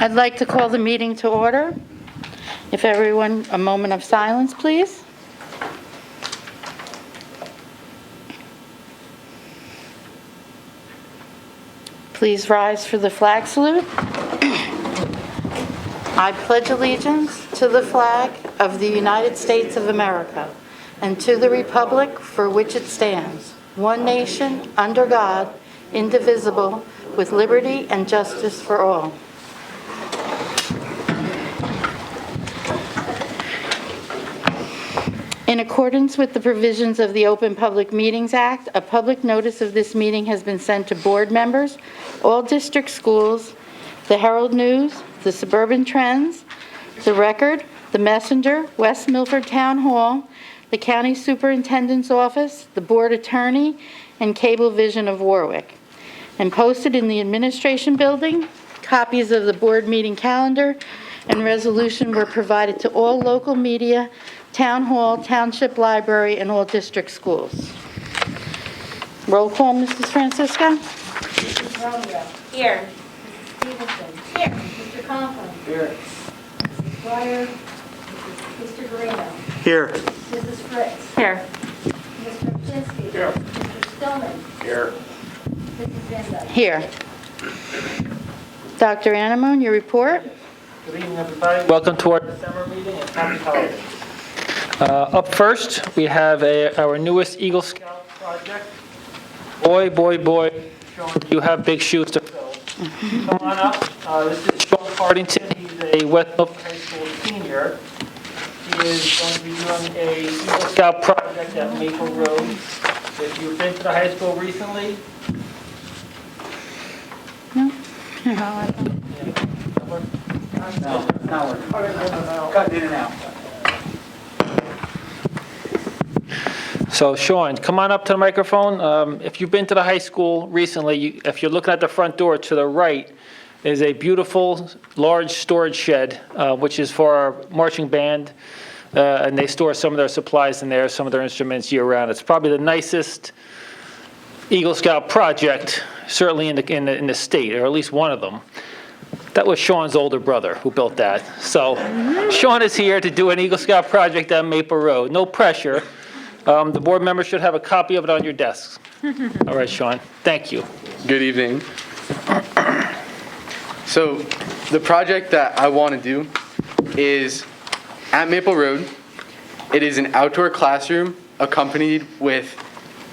I'd like to call the meeting to order. If everyone, a moment of silence, please. Please rise for the flag salute. I pledge allegiance to the flag of the United States of America and to the republic for which it stands, one nation, under God, indivisible, with liberty and justice for all. In accordance with the provisions of the Open Public Meetings Act, a public notice of this meeting has been sent to board members, all district schools, the Herald News, the Suburban Trends, the Record, the Messenger, West Milford Town Hall, the County Superintendent's Office, the Board Attorney, and Cablevision of Warwick, and posted in the Administration Building. Copies of the board meeting calendar and resolution were provided to all local media, Town Hall, Township Library, and all district schools. Roll call, Mrs. Francisco. Mrs. Romeo. Here. Mrs. Stevenson. Here. Mr. Conklin. Here. Mrs. Dwyer. Mr. Guarino. Here. Mrs. Fritz. Here. Mr. Pachinski. Here. Mr. Stillman. Here. Mrs. Zinda. Here. Dr. Anamone, your report. Good evening, everybody. Welcome to our December meeting and happy holidays. Up first, we have our newest Eagle Scout project. Boy, boy, boy, Sean, you have big shoes to fill. Come on up. This is Sean Hardington. He's a West Milford High School senior. He is going to be doing a Eagle Scout project at Maple Road. If you've been to the high school recently, No? Cutting in and out. So Sean, come on up to the microphone. If you've been to the high school recently, if you're looking at the front door to the right, is a beautiful, large storage shed, which is for our marching band, and they store some of their supplies in there, some of their instruments year-round. It's probably the nicest Eagle Scout project, certainly in the state, or at least one of them. That was Sean's older brother who built that. So Sean is here to do an Eagle Scout project on Maple Road. No pressure. The board members should have a copy of it on your desks. All right, Sean. Thank you. Good evening. So the project that I want to do is at Maple Road. It is an outdoor classroom accompanied with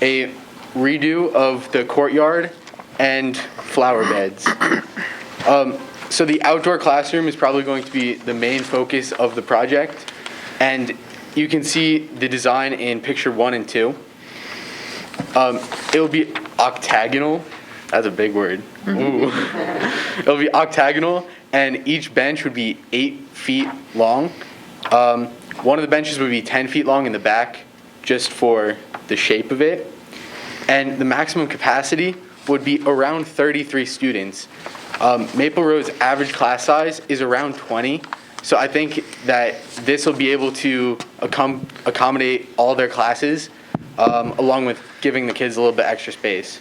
a redo of the courtyard and flower beds. So the outdoor classroom is probably going to be the main focus of the project, and you can see the design in picture 1 and 2. It will be octagonal. That's a big word. Ooh. It'll be octagonal, and each bench would be 8 feet long. One of the benches would be 10 feet long in the back, just for the shape of it. And the maximum capacity would be around 33 students. Maple Road's average class size is around 20. So I think that this will be able to accommodate all their classes, along with giving the kids a little bit extra space.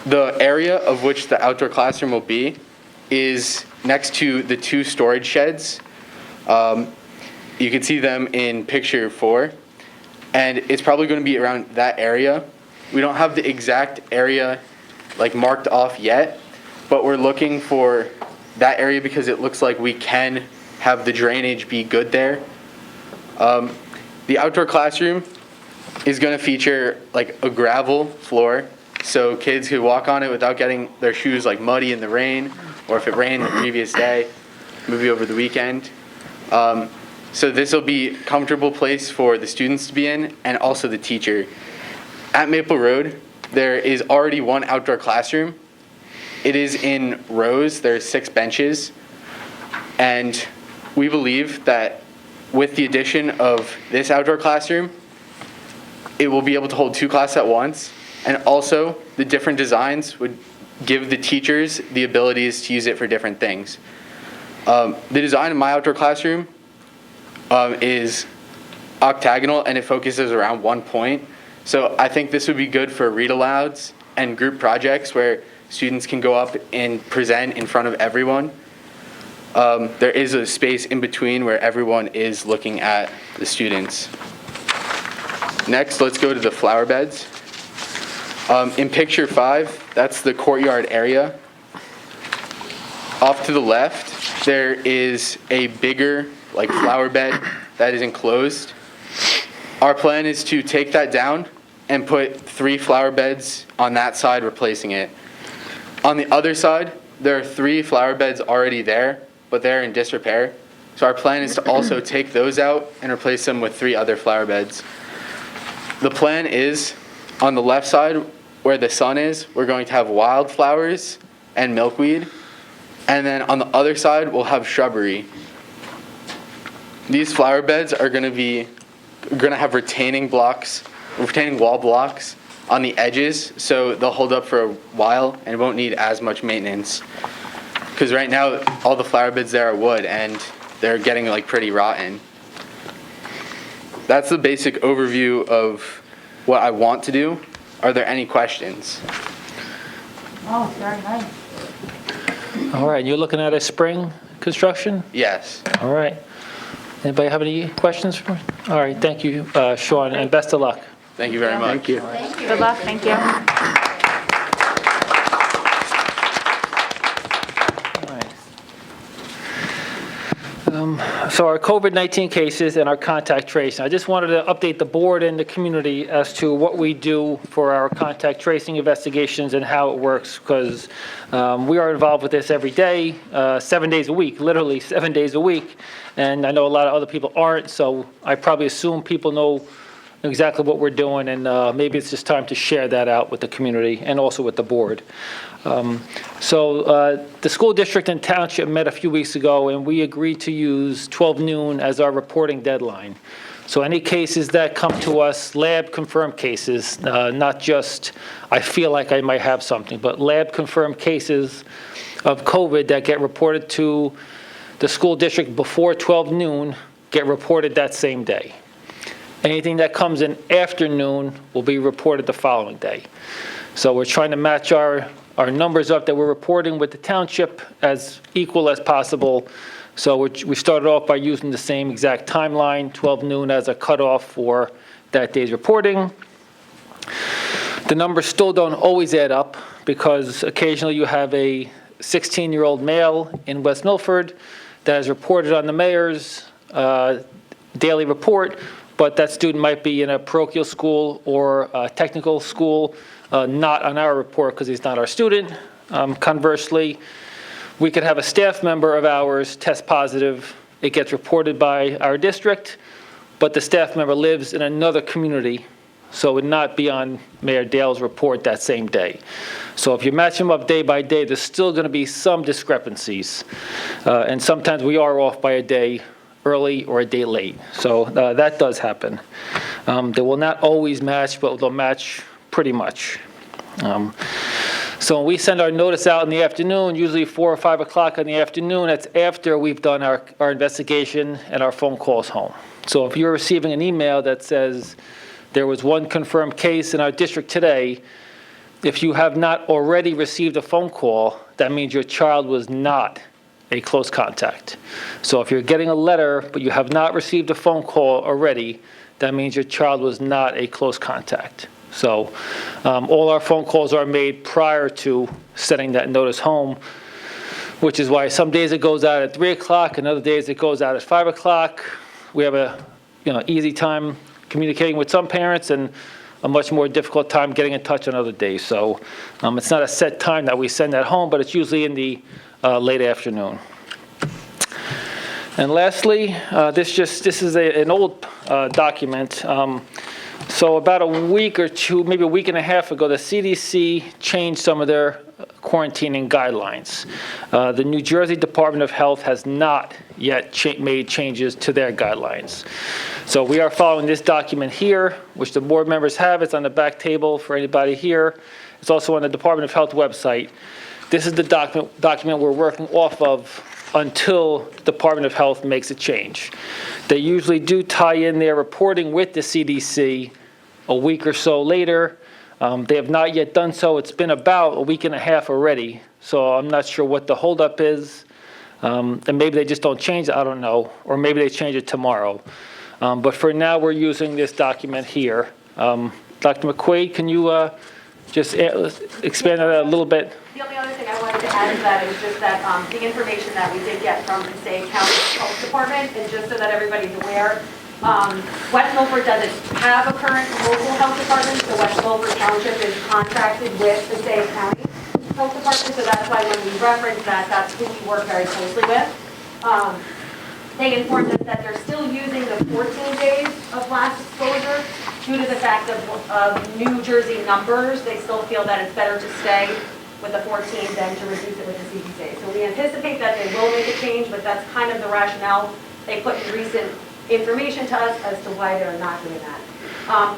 The area of which the outdoor classroom will be is next to the 2 storage sheds. You can see them in picture 4, and it's probably going to be around that area. We don't have the exact area marked off yet, but we're looking for that area because it looks like we can have the drainage be good there. The outdoor classroom is going to feature a gravel floor, so kids could walk on it without getting their shoes muddy in the rain, or if it rained the previous day, maybe over the weekend. So this will be a comfortable place for the students to be in, and also the teacher. At Maple Road, there is already one outdoor classroom. It is in rows. There's 6 benches. And we believe that with the addition of this outdoor classroom, it will be able to hold 2 classes at once. And also, the different designs would give the teachers the abilities to use it for different things. The design of my outdoor classroom is octagonal, and it focuses around one point. So I think this would be good for read-alouds and group projects where students can go up and present in front of everyone. There is a space in between where everyone is looking at the students. Next, let's go to the flower beds. In picture 5, that's the courtyard area. Off to the left, there is a bigger flower bed that is enclosed. Our plan is to take that down and put 3 flower beds on that side, replacing it. On the other side, there are 3 flower beds already there, but they're in disrepair. So our plan is to also take those out and replace them with 3 other flower beds. The plan is, on the left side where the sun is, we're going to have wildflowers and milkweed. And then on the other side, we'll have shrubbery. These flower beds are going to have retaining wall blocks on the edges, so they'll hold up for a while and won't need as much maintenance. Because right now, all the flower beds there are wood, and they're getting pretty rotten. That's the basic overview of what I want to do. Are there any questions? Oh, very nice. All right, you're looking at a spring construction? Yes. All right. Anybody have any questions for me? All right, thank you, Sean, and best of luck. Thank you very much. Thank you. Good luck, thank you. All right. So our COVID-19 cases and our contact tracing. I just wanted to update the board and the community as to what we do for our contact tracing investigations and how it works, because we are involved with this every day, 7 days a week, literally 7 days a week. And I know a lot of other people aren't, so I probably assume people know exactly what we're doing, and maybe it's just time to share that out with the community and also with the board. So the school district and township met a few weeks ago, and we agreed to use 12 noon as our reporting deadline. So any cases that come to us, lab-confirmed cases, not just I feel like I might have something, but lab-confirmed cases of COVID that get reported to the school district before 12 noon get reported that same day. Anything that comes in after noon will be reported the following day. So we're trying to match our numbers up that we're reporting with the township as equal as possible. So we started off by using the same exact timeline, 12 noon as a cutoff for that day's reporting. The numbers still don't always add up, because occasionally you have a 16-year-old male in West Milford that is reported on the mayor's daily report, but that student might be in a parochial school or a technical school, not on our report because he's not our student. Conversely, we could have a staff member of ours test positive. It gets reported by our district, but the staff member lives in another community, so it would not be on Mayor Dale's report that same day. So if you match them up day by day, there's still going to be some discrepancies. And sometimes we are off by a day early or a day late. So that does happen. They will not always match, but they'll match pretty much. So when we send our notice out in the afternoon, usually 4 or 5 o'clock in the afternoon, that's after we've done our investigation and our phone calls home. So if you're receiving an email that says there was 1 confirmed case in our district today, if you have not already received a phone call, that means your child was not a close contact. So if you're getting a letter, but you have not received a phone call already, that means your child was not a close contact. So all our phone calls are made prior to sending that notice home, which is why some days it goes out at 3 o'clock, and other days it goes out at 5 o'clock. We have a easy time communicating with some parents and a much more difficult time getting in touch on other days. So it's not a set time that we send that home, but it's usually in the late afternoon. And lastly, this is an old document. So about a week or two, maybe a week and a half ago, the CDC changed some of their quarantining guidelines. The New Jersey Department of Health has not yet made changes to their guidelines. So we are following this document here, which the board members have. It's on the back table for anybody here. It's also on the Department of Health website. This is the document we're working off of until the Department of Health makes a change. They usually do tie in their reporting with the CDC a week or so later. They have not yet done so. It's been about a week and a half already, so I'm not sure what the holdup is. And maybe they just don't change it, I don't know, or maybe they change it tomorrow. But for now, we're using this document here. Dr. McQuaid, can you just expand on that a little bit? The only other thing I wanted to add to that is just that the information that we did get from the Passaic County Health Department, and just so that everybody's aware, West Milford doesn't have a current local health department, so West Milford Township is contracted with the Passaic County Health Department, so that's why when we reference that, that's who we work very closely with. They informed us that they're still using the 14 days of last exposure due to the fact of New Jersey numbers. They still feel that it's better to stay with the 14 than to reduce it with the CDC. So we anticipate that they will make a change, but that's kind of the rationale they put in recent information to us as to why they're not doing that.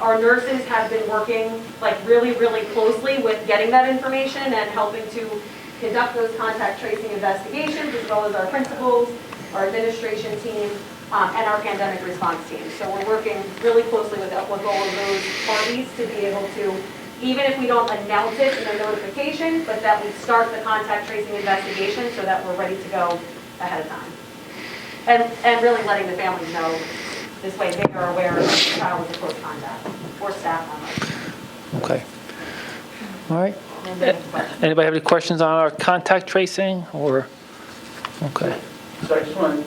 Our nurses have been working like really closely with getting that information and helping to conduct those contact tracing investigations, as well as our principals, our administration team, and our pandemic response team. So we're working really closely with all of those parties to be able to, even if we don't announce it in a notification, but that we start the contact tracing investigation so that we're ready to go ahead of time. And really letting the families know, this way they are aware of the child with a close contact, or staff members. Okay. All right. Anybody have any questions on our contact tracing, or? Okay. So I just want,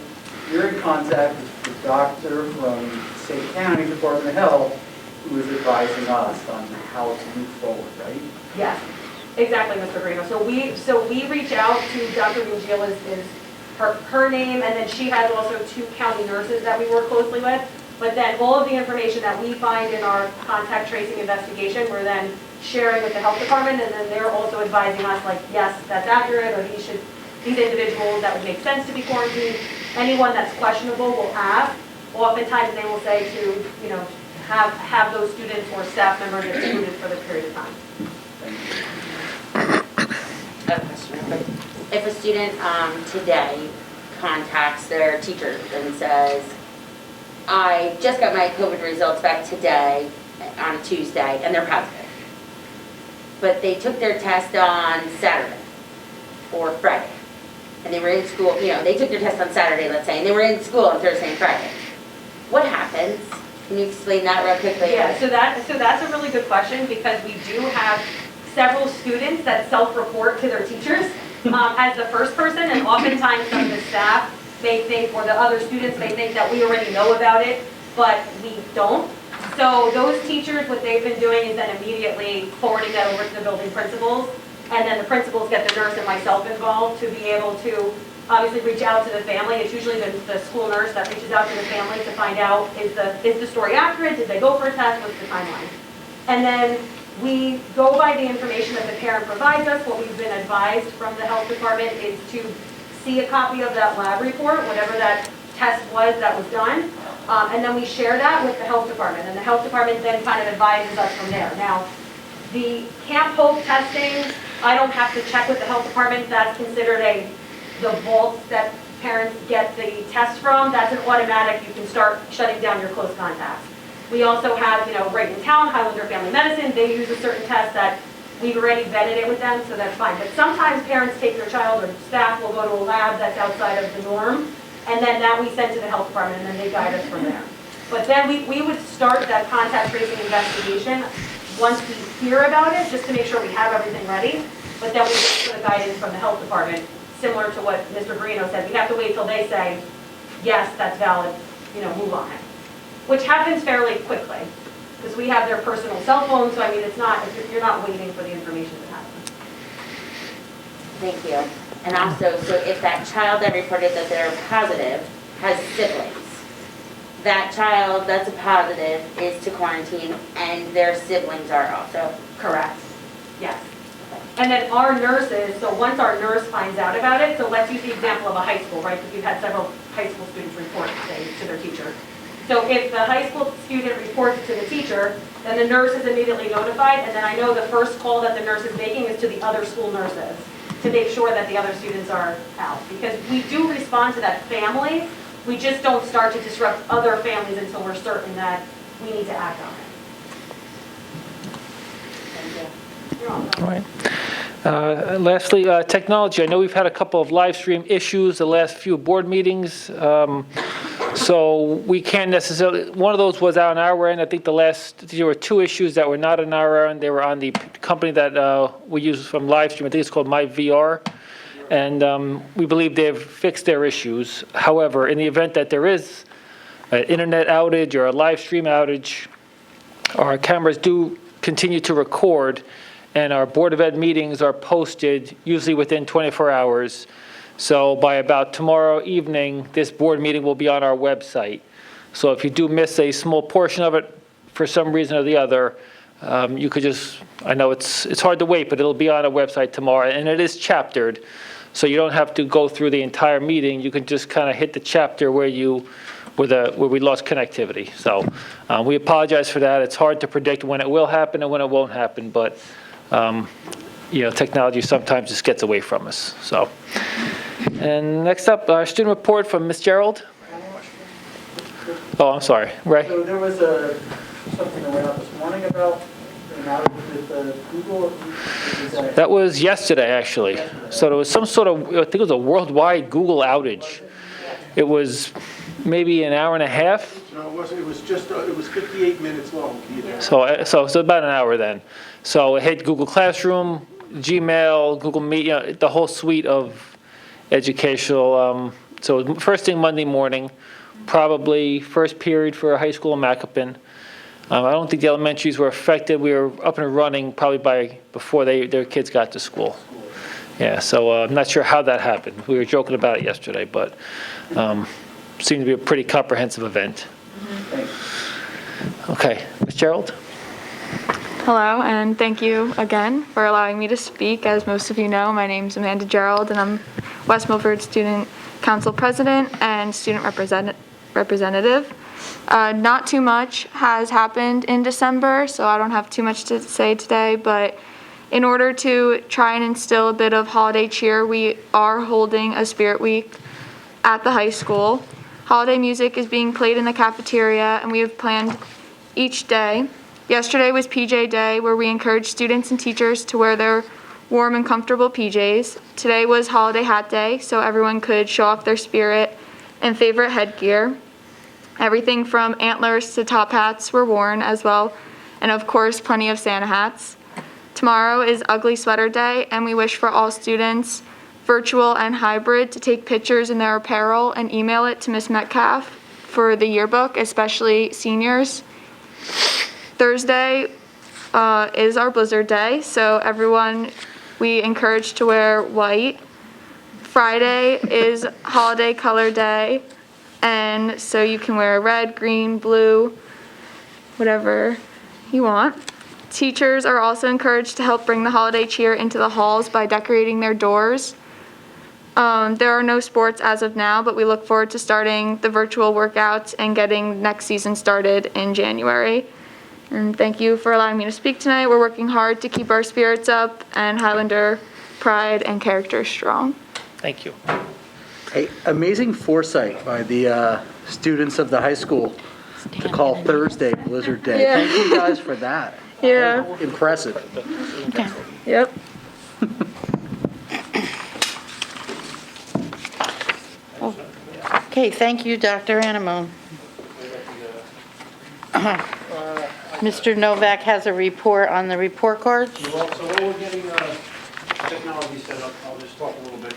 you're in contact with the doctor from State County Department of Health who is advising us on how to move forward, right? Yes, exactly, Mr. Grino. So we reach out to Dr. Mugil is her name, and then she has also 2 county nurses that we work closely with. But then all of the information that we find in our contact tracing investigation, we're then sharing with the health department, and then they're also advising us, like, yes, that's accurate, or these individuals that would make sense to be quarantined. Anyone that's questionable will ask. Oftentimes they will say to, have those students or staff members excluded for the period of time. I have a question. If a student today contacts their teacher and says, I just got my COVID results back today on a Tuesday and they're positive, but they took their test on Saturday or Friday, and they were in school, they took their test on Saturday, let's say, and they were in school on Thursday and Friday. What happens? Can you explain that real quickly? Yeah, so that's a really good question, because we do have several students that self-report to their teachers as the first person, and oftentimes some of the staff may think, or the other students may think that we already know about it, but we don't. So those teachers, what they've been doing is then immediately forwarding that over to the building principals, and then the principals get the nurse and myself involved to be able to obviously reach out to the family. It's usually the school nurse that reaches out to the family to find out, is the story accurate? Did they go for a test? What's the timeline? And then we go by the information that the parent provides us. What we've been advised from the health department is to see a copy of that lab report, whatever that test was that was done, and then we share that with the health department, and the health department then kind of advises us from there. Now, the Camp Hope testing, I don't have to check with the health department. That's considered the vault that parents get the test from. That's an automatic. You can start shutting down your close contacts. We also have, right in town, Highlander Family Medicine, they use a certain test that we've already vetted it with them, so that's fine. But sometimes parents take their child, or staff will go to a lab that's outside of the norm, and then that we send to the health department, and then they guide us from there. But then we would start that contact tracing investigation once we hear about it, just to make sure we have everything ready. But then we wait for the guidance from the health department, similar to what Mr. Greeno said. We have to wait till they say, yes, that's valid, move on it. Which happens fairly quickly, because we have their personal cell phones, so I mean, you're not waiting for the information to happen. Thank you. And also, so if that child that reported that they're positive has siblings, that child that's a positive is to quarantine, and their siblings are also? Correct. Yes. And then our nurses, so once our nurse finds out about it, so let's use the example of a high school, right? Because we've had several high school students report, say, to their teacher. So if the high school student reports it to the teacher, then the nurse is immediately notified, and then I know the first call that the nurse is making is to the other school nurses to make sure that the other students are out. Because we do respond to that family, we just don't start to disrupt other families until we're certain that we need to act on it. Thank you. You're welcome. All right. Lastly, technology. I know we've had a couple of live stream issues the last few board meetings. So we can't necessarily, one of those was on our end. I think there were 2 issues that were not on our end. They were on the company that we use from live stream. I think it's called MyVR. And we believe they've fixed their issues. However, in the event that there is an internet outage or a live stream outage, our cameras do continue to record, and our Board of Ed meetings are posted usually within 24 hours. So by about tomorrow evening, this board meeting will be on our website. So if you do miss a small portion of it for some reason or the other, you could just, I know it's hard to wait, but it'll be on our website tomorrow, and it is chaptered. So you don't have to go through the entire meeting. You can just kind of hit the chapter where we lost connectivity. So we apologize for that. It's hard to predict when it will happen and when it won't happen, but technology sometimes just gets away from us. So, and next up, our student report from Ms. Gerald. Oh, I'm sorry, Ray. So there was something that went out this morning about an outage with Google. That was yesterday, actually. So there was some sort of, I think it was a worldwide Google outage. It was maybe an hour and a half. No, it wasn't. It was just, it was 58 minutes long. So about an hour then. So it hit Google Classroom, Gmail, Google Meet, the whole suite of educational. So first thing Monday morning, probably first period for high school in Macoupin. I don't think the elementaries were affected. We were up and running probably before their kids got to school. Yeah, so I'm not sure how that happened. We were joking about it yesterday, but seemed to be a pretty comprehensive event. Okay, Ms. Gerald? Hello, and thank you again for allowing me to speak. As most of you know, my name's Amanda Gerald, and I'm West Milford Student Council President and Student Representative. Not too much has happened in December, so I don't have too much to say today, but in order to try and instill a bit of holiday cheer, we are holding a Spirit Week at the high school. Holiday music is being played in the cafeteria, and we have planned each day. Yesterday was PJ Day, where we encouraged students and teachers to wear their warm and comfortable PJs. Today was Holiday Hat Day, so everyone could show off their spirit and favorite headgear. Everything from antlers to top hats were worn as well, and of course, plenty of Santa hats. Tomorrow is Ugly Sweater Day, and we wish for all students, virtual and hybrid, to take pictures in their apparel and email it to Ms. Metcalf for the yearbook, especially seniors. Thursday is our Blizzard Day, so everyone, we encourage to wear white. Friday is Holiday Color Day, and so you can wear red, green, blue, whatever you want. Teachers are also encouraged to help bring the holiday cheer into the halls by decorating their doors. There are no sports as of now, but we look forward to starting the virtual workouts and getting next season started in January. And thank you for allowing me to speak tonight. We're working hard to keep our spirits up and Highlander pride and character strong. Thank you. Hey, amazing foresight by the students of the high school to call Thursday Blizzard Day. Yeah. Thank you guys for that. Yeah. Impressive. Okay. Yep. Okay, thank you, Dr. Anamone. Mr. Novak has a report on the report cards. Well, so while we're getting technology set up, I'll just talk a little bit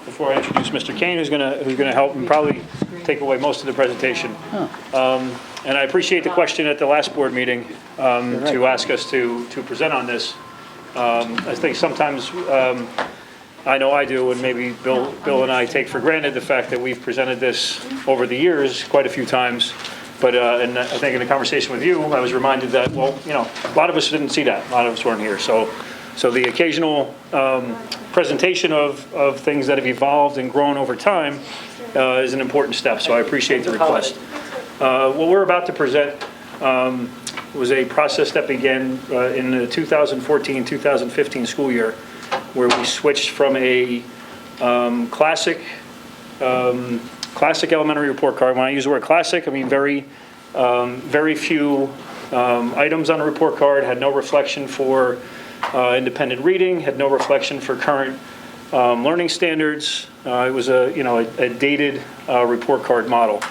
before I introduce Mr. Kane, who's gonna help and probably take away most of the presentation. And I appreciate the question at the last board meeting to ask us to present on this. I think sometimes, I know I do, and maybe Bill and I take for granted the fact that we've presented this over the years quite a few times. But and I think in the conversation with you, I was reminded that, well, you know, a lot of us didn't see that. A lot of us weren't here. So the occasional presentation of things that have evolved and grown over time is an important step. So I appreciate the request. What we're about to present was a process that began in the 2014-2015 school year, where we switched from a classic elementary report card. When I use the word classic, I mean very few items on a report card, had no reflection for independent reading, had no reflection for current learning standards. It was a dated report card model.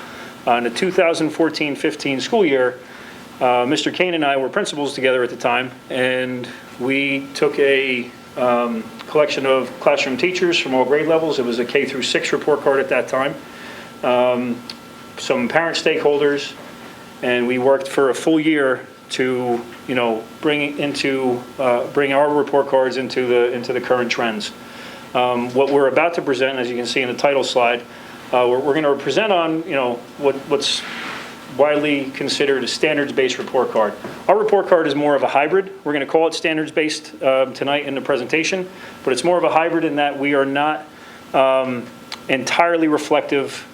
In the 2014-15 school year, Mr. Kane and I were principals together at the time, and we took a collection of classroom teachers from all grade levels. It was a K through 6 report card at that time. Some parent stakeholders, and we worked for a full year to, bring our report cards into the current trends. What we're about to present, as you can see in the title slide, we're going to present on, what's widely considered a standards-based report card. Our report card is more of a hybrid. We're going to call it standards-based tonight in the presentation, but it's more of a hybrid in that we are not entirely reflective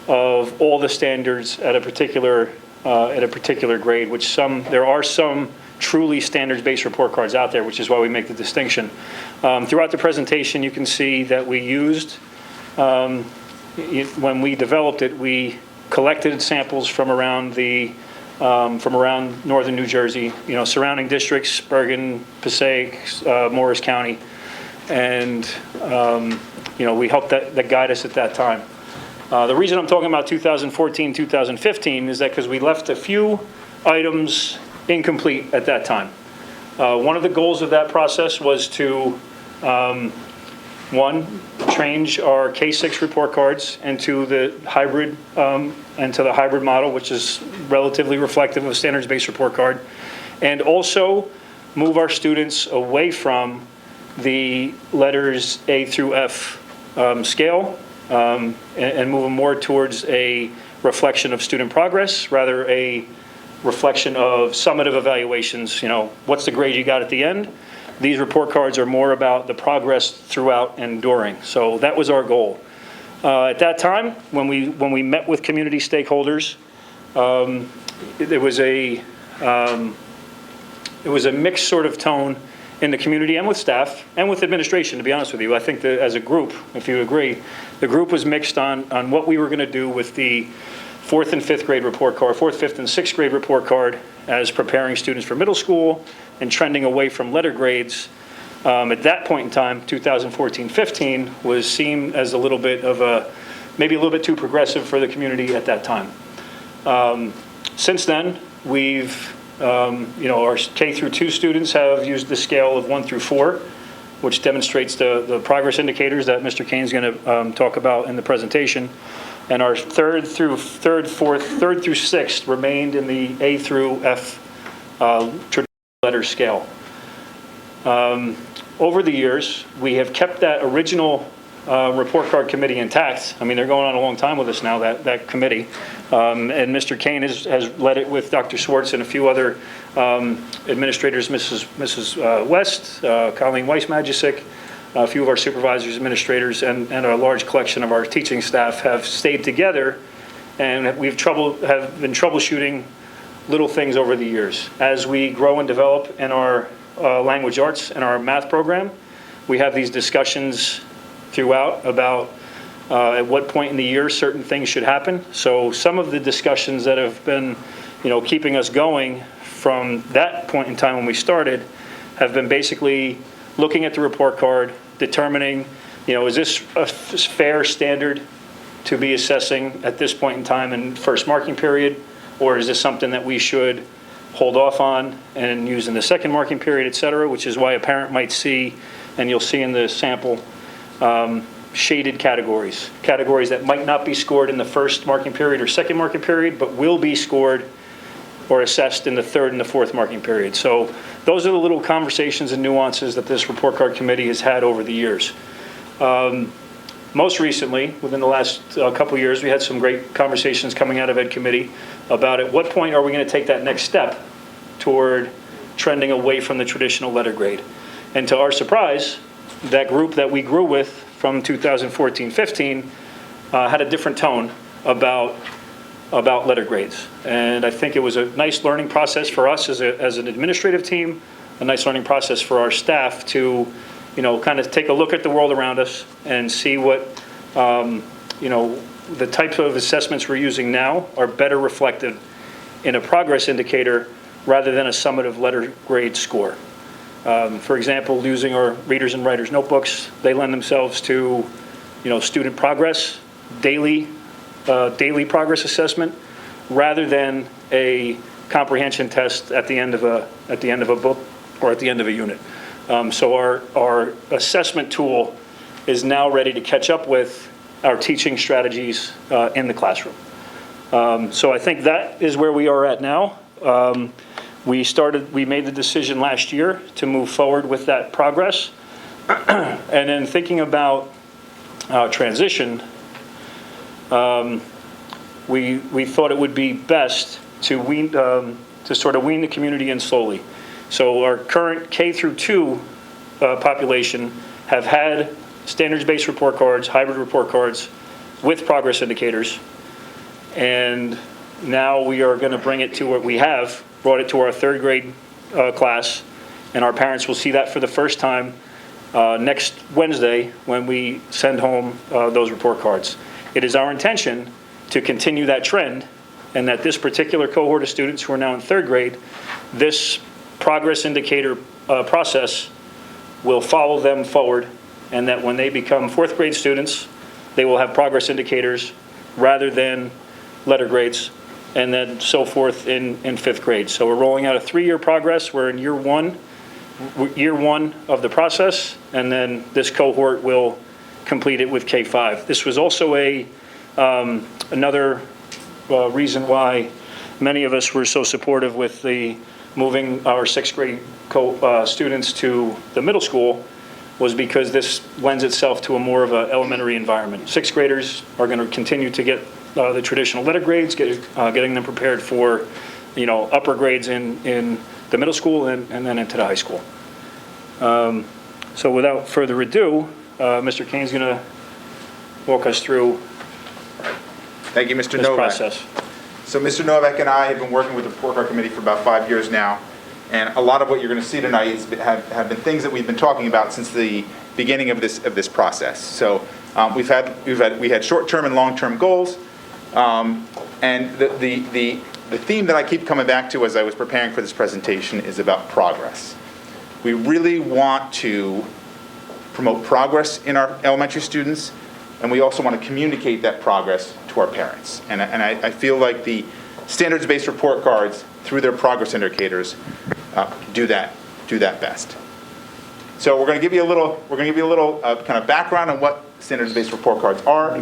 of all the standards at a particular grade, which there are some truly standards-based report cards out there, which is why we make the distinction. Throughout the presentation, you can see that we used, when we developed it, we collected samples from around northern New Jersey, surrounding districts, Bergen, Passaic, Morris County, and we helped that guide us at that time. The reason I'm talking about 2014, 2015 is that because we left a few items incomplete at that time. One of the goals of that process was to, change our K-6 report cards into the hybrid model, which is relatively reflective of a standards-based report card, and also move our students away from the letters A through F scale, and move them more towards a reflection of student progress, rather a reflection of summative evaluations. What's the grade you got at the end? These report cards are more about the progress throughout and during. So that was our goal. At that time, when we met with community stakeholders, it was a mixed sort of tone in the community and with staff and with administration, to be honest with you. I think that as a group, if you agree, the group was mixed on what we were going to do with the 4th and 5th grade report card, 4th, 5th, and 6th grade report card as preparing students for middle school and trending away from letter grades. At that point in time, 2014-15 was seen as maybe a little bit too progressive for the community at that time. Since then, our K through 2 students have used the scale of 1 through 4, which demonstrates the progress indicators that Mr. Kane's going to talk about in the presentation. And our 3rd through 6th remained in the A through F traditional letter scale. Over the years, we have kept that original report card committee intact. I mean, they're going on a long time with us now, that committee. And Mr. Kane has led it with Dr. Swartz and a few other administrators, Mrs. West, Colleen Weiss-Magicic, a few of our supervisors, administrators, and a large collection of our teaching staff have stayed together, and have been troubleshooting little things over the years. As we grow and develop in our language arts and our math program, we have these discussions throughout about at what point in the year certain things should happen. So some of the discussions that have been, keeping us going from that point in time when we started have been basically looking at the report card, determining, is this a fair standard to be assessing at this point in time in first marking period, or is this something that we should hold off on and use in the second marking period, et cetera, which is why a parent might see, and you'll see in the sample, shaded categories that might not be scored in the first marking period or second marking period, but will be scored or assessed in the third and the fourth marking period. So those are the little conversations and nuances that this report card committee has had over the years. Most recently, within the last couple of years, we had some great conversations coming out of Ed Committee about at what point are we going to take that next step toward trending away from the traditional letter grade. And to our surprise, that group that we grew with from 2014-15 had a different tone about letter grades. And I think it was a nice learning process for us as an administrative team, a nice learning process for our staff to kind of take a look at the world around us and see what, the types of assessments we're using now are better reflected in a progress indicator rather than a summative letter grade score. For example, using our readers and writers notebooks, they lend themselves to, student progress, daily progress assessment, rather than a comprehension test at the end of a book or at the end of a unit. So our assessment tool is now ready to catch up with our teaching strategies in the classroom. So I think that is where we are at now. We made the decision last year to move forward with that progress. And then thinking about transition, we thought it would be best to sort of wean the community in slowly. So our current K through 2 population have had standards-based report cards, hybrid report cards with progress indicators. And now we are going to bring it to what we have, brought it to our 3rd grade class, and our parents will see that for the first time next Wednesday when we send home those report cards. It is our intention to continue that trend, and that this particular cohort of students who are now in 3rd grade, this progress indicator process will follow them forward, and that when they become 4th grade students, they will have progress indicators rather than letter grades, and then so forth in 5th grade. So we're rolling out a 3-year progress. We're in year one of the process, and then this cohort will complete it with K-5. This was also another reason why many of us were so supportive with the moving our 6th grade students to the middle school, was because this lends itself to a more of an elementary environment. 6th graders are going to continue to get the traditional letter grades, getting them prepared for, upper grades in the middle school and then into the high school. So without further ado, Mr. Kane's going to walk us through Thank you, Mr. this Novak. process. So Mr. Novak and I have been working with the report card committee for about 5 years now, and a lot of what you're going to see tonight have been things that we've been talking about since the beginning of this process. So we had short-term and long-term goals, and the theme that I keep coming back to as I was preparing for this presentation is about progress. We really want to promote progress in our elementary students, and we also want to communicate that progress to our parents. And I feel like the standards-based report cards, through their progress indicators, do that best. So we're going to give you a little kind of background on what standards-based report cards are.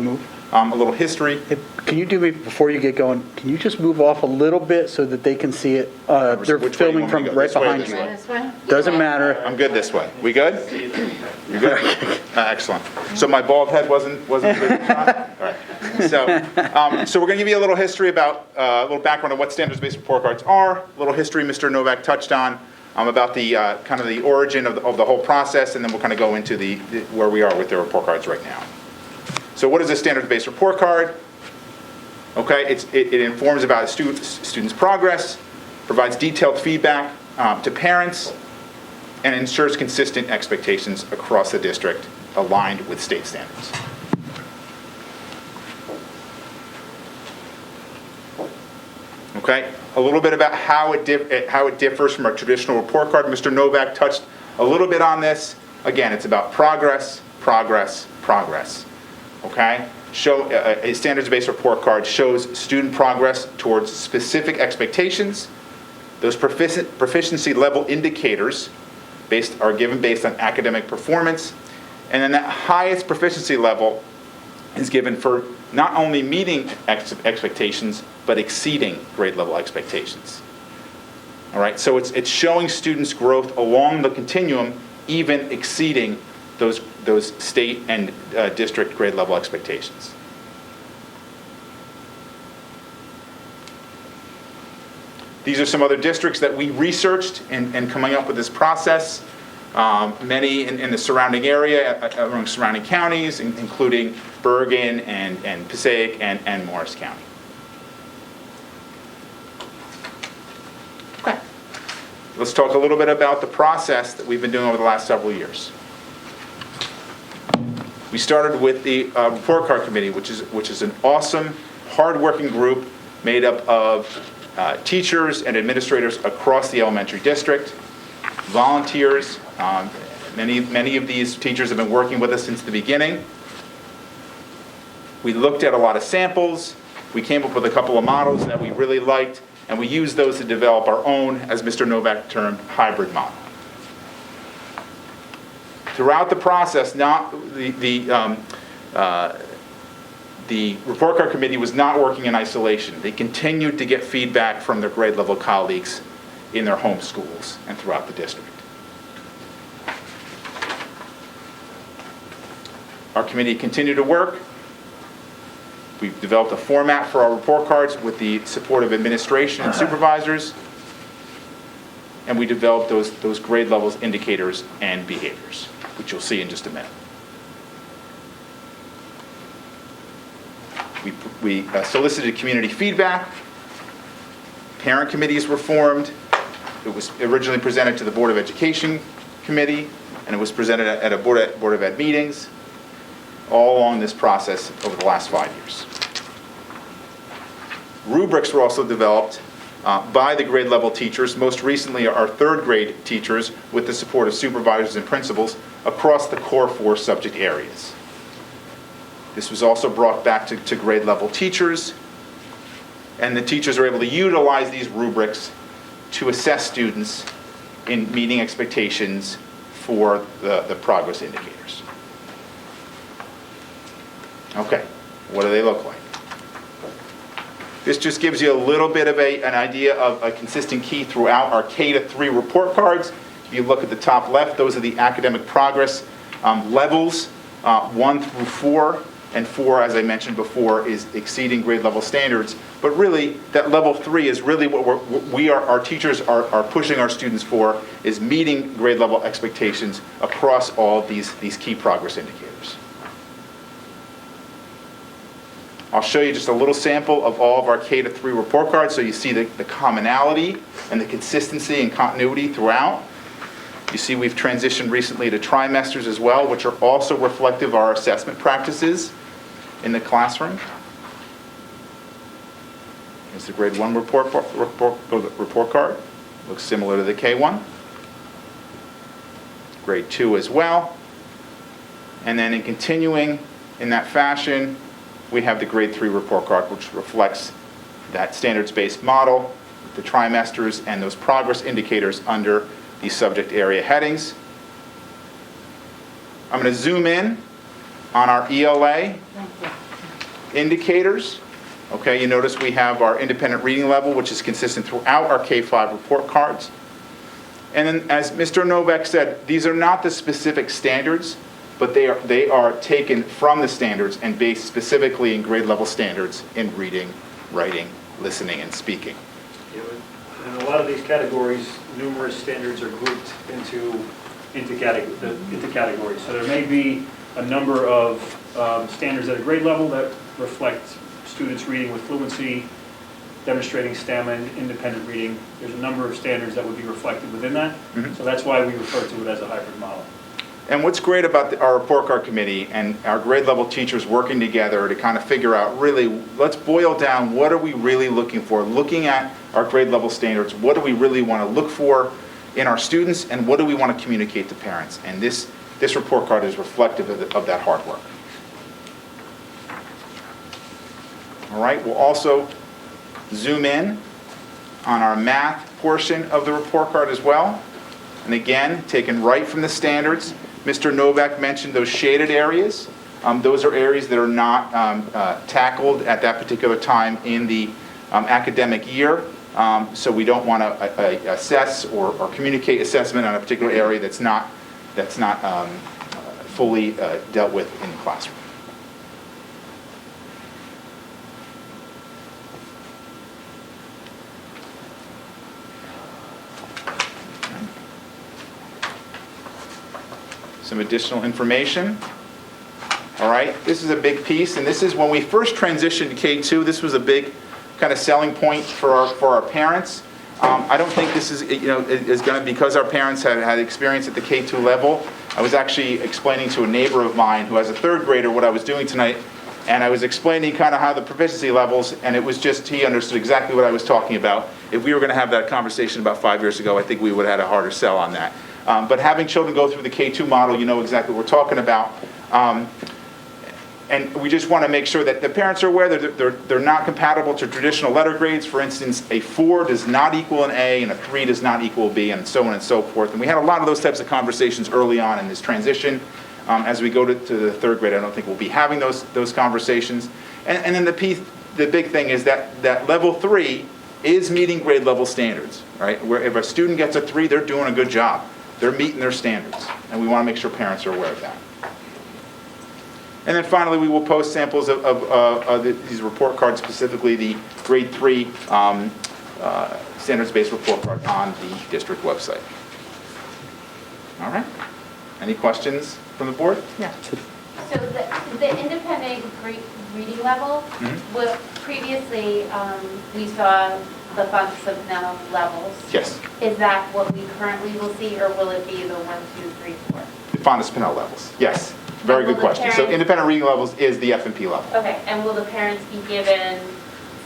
A little history. Can you do me, before you get going, can you just move off a little bit so that they can see it? They're Which way you filming want me from to go? right This way or behind this you. way? This way? Doesn't matter. I'm good this way. We good? You good? Excellent. So my bald head wasn't good shot? All right. So we're going to give you a little history about, a little background on what standards-based report cards are, a little history Mr. Novak touched on, about the kind of the origin of the whole process, and then we'll kind of go into where we are with the report cards right now. So what is a standards-based report card? Okay, it informs about a student's progress, provides detailed feedback to parents, and ensures consistent expectations across the district aligned with state standards. Okay, a little bit about how it differs from a traditional report card. Mr. Novak touched a little bit on this. Again, it's about progress, progress, progress. Okay, a standards-based report card shows student progress towards specific expectations. Those proficiency level indicators are given based on academic performance, and then that highest proficiency level is given for not only meeting expectations, but exceeding grade level expectations. All right, so it's showing students' growth along the continuum, even exceeding those state and district grade level expectations. These are some other districts that we researched in coming up with this process. Many in the surrounding area, among surrounding counties, including Bergen and Passaic and Morris County. Okay. Let's talk a little bit about the process that we've been doing over the last several years. We started with the report card committee, which is an awesome, hard-working group made up of teachers and administrators across the elementary district. volunteers. Many of these teachers have been working with us since the beginning. We looked at a lot of samples. We came up with a couple of models that we really liked, and we used those to develop our own, as Mr. Novak termed, hybrid model. Throughout the process, the report card committee was not working in isolation. They continued to get feedback from their grade level colleagues in their home schools and throughout the district. Our committee continued to work. We've developed a format for our report cards with the support of administration and supervisors, and we developed those grade levels indicators and behaviors, which you'll see in just a minute. We solicited community feedback. Parent committees were formed. It was originally presented to the Board of Education Committee, and it was presented at a Board of Ed meetings, all along this process over the last 5 years. Rubrics were also developed by the grade level teachers, most recently our third grade teachers, with the support of supervisors and principals across the core 4 subject areas. This was also brought back to grade level teachers, and the teachers are able to utilize these rubrics to assess students in meeting expectations for the progress indicators. Okay, what do they look like? This just gives you a little bit of an idea of a consistent key throughout our K-3 report cards. If you look at the top left, those are the academic progress levels, 1 through 4. And 4, as I mentioned before, is exceeding grade level standards. But really, that level 3 is really what our teachers are pushing our students for, is meeting grade level expectations across all these key progress indicators. I'll show you just a little sample of all of our K-3 report cards so you see the commonality and the consistency and continuity throughout. You see we've transitioned recently to trimesters as well, which are also reflective of our assessment practices in the classroom. Here's the grade 1 report card. Looks similar to the K1. Grade 2 as well. And then in continuing in that fashion, we have the grade 3 report card, which reflects that standards-based model, the trimesters, and those progress indicators under these subject area headings. I'm going to zoom in on our ELA indicators. Okay, you notice we have our independent reading level, which is consistent throughout our K-5 report cards. And then, as Mr. Novak said, these are not the specific standards, but they are taken from the standards and based specifically in grade level standards in reading, writing, listening, and speaking. Yeah, in a lot of these categories, numerous standards are grouped into categories. So there may be a number of standards at a grade level that reflect students reading with fluency, demonstrating stamina and independent reading. There's a number of standards that would be reflected within that. Mm-hmm. So that's why we refer to it as a hybrid model. And what's great about our report card committee and our grade level teachers working together to kind of figure out, really, let's boil down what are we really looking for, looking at our grade level standards, what do we really want to look for in our students, and what do we want to communicate to parents? And this report card is reflective of that hard work. All right, we'll also zoom in on our math portion of the report card as well. And again, taken right from the standards. Mr. Novak mentioned those shaded areas. Those are areas that are not tackled at that particular time in the academic year. So we don't want to assess or communicate assessment on a particular area that's not fully dealt with in the classroom. Some additional information. All right, this is a big piece, and this is when we first transitioned to K2, this was a big kind of selling point for our parents. I don't think this is going to, because our parents had experience at the K2 level. I was actually explaining to a neighbor of mine who has a third grader what I was doing tonight, and I was explaining kind of how the proficiency levels, and it was just, he understood exactly what I was talking about. If we were going to have that conversation about 5 years ago, I think we would have had a harder sell on that. But having children go through the K-2 model, you know exactly what we're talking about. And we just want to make sure that the parents are aware that they're not compatible to traditional letter grades. For instance, a 4 does not equal an A, and a 3 does not equal a B, and so on and so forth. And we had a lot of those types of conversations early on in this transition. As we go to the 3rd grade, I don't think we'll be having those conversations. And then the big thing is that level 3 is meeting grade level standards, right? Where if a student gets a 3, they're doing a good job. They're meeting their standards, and we want to make sure parents are aware of that. And then finally, we will post samples of these report cards, specifically the grade 3 standards-based report card on the district website. All right. Any questions from the board? Yeah. So the independent reading level, was previously, we saw the font submittal levels. Yes. Is that what we currently will see, or will it be the 1, 2, 3, 4? The Fonda Pinel levels. Yes. Very good question. So independent reading levels is the F&P level. Okay, and will the parents be given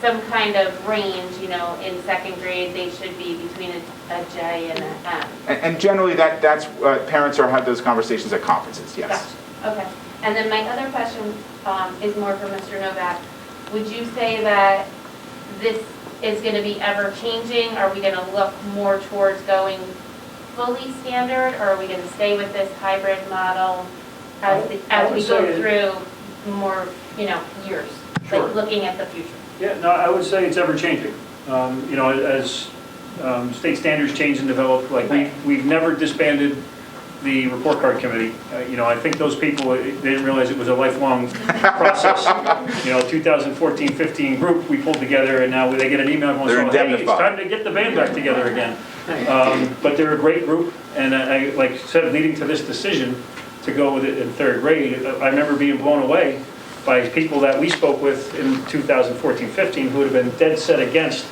some kind of range, you know, in 2nd grade, they should be between a J and a M? And generally, that's parents have those conversations at conferences. Yes. Gotcha. Okay. And then my other question is more for Mr. Novak. Would you say that this is going to be ever changing? Are we going to look more towards going fully standard, or are we going to stay with this hybrid model as we go through more, you know, years? Sure. Like looking at the future. Yeah, no, I would say it's ever changing. You know, as state standards change and develop, like we've never disbanded the report card committee. You know, I think those people, they didn't realize it was a lifelong process. You know, 2014-15 group we pulled together, and now they get an email once in a while, hey, it's time to get the band back together again. But they're a great group, and I, like I said, leading to this decision to go with it in 3rd grade, I remember being blown away by people that we spoke with in 2014-15 who would have been dead set against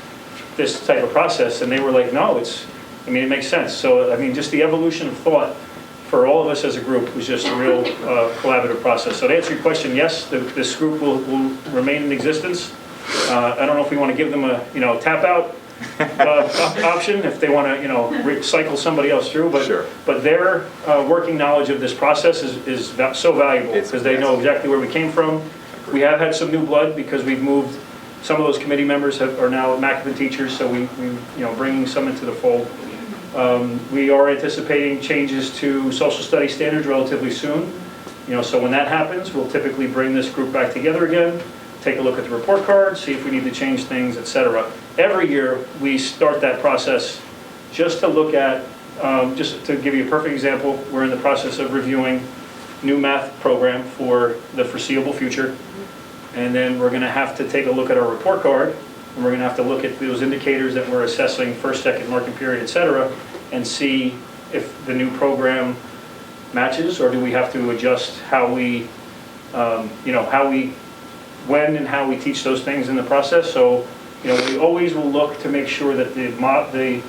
this type of process, and they were like, no, I mean, it makes sense. So, I mean, just the evolution of thought for all of us as a group was just a real collaborative process. So to answer your question, yes, this group will remain in existence. I don't know if we want to give them a, you know, tap out option if they want to, you know, recycle somebody else through, but Sure. but their working knowledge of this process is so valuable because they know exactly where we came from. We have had some new blood because we've moved. Some of those committee members are now McAfee teachers, so we you know, bringing some into the fold. We are anticipating changes to social studies standards relatively soon. You know, so when that happens, we'll typically bring this group back together again, take a look at the report card, see if we need to change things, etc. Every year, we start that process just to look at, just to give you a perfect example, we're in the process of reviewing new math program for the foreseeable future. And then we're going to have to take a look at our report card, and we're going to have to look at those indicators that we're assessing, 1st, 2nd marking period, etc., and see if the new program matches, or do we have to adjust how we, you know, when and how we teach those things in the process. So, you know, we always will look to make sure that the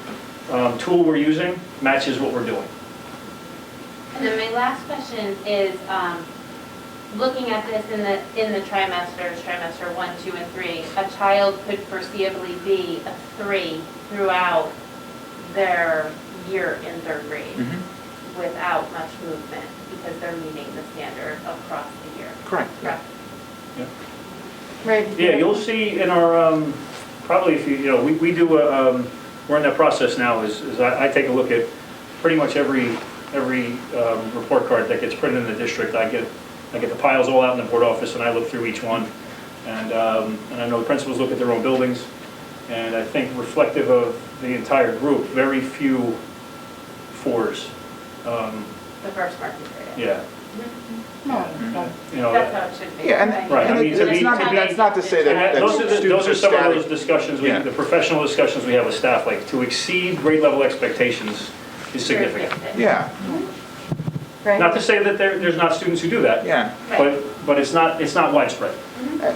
tool we're using matches what we're doing. And then my last question is, looking at this in the trimesters, trimester 1, 2, and 3, a child could foreseeably be a 3 throughout their year in 3rd grade without much movement because they're meeting the standard across the year. Correct. Correct. Yeah. Right. Yeah, you'll see in our, probably if you know, we do, we're in that process now, is I take a look at pretty much every report card that gets printed in the district. I get the piles all out in the board office, and I look through each one. And I know the principals look at their own buildings. And I think reflective of the entire group, very few 4s. The first marking period. Yeah. No. You know, That's how it should be. Yeah, and, Right, and I mean, that's not to say that those are students are some of static. those discussions, Yeah. the professional discussions we have with staff, like to exceed grade level expectations is significant. Yeah, Right. Not to say that there's not students who do that, yeah. but it's not widespread.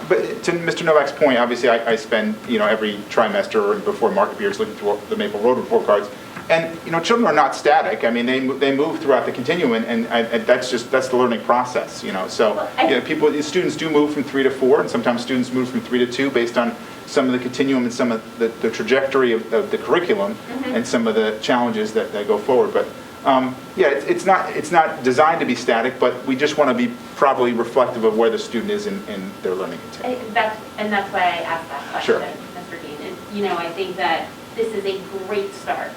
But to Mr. Novak's point, obviously I spend, you know, every trimester or before market periods looking through the Maple Road report cards. And, you know, children are not static. I mean, they move throughout the continuum, and that's the learning process, you know. So, you know, students do move from 3 to 4, and sometimes students move from 3 to 2 based on some of the continuum and some of the trajectory of the curriculum and some of the challenges that go forward. But yeah, it's not designed to be static, but we just want to be probably reflective of where the student is in their learning continuum. That's why I asked that question, Sure. Mr. Dean. You know, I think that this is a great start,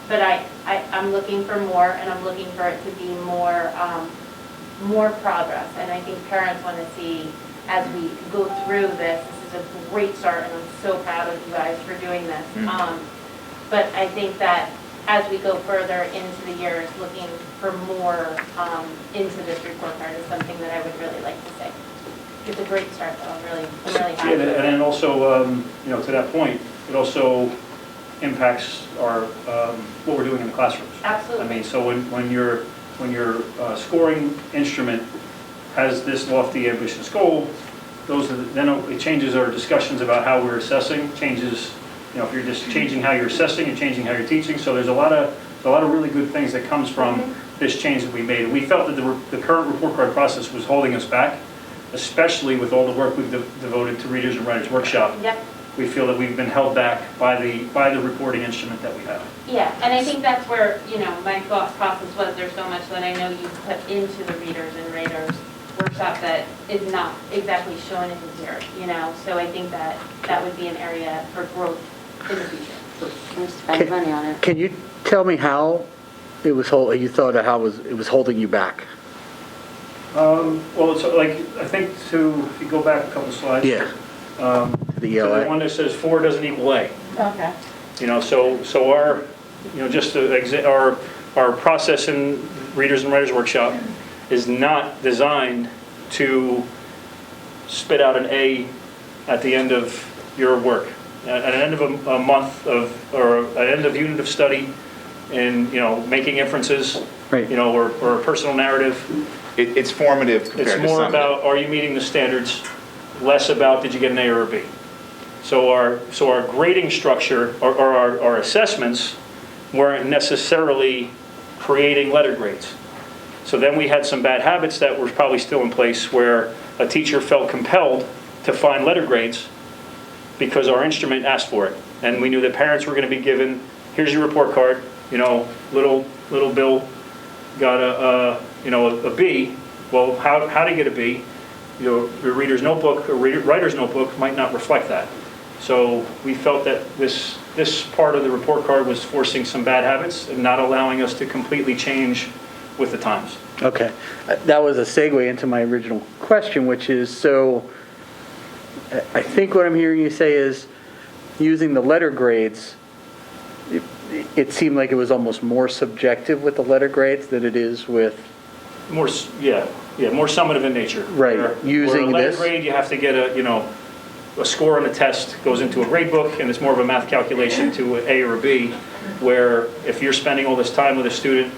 but I'm looking for more, and I'm looking for it to be more progress. And I think parents want to see, as we go through this is a great start, and I'm so proud of you guys for doing this. But I think that as we go further into the years, looking for more into this report card is something that I would really like to see. It's a great start, though. I'm really happy. And then also, you know, to that point, it also impacts our, what we're doing in the classrooms. Absolutely. I mean, so when your scoring instrument has this lofty, ambitious goal, then it changes our discussions about how we're assessing, changes, you know, if you're just changing how you're assessing and changing how you're teaching. So there's a lot of really good things that comes from this change that we made. And we felt that the current report card process was holding us back, especially with all the work we've devoted to Readers and Writers Workshop. Yep. We feel that we've been held back by the reporting instrument that we have. Yeah, and I think that's where, you know, my thought process was, there's so much that I know you put into the Readers and Writers Workshop that is not exactly shown in here, you know? So I think that would be an area for growth in the future. We're spending money on it. Can you tell me how it was you thought of how it was holding you back? Well, it's like, I think if you go back a couple slides. Yeah. The So the ELA. one that says 4 doesn't equal A. Okay. You know, so our, you know, just our process in Readers and Writers Workshop is not designed to spit out an A at the end of your work. At the end of a month or at the end of unit of study, and, you know, making inferences, Right. you know, or a personal narrative. It's formative compared to It's more some. about, are you meeting the standards, less about, did you get an A or a B? So our grading structure, or our assessments, weren't necessarily creating letter grades. So then we had some bad habits that were probably still in place, where a teacher felt compelled to find letter grades because our instrument asked for it. And we knew that parents were going to be given, here's your report card, you know, little Bill got a B. Well, how to get a B? You know, your reader's notebook or writer's notebook might not reflect that. So we felt that this part of the report card was forcing some bad habits and not allowing us to completely change with the times. Okay. That was a segue into my original question, which is, so I think what I'm hearing you say is using the letter grades, it seemed like it was almost more subjective with the letter grades than it is with... More summative in nature. Right, Where using a letter this. grade, you have to get a score on a test, goes into a grade book, and it's more of a math calculation to an A or a B, where if you're spending all this time with a student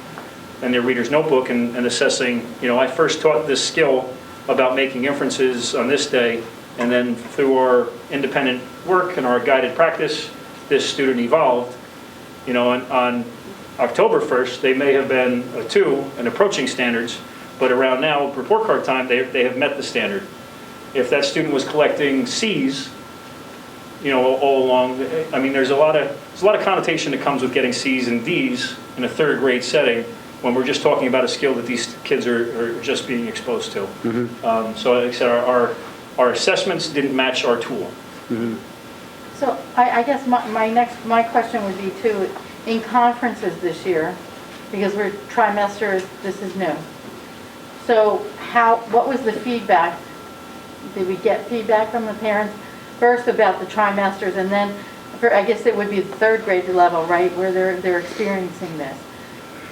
and their reader's notebook and assessing, I first taught this skill about making inferences on this day, and then through our independent work and our guided practice, this student evolved. On October 1st, they may have been a 2 and approaching standards, but around now, report card time, they have met the standard. If that student was collecting C's, all along, there's a lot of connotation that comes with getting C's and D's in a third grade setting when we're just talking about a skill that these kids are just being exposed to. Mm-hmm. So like I said, our assessments didn't match our tool. Mm-hmm. So I guess my question would be too, in conferences this year, because we're trimester, this is new. So what was the feedback? Did we get feedback from the parents first about the trimesters, and then I guess it would be the third grade level, right, where they're experiencing this?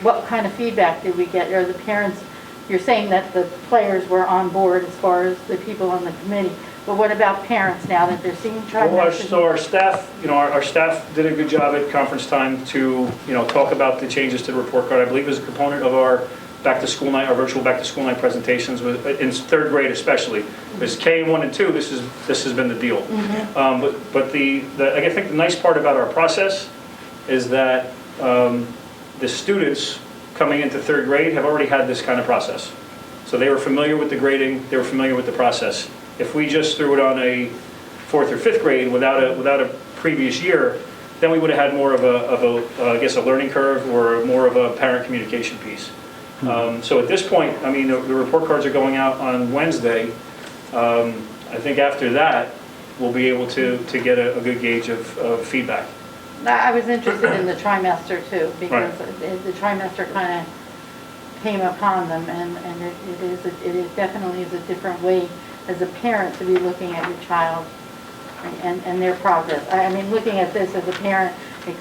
What kind of feedback did we get? Are the parents, you're saying that the players were on board as far as the people on the committee, but what about parents now that they're seeing trimesters? Well, our staff, our staff did a good job at conference time to, talk about the changes to the report card. I believe as a component of our back to school night, our virtual back to school night presentations, in third grade especially. Because K and 1 and 2, this has been the deal. Mm-hmm. But I think the nice part about our process is that the students coming into third grade have already had this kind of process. So they were familiar with the grading, they were familiar with the process. If we just threw it on a 4th or 5th grade without a previous year, then we would have had more of I guess, a learning curve or more of a parent communication piece. So at this point, I mean, the report cards are going out on Wednesday. I think after that, we'll be able to get a good gauge of feedback. I was interested in the trimester too, because the trimester kind of came upon them, and it definitely is a different way as a parent to be looking at your child and their progress. I mean, looking at this as a parent, you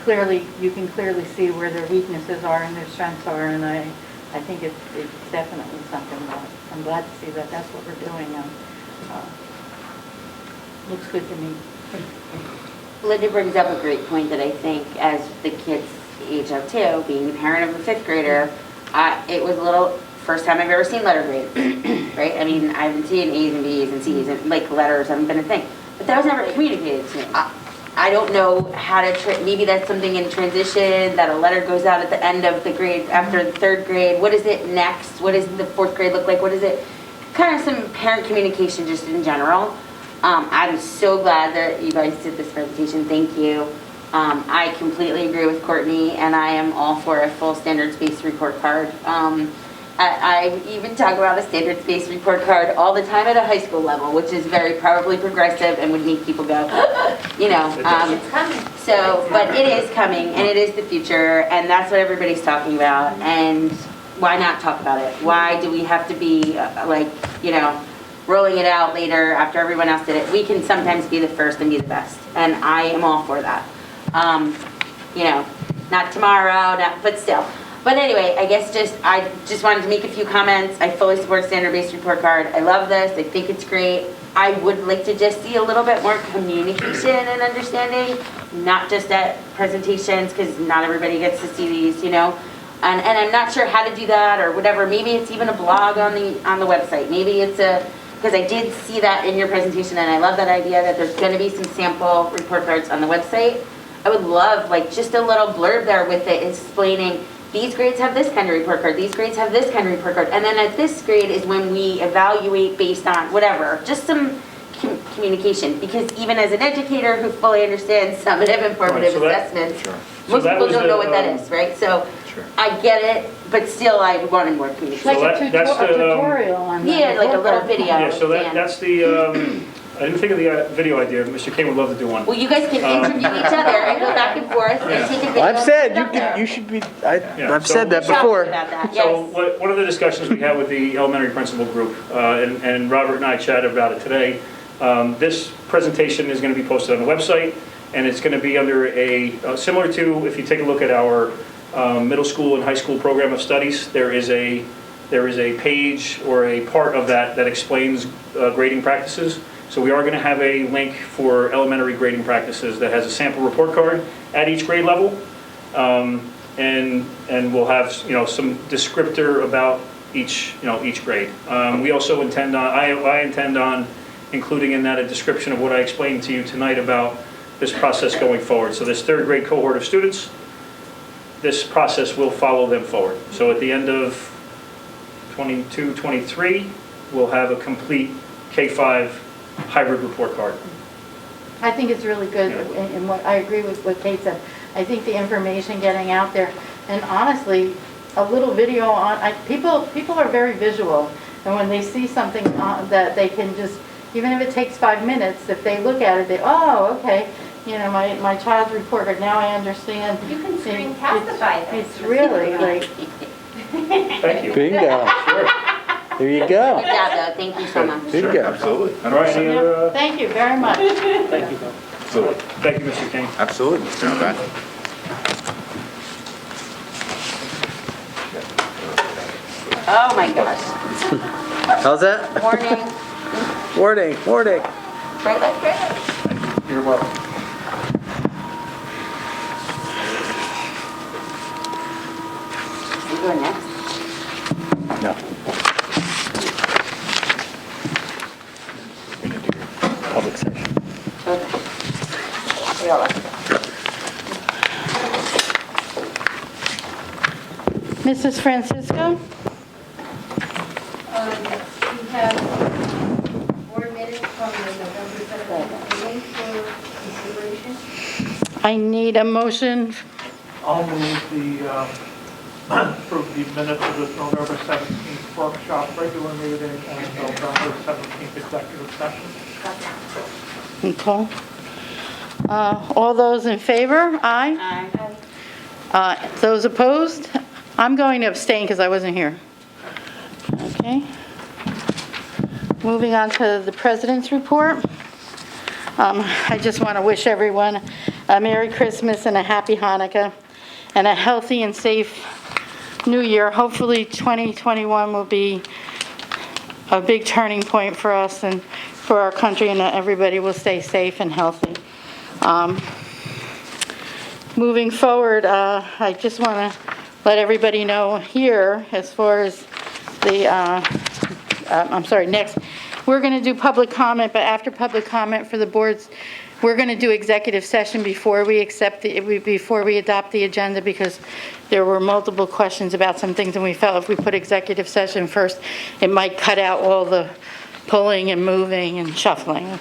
can clearly see where their weaknesses are and their strengths are, and I think it's definitely something that I'm glad to see that that's what we're doing. Looks good to me. Linda brings up a great point that I think as the kids age up too, being a parent of a fifth grader, it was a little, first time I've ever seen letter grades, right? I mean, I haven't seen A's and B's and C's and like letters haven't been a thing, but that was never communicated to me. I don't know how to, maybe that's something in transition, that a letter goes out at the end of the grade, after the third grade. What is it next? What does the fourth grade look like? What is it? Kind of some parent communication just in general. I'm so glad that you guys did this presentation. Thank you. I completely agree with Courtney, and I am all for a full standards-based report card. I even talk about a standards-based report card all the time at a high school level, which is very probably progressive and would make people go, you know. It's coming. So, but it is coming, and it is the future, and that's what everybody's talking about. And why not talk about it? Why do we have to be like, you know, rolling it out later after everyone else did it? We can sometimes be the first and be the best, and I am all for that. You know, not tomorrow, but still. But anyway, I guess I just wanted to make a few comments. I fully support standard-based report card. I love this. I think it's great. I would like to just see a little bit more communication and understanding, not just at presentations, because not everybody gets to see these, you know. And I'm not sure how to do that or whatever. Maybe it's even a blog on the website. Maybe it's because I did see that in your presentation, and I love that idea that there's going to be some sample report cards on the website. I would love like just a little blurb there with it explaining these grades have this kind of report card, these grades have this kind of report card, and then at this grade is when we evaluate based on whatever, just some communication, because even as an educator who fully understands summative and formative assessments, most people don't know what that is, right? So I get it, but still I wanted more communication. Like a tutorial on that. Yeah, like a little video. Yeah, so that's the, I didn't think of the video idea. Mr. King would love to do one. Well, you guys can interview each other and go back and forth and take a video. I've said and put it up there. you should be. Yeah, I've so- said that We talked before. about that, So yes. one of the discussions we had with the elementary principal group, and Robert and I chatted about it today, this presentation is going to be posted on the website, and it's going to be under similar to, if you take a look at our middle school and high school program of studies, there is a page or a part of that explains grading practices. So we are going to have a link for elementary grading practices that has a sample report card at each grade level, and we'll have some descriptor about each grade. We also intend on I intend on including in that a description of what I explained to you tonight about this process going forward. So this third grade cohort of students, this process will follow them forward. So at the end of 22-23, we'll have a complete K-5 hybrid report card. I think it's really good, and what I agree with what Kate said. I think the information getting out there, and honestly, a little video on, people are very visual, and when they see something that they can just, even if it takes 5 minutes, if they look at it, oh, okay, my child's report card, now I understand. You can screencastify this. It's really like, Thank you. Bingo. Sure. There you go. Good job, though. Thank you so much. Bingo. Absolutely. All right, any other, thank you very much. thank you. Absolutely. Thank you, Mr. King. Absolutely, Mr. Novak. Oh, my gosh. How's that? Morning. Warning. Bright light, bright light. You're welcome. You going next? No. We're gonna do public session. Okay. We all left. Mrs. Francisco? We have board minutes from the November 7th meeting for consideration. I need a motion. I'll move approve the minutes of this November 17th workshop, regular meeting, and November 17th executive session. Nicole? All those in favor? Aye. Those opposed? I'm going to abstain because I wasn't here. Okay. Moving on to the president's report. I just want to wish everyone a Merry Christmas and a Happy Hanukkah and a healthy and safe New Year. Hopefully 2021 will be a big turning point for us and for our country, and that everybody will stay safe and healthy. Moving forward, I just want to let everybody know here, as far as the, next, we're going to do public comment, but after public comment for the boards, we're going to do executive session before we adopt the agenda, because there were multiple questions about some things, and we felt if we put executive session first, it might cut out all the pulling and moving and shuffling.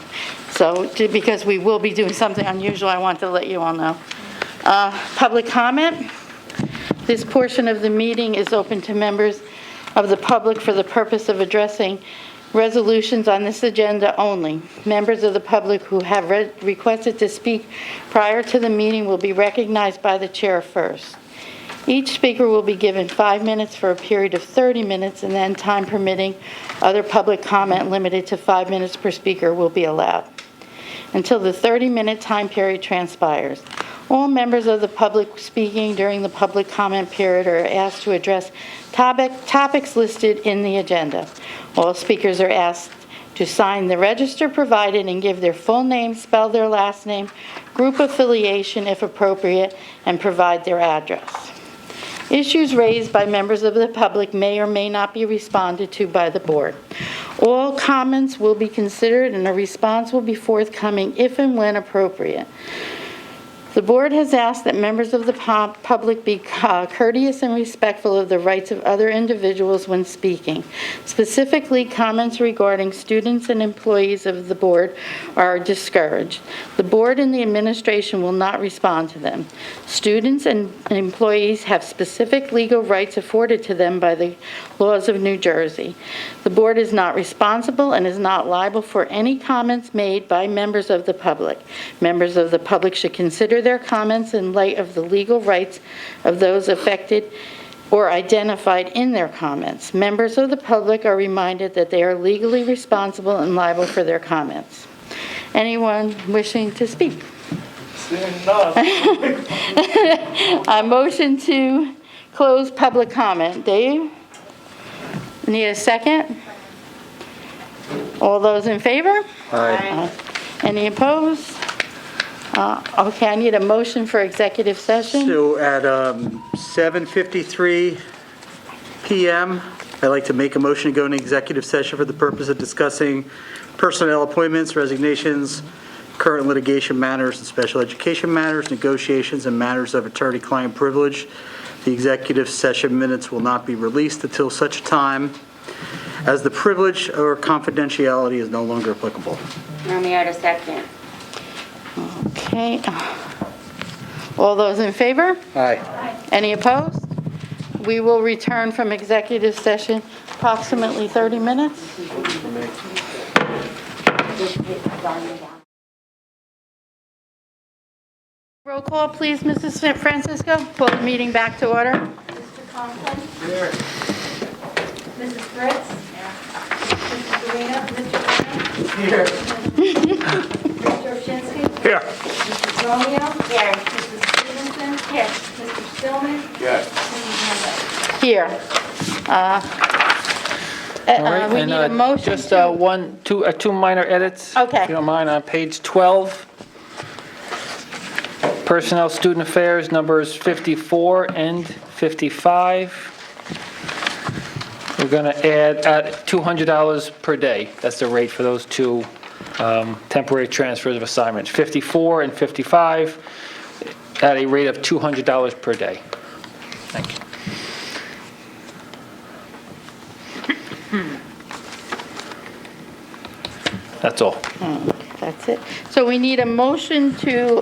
So, because we will be doing something unusual, I want to let you all know. Public comment. This portion of the meeting is open to members of the public for the purpose of addressing resolutions on this agenda only. Members of the public who have requested to speak prior to the meeting will be recognized by the chair first. Each speaker will be given 5 minutes for a period of 30 minutes, and then, time permitting, other public comment limited to 5 minutes per speaker will be allowed until the 30-minute time period transpires. All members of the public speaking during the public comment period are asked to address topics listed in the agenda. All speakers are asked to sign the register provided and give their full name, spell their last name, group affiliation if appropriate, and provide their address. Issues raised by members of the public may or may not be responded to by the board. All comments will be considered and a response will be forthcoming if and when appropriate. The board has asked that members of the public be courteous and respectful of the rights of other individuals when speaking. Specifically, comments regarding students and employees of the board are discouraged. The board and the administration will not respond to them. Students and employees have specific legal rights afforded to them by the laws of New Jersey. The board is not responsible and is not liable for any comments made by members of the public. Members of the public should consider their comments in light of the legal rights of those affected or identified in their comments. Members of the public are reminded that they are legally responsible and liable for their comments. Anyone wishing to speak? Seeing none. A motion to close public comment. Dave? Need a second? All those in favor? Aye. Any opposed? Okay, I need a motion for executive session. So at 7:53 PM, I'd like to make a motion to go into executive session for the purpose of discussing personnel appointments, resignations, current litigation matters, and special education matters, negotiations, and matters of attorney-client privilege. The executive session minutes will not be released until such time as the privilege or confidentiality is no longer applicable. Naomi, a second. Okay. All those in favor? Aye. Any opposed? We will return from executive session approximately 30 minutes. Roll call, please, Mrs. Francisco. Call the meeting back to order. Mr. Conklin? Here. Mrs. Fritz? Mrs. Serena? Mr. Ryan? Here. Mr. Oshinsky? Here. Mrs. Romeo? Here. Mrs. Stevenson? Here. Mr. Stillman? Yes. Mrs. Mendez? Here. All right, We and, need a motion just to... two minor edits. Okay. If you don't mind, on page 12, Personnel Student Affairs, numbers 54 and 55. We're going to add $200 per day. That's the rate for those two temporary transfers of assignments. 54 and 55 at a rate of $200 per day. Thank you. That's all. That's it. So we need a motion to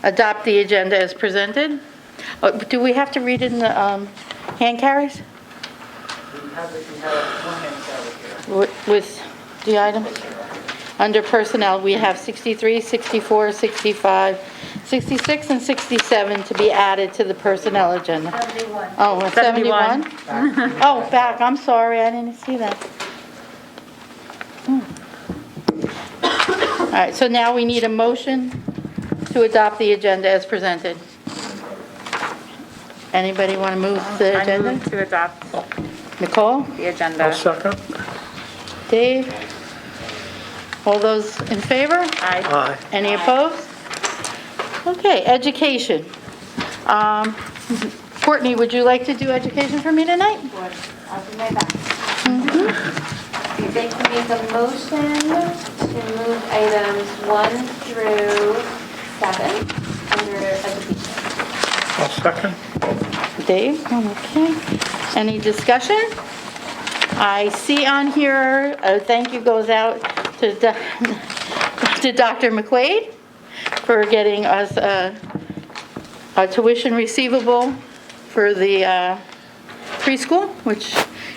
adopt the agenda as presented. Do we have to read in the hand carries? We have one hand carry here. With the items? Under personnel, we have 63, 64, 65, 66, and 67 to be added to the personnel agenda. 71. Oh, 71? Oh, back, I'm sorry, I didn't see that. All right, so now we need a motion to adopt the agenda as presented. Anybody want to move the I agenda? move to adopt Nicole? the agenda. I'll second. Dave? All those in favor? Aye. Aye. Any opposed? Okay, education. Courtney, would you like to do education for me tonight? I'll do my best. I'd like to make a motion to move items 1 through 7 under education. I'll second. Dave, okay. Any discussion? I see on here, a thank you goes out to Dr. McQuaid for getting us a tuition receivable for the preschool, which,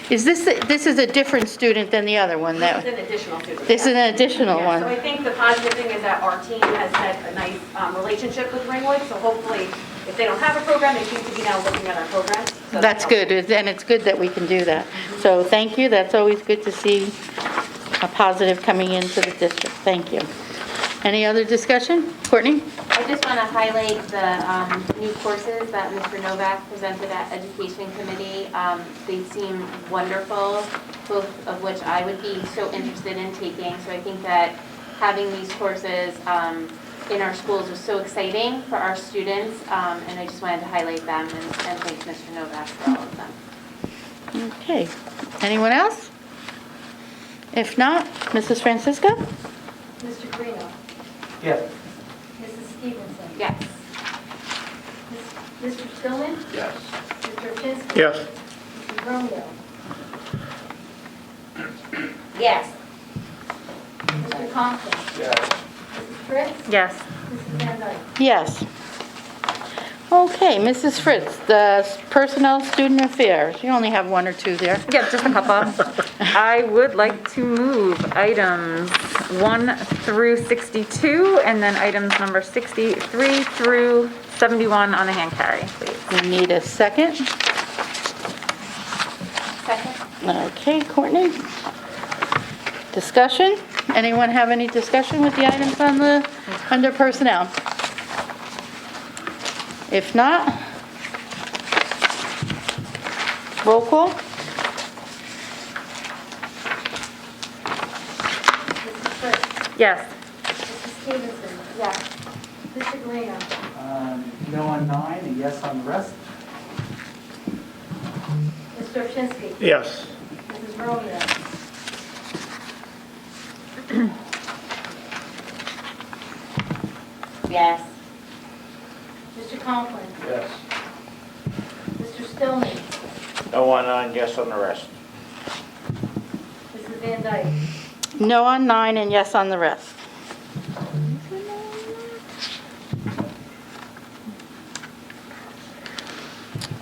this is a different student than the other one. This is an additional student. This is an additional Yeah, so I one. think the positive thing is that our team has had a nice relationship with Ringwood, so hopefully, if they don't have a program, they seem to be now looking at our program. So That's good, and it's good that we can do that. So thank you, that's always good to see a positive coming into the district. Thank you. Any other discussion? Courtney? I just want to highlight the new courses that Mr. Novak presented at Education Committee. They seem wonderful, both of which I would be so interested in taking. So I think that having these courses in our schools is so exciting for our students, and I just wanted to highlight them and thank Mr. Novak for all of them. Okay. Anyone else? If not, Mrs. Francisco? Mr. Greeno. Yes. Mrs. Stevenson. Yes. Mr. Stillman. Yes. Mr. Finsky. Yes. Mrs. Romeo. Yes. Mr. Conklin. Yes. Mrs. Fritz. Yes. Mrs. Van Dyke. Yes. Okay, Mrs. Fritz, the personnel student affairs. You only have one or two there. Yeah, just a couple. I would like to move items 1 through 62, and then items number 63 through 71 on the hand carry, please. We need a second. Second? Okay, Courtney. Discussion? Anyone have any discussion with the items on the, under personnel? If not, roll call? Mrs. Fritz. Yes. Mrs. Stevenson. Yes. Mr. Greeno. No on 9 and yes on the rest? Mr. Finsky. Yes. Mrs. Romeo. Yes. Mr. Conklin. Yes. Mr. Stillman. No on 9, yes on the rest. Mrs. Van Dyke. No on 9 and yes on the rest.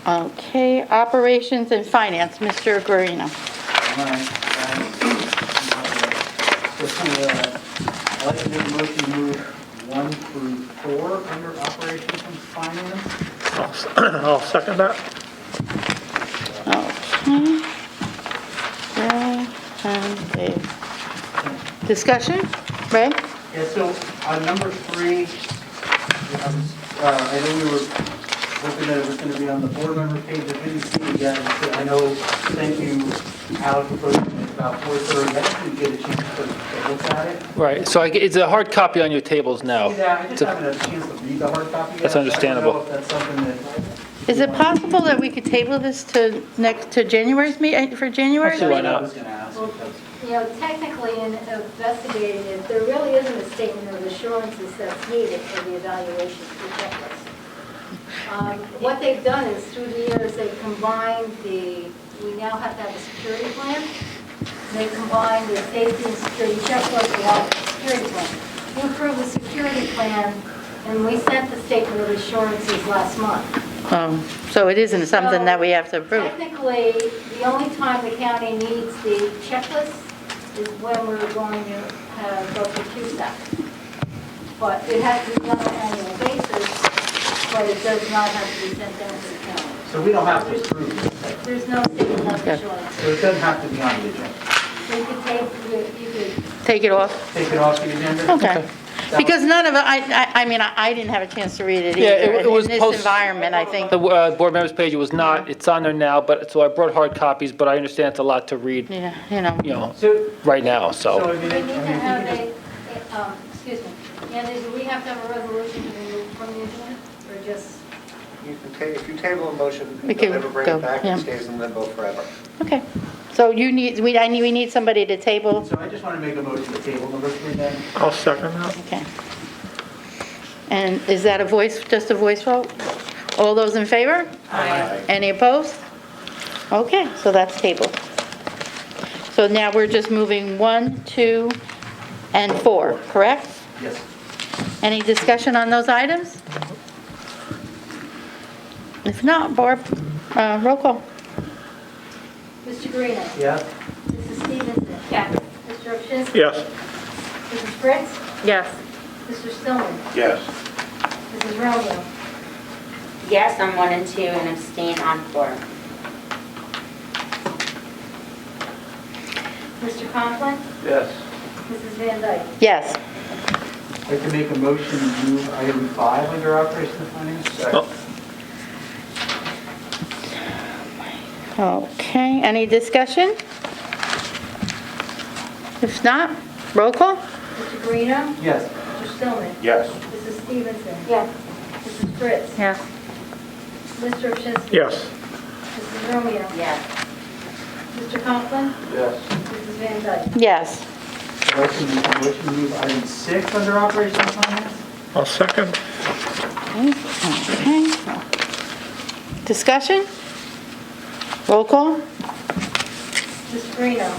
Okay, operations and finance, Mr. Guarino. All right. I'd like to make a motion to move 1 through 4 under operations and finance. I'll second that. Okay. Ray and Dave. Discussion? Ray? Yeah, so on number 3, I know we were hoping that it was going to be on the board member page. I didn't see it yet. I know, thank you, Alex, for posting it about 4:30. I didn't get a chance to look at it. Right, so it's a hard copy on your tables now. Yeah, I just haven't had a chance to read the hard copy yet. That's understandable. I don't know if that's something that... Is it possible that we could table this to January's meeting, for January? Actually, why I not? was going to ask because... You know, technically in investigating it, there really isn't a statement of assurances that's needed for the evaluation for checklist. What they've done is through the years, they've combined we now have to have a security plan. They combine the safety and security checklist along with the security plan. You approve the security plan, And we sent the statement of assurances last month. So it isn't something that we have to approve. Technically, the only time the county needs the checklist is when we're going to go through QSAC. But it has to be done on an annual basis, but it does not have to be sent down to the county. So we don't have to approve this. There's no statement of assurance. So it doesn't have to be on the agenda. So you could Take it off? Take it off the agenda? Okay. Because none of it, I mean, I didn't have a chance to read it Yeah, either. it was In this post- environment, I think, The board members page, it was not, it's on there now, but, so I brought hard copies, but I understand it's a lot to read, yeah, you know. So, right now, so so. I mean, We need to have just- excuse me, Andy, do we have to have a resolution to remove from the agenda, or just? You can if you table a motion, We can you'll never bring go, it back, yeah. it stays in limbo forever. Okay. So we need somebody to table, So I just want to make a motion to table number 3 then. I'll second that. okay. And is that just a voice vote? All those in favor? Aye. Any opposed? Okay, so that's tabled. So now we're just moving 1, 2, and 4, correct? Yes. Any discussion on those items? If not, Barb, roll call. Mr. Guarino? Yes? Mrs. Stevenson? Yes. Mr. Opshinski? Yes. Mrs. Fritz? Yes. Mr. Stillman? Yes. Mrs. Romeo? Yes on 1 and 2 and abstain on 4. Mr. Conklin? Yes. Mrs. Van Dyke? Yes. I'd like to make a motion to move item 5 under operation and finance. Okay, any discussion? If not, roll call? Mr. Guarino? Yes. Mr. Stillman? Yes. Mrs. Stevenson? Yes. Mrs. Fritz? Yes. Mr. Opshinski? Yes. Mrs. Romeo? Yes. Mr. Conklin? Yes. Mrs. Van Dyke? Yes. I'd like to make a motion to move item 6 under operation and finance. I'll second. Okay. Discussion? Roll call? Mr. Guarino?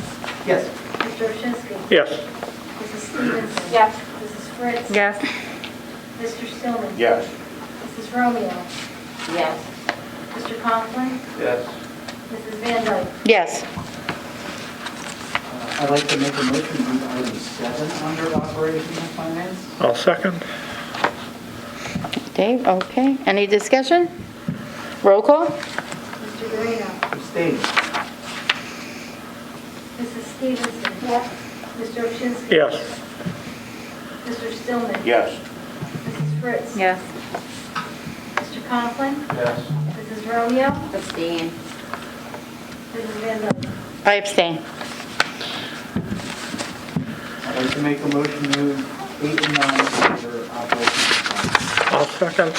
Yes. Mr. Opshinski? Yes. Mrs. Stevenson? Yes. Mrs. Fritz? Yes. Mr. Stillman? Yes. Mrs. Romeo? Yes. Mr. Conklin? Yes. Mrs. Van Dyke? Yes. I'd like to make a motion to move item 7 under operation and finance. I'll second. Dave, okay. Any discussion? Roll call? Mr. Guarino? Abstain. Mrs. Stevenson? Yes. Mr. Opshinski? Yes. Mr. Stillman? Yes. Mrs. Fritz? Yes. Mr. Conklin? Yes. Mrs. Romeo? Abstain. Mrs. Van Dyke? I abstain. I'd like to make a motion to move 8 and 9 under operation and finance. I'll second.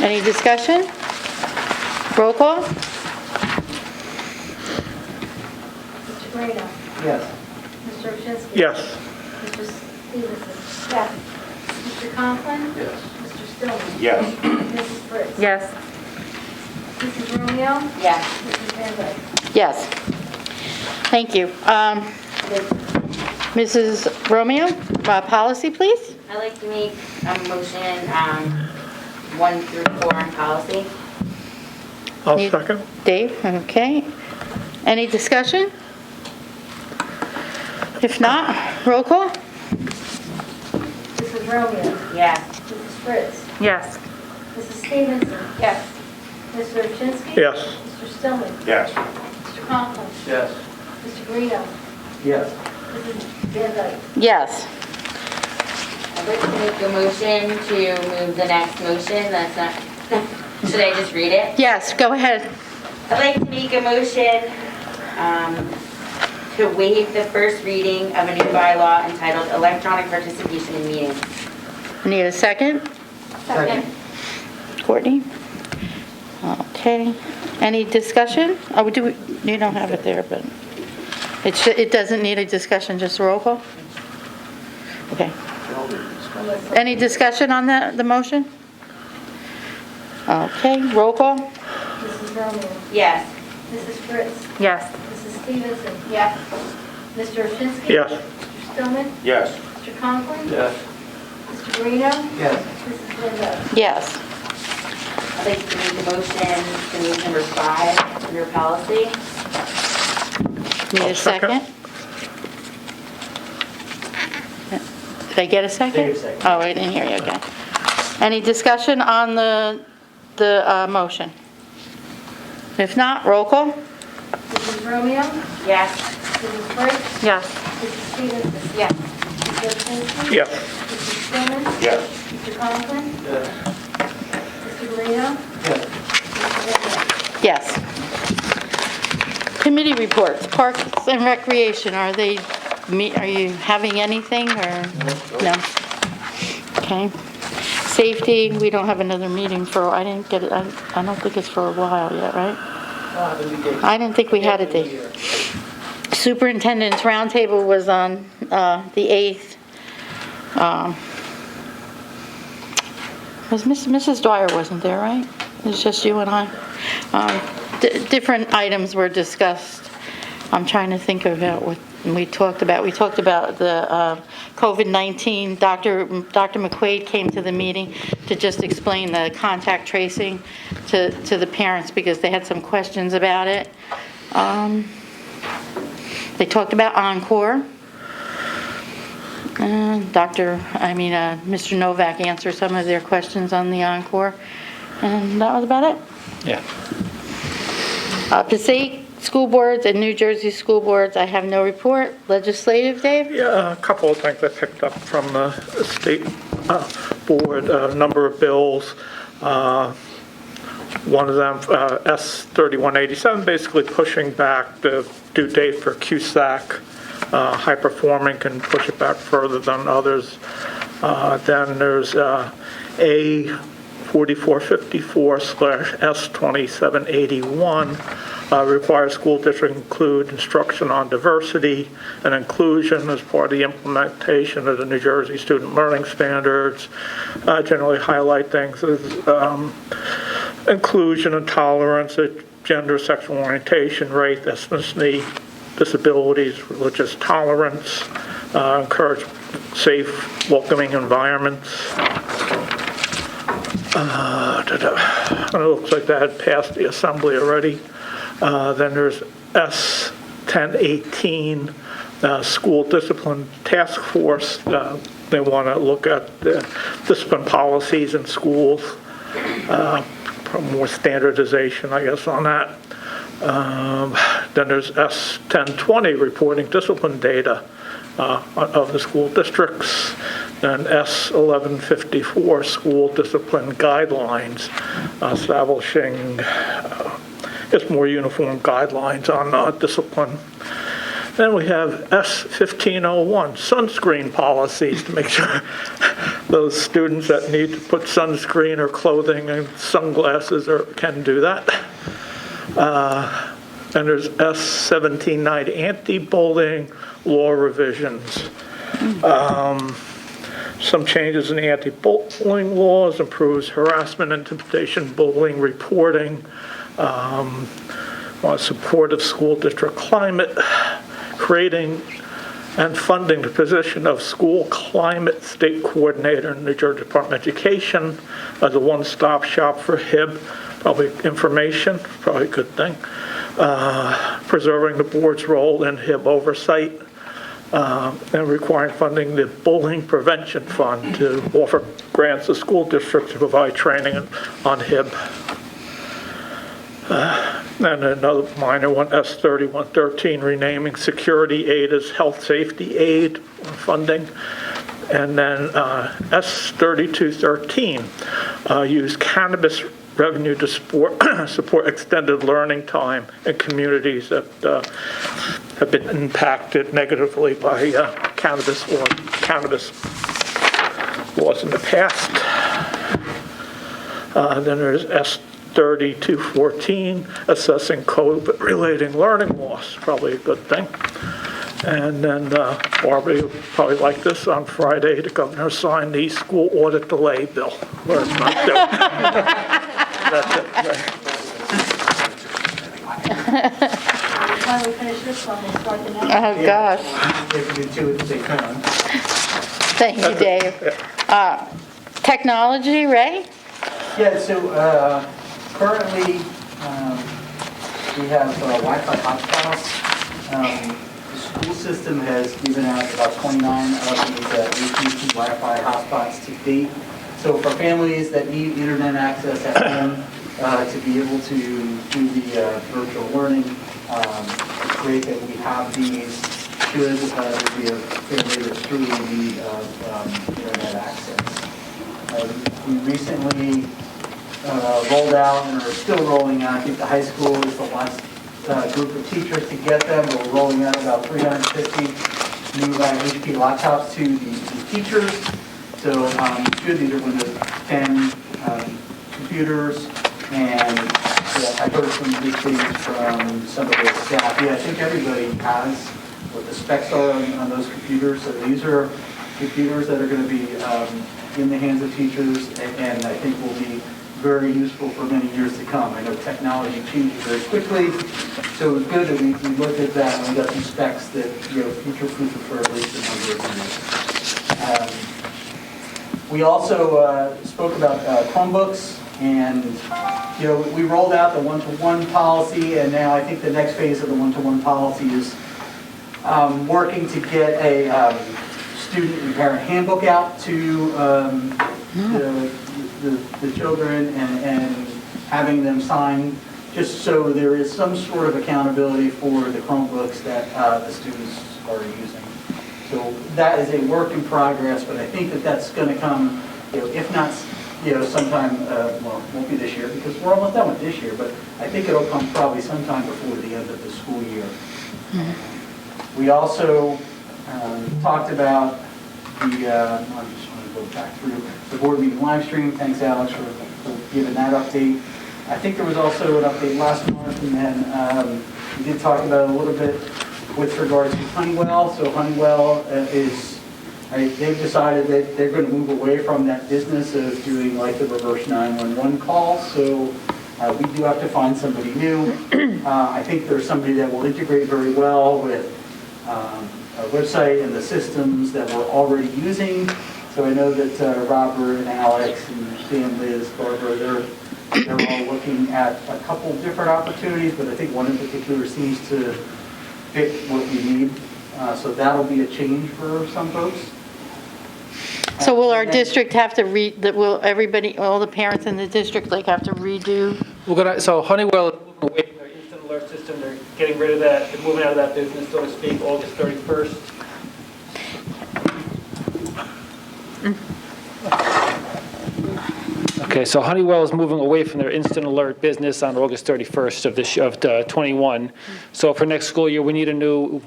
Any discussion? Roll call? Mr. Guarino? Yes. Mr. Opshinski? Yes. Mr. Stevenson? Yes. Mr. Conklin? Yes. Mr. Stillman? Yes. Mrs. Fritz? Yes. Mrs. Romeo? Yes. Mrs. Van Dyke? Yes. Thank you. Mrs. Romeo, policy, please? I'd like to make a motion 1 through 4 on policy. I'll You- second. Dave, okay. Any discussion? If not, roll call? Mrs. Romeo? Yes. Mrs. Fritz? Yes. Mrs. Stevenson? Yes. Mr. Opshinski? Yes. Mr. Stillman? Yes. Mr. Conklin? Yes. Mr. Guarino? Yes. Mrs. Van Dyke? Yes. I'd like to make a motion to move the next motion. That's not, should I just read it? Yes, go ahead. I'd like to make a motion to waive the first reading of a new bylaw entitled Electronic Participation in Meetings. Need a second? Second. Courtney? Okay. Any discussion? Oh, you don't have it there, but it doesn't need a discussion, just a roll call? Okay. Any discussion on the motion? Okay, roll call? Mrs. Romeo? Yes. Mrs. Fritz? Yes. Mrs. Stevenson? Yes. Mr. Opshinski? Yes. Mr. Stillman? Yes. Mr. Conklin? Yes. Mr. Guarino? Yes. Mrs. Linda? Yes. I'd like to make a motion to move number 5 under policy. Need a second? Did I get a second? Take a second. Oh, I didn't hear you, okay. Any discussion on the motion? If not, roll call? Mrs. Romeo? Yes. Mrs. Briggs? Yes. Mrs. Stevenson? Yes. Mr. Lizinski? Yes. Mrs. Simmons? Yes. Mr. Conklin? Yes. Mr. Guarino? Yes. Mrs. Linda? Yes. Committee reports, Parks and Recreation, are you having anything or? No. Okay. Safety, we don't have another meeting for, I didn't get it, I don't think it's for a while yet, right? I didn't think we had a date. Superintendent's roundtable was on the 8th. Mrs. Dwyer wasn't there, right? It was just you and I. Different items were discussed. I'm trying to think about what we talked about. We talked about the COVID-19. Dr. McQuaid came to the meeting to just explain the contact tracing to the parents because they had some questions about it. They talked about Encore. Mr. Novak answered some of their questions on the Encore, and that was about it. Yeah. Passaic school boards and New Jersey school boards, I have no report. Legislative, Dave? Yeah, a couple of things I picked up from the state board, a number of bills. One of them, S3187, basically pushing back the due date for QSAC. High performing can push it back further than others. Then there's A4454/S2781, requires school district include instruction on diversity and inclusion as part of the implementation of the New Jersey Student Learning Standards. Generally highlight things as inclusion and tolerance, gender, sexual orientation, race, ethnicity, disabilities, religious tolerance, encourage safe, welcoming environments. It looks like that had passed the assembly already. Then there's S1018, School Discipline Task Force. They want to look at the discipline policies in schools, more standardization, I guess, on that. Then there's S1020, reporting discipline data of the school districts. Then S1154, school discipline guidelines, establishing just more uniform guidelines on discipline. Then we have S1501, sunscreen policies, to make sure those students that need to put sunscreen or clothing and sunglasses can do that. And there's S1790, anti-bullying law revisions. Some changes in the anti-bullying laws, improves harassment, intimidation, bullying reporting, supportive school district climate, creating and funding the position of school climate state coordinator in the New Jersey Department of Education as a one-stop shop for HIB, probably information, probably a good thing. Preserving the board's role in HIB oversight, and requiring funding the bullying prevention fund to offer grants to school districts to provide training on HIB. And another minor one, S3113, renaming security aid as health safety aid funding. And then S3213, use cannabis revenue to support extended learning time in communities that have been impacted negatively by cannabis laws in the past. Then there's S3214, assessing COVID-related learning loss, probably a good thing. And then Barbara, you'll probably like this, on Friday, the governor signed the school audit delay bill. Where it's not due. That's it. When we finish this one, we'll start the next. Oh, gosh. If you do it, they can. Thank you, Dave. Technology, Ray? Yeah, so currently, we have Wi-Fi hotspots. The school system has given out about 29 of these AT&T Wi-Fi hotspots to date. So for families that need internet access at home to be able to do the virtual learning, it's great that we have these. Should there be a family that's truly in need of internet access. We recently rolled out and are still rolling out. I think the high school is the last group of teachers to get them. We're rolling out about 350 new HP laptops to the teachers. So good. These are Windows 10 computers, and I heard some good things from some of the staff. Yeah, I think everybody has what the specs are on those computers. So these are computers that are going to be in the hands of teachers, and I think will be very useful for many years to come. I know technology changes very quickly, so it's good that we looked at that and we got some specs that future-proof for at least a number of years. We also spoke about Chromebooks, and we rolled out the one-to-one policy, and now I think the next phase of the one-to-one policy is working to get a student and parent handbook out to the children and having them sign, just so there is some sort of accountability for the Chromebooks that the students are using. So that is a work in progress, but I think that that's going to come, if not, sometime, well, it won't be this year because we're almost done with this year, but I think it'll come probably sometime before the end of the school year. We also talked about I just want to go back through the board meeting live stream. Thanks, Alex, for giving that update. I think there was also an update last month, and then we did talk about it a little bit with regards to Honeywell. So Honeywell they've decided that they're going to move away from that business of doing like the reverse 911 calls. So we do have to find somebody new. I think there's somebody that will integrate very well with our website and the systems that we're already using. So I know that Robert and Alex and Dan, Liz, Barbara, they're all looking at a couple different opportunities, but I think one in particular seems to fit what we need. So that'll be a change for some folks. So will our district have to will everybody, all the parents in the district, have to redo? So Honeywell is moving away from their instant alert system. They're getting rid of that. They're moving out of that business, so to speak, August 31st. Okay, so Honeywell is moving away from their instant alert business on August 31st of 21. So for next school year, we need a new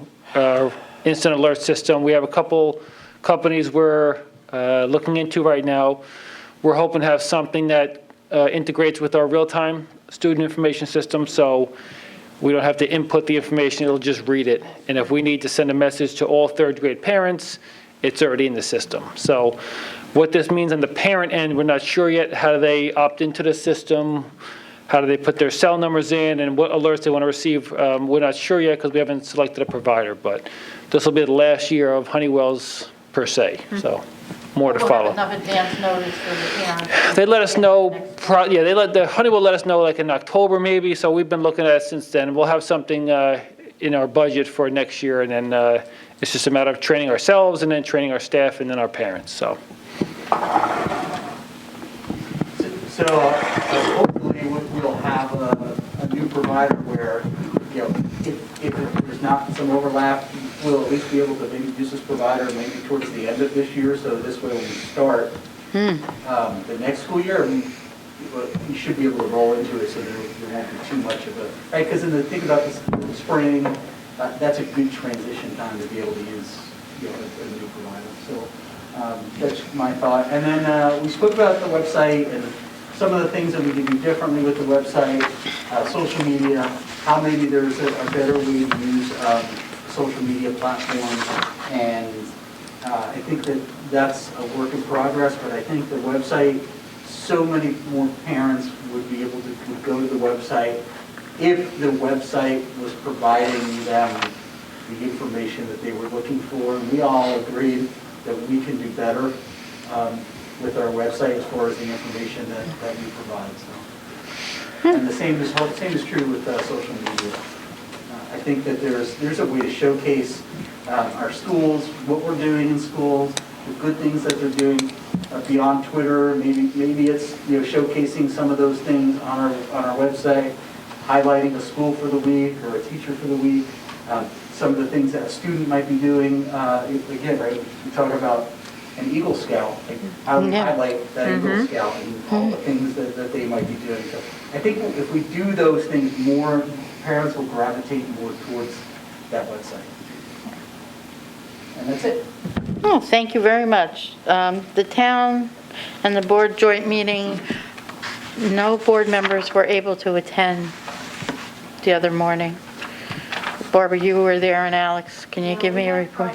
instant alert system. We have a couple companies we're looking into right now. We're hoping to have something that integrates with our real-time student information system, so we don't have to input the information, it'll just read it. And if we need to send a message to all third grade parents, it's already in the system. So what this means on the parent end, we're not sure yet. How do they opt into the system? How do they put their cell numbers in and what alerts they want to receive? We're not sure yet because we haven't selected a provider, but this will be the last year of Honeywell's per se, so more to follow. We'll have enough advance notice for the parents. They let us know, Honeywell let us know like in October maybe, so we've been looking at it since then. We'll have something in our budget for next year, and then it's just a matter of training ourselves and then training our staff and then our parents, so. So hopefully we'll have a new provider where, if there's not some overlap, we'll at least be able to maybe use this provider maybe towards the end of this year, so this way when we start the next school year, we should be able to roll into it so there won't be too much of a, right? Because think about this spring, that's a good transition time to be able to use a new provider. So that's my thought. And then we spoke about the website and some of the things that we can do differently with the website, social media, how maybe there's a better way to use social media platforms, and I think that's a work in progress, but I think the website, so many more parents would be able to go to the website if the website was providing them the information that they were looking for, and we all agreed that we can do better. with our website as far as the information that we provide. So, and the same is true with social media. I think that there's a way to showcase our schools, what we're doing in schools, the good things that they're doing beyond Twitter. Maybe it's showcasing some of those things on our website, highlighting a school for the week or a teacher for the week. Some of the things that a student might be doing. Again, right? We talk about an Eagle Scout. Like how do we highlight that Eagle Scout and all the things that they might be doing? So I think if we do those things, more parents will gravitate more towards that website. And that's it. Oh, thank you very much. The town and the board joint meeting, no board members were able to attend the other morning. Barbara, you were there, and Alex, can you give me a report?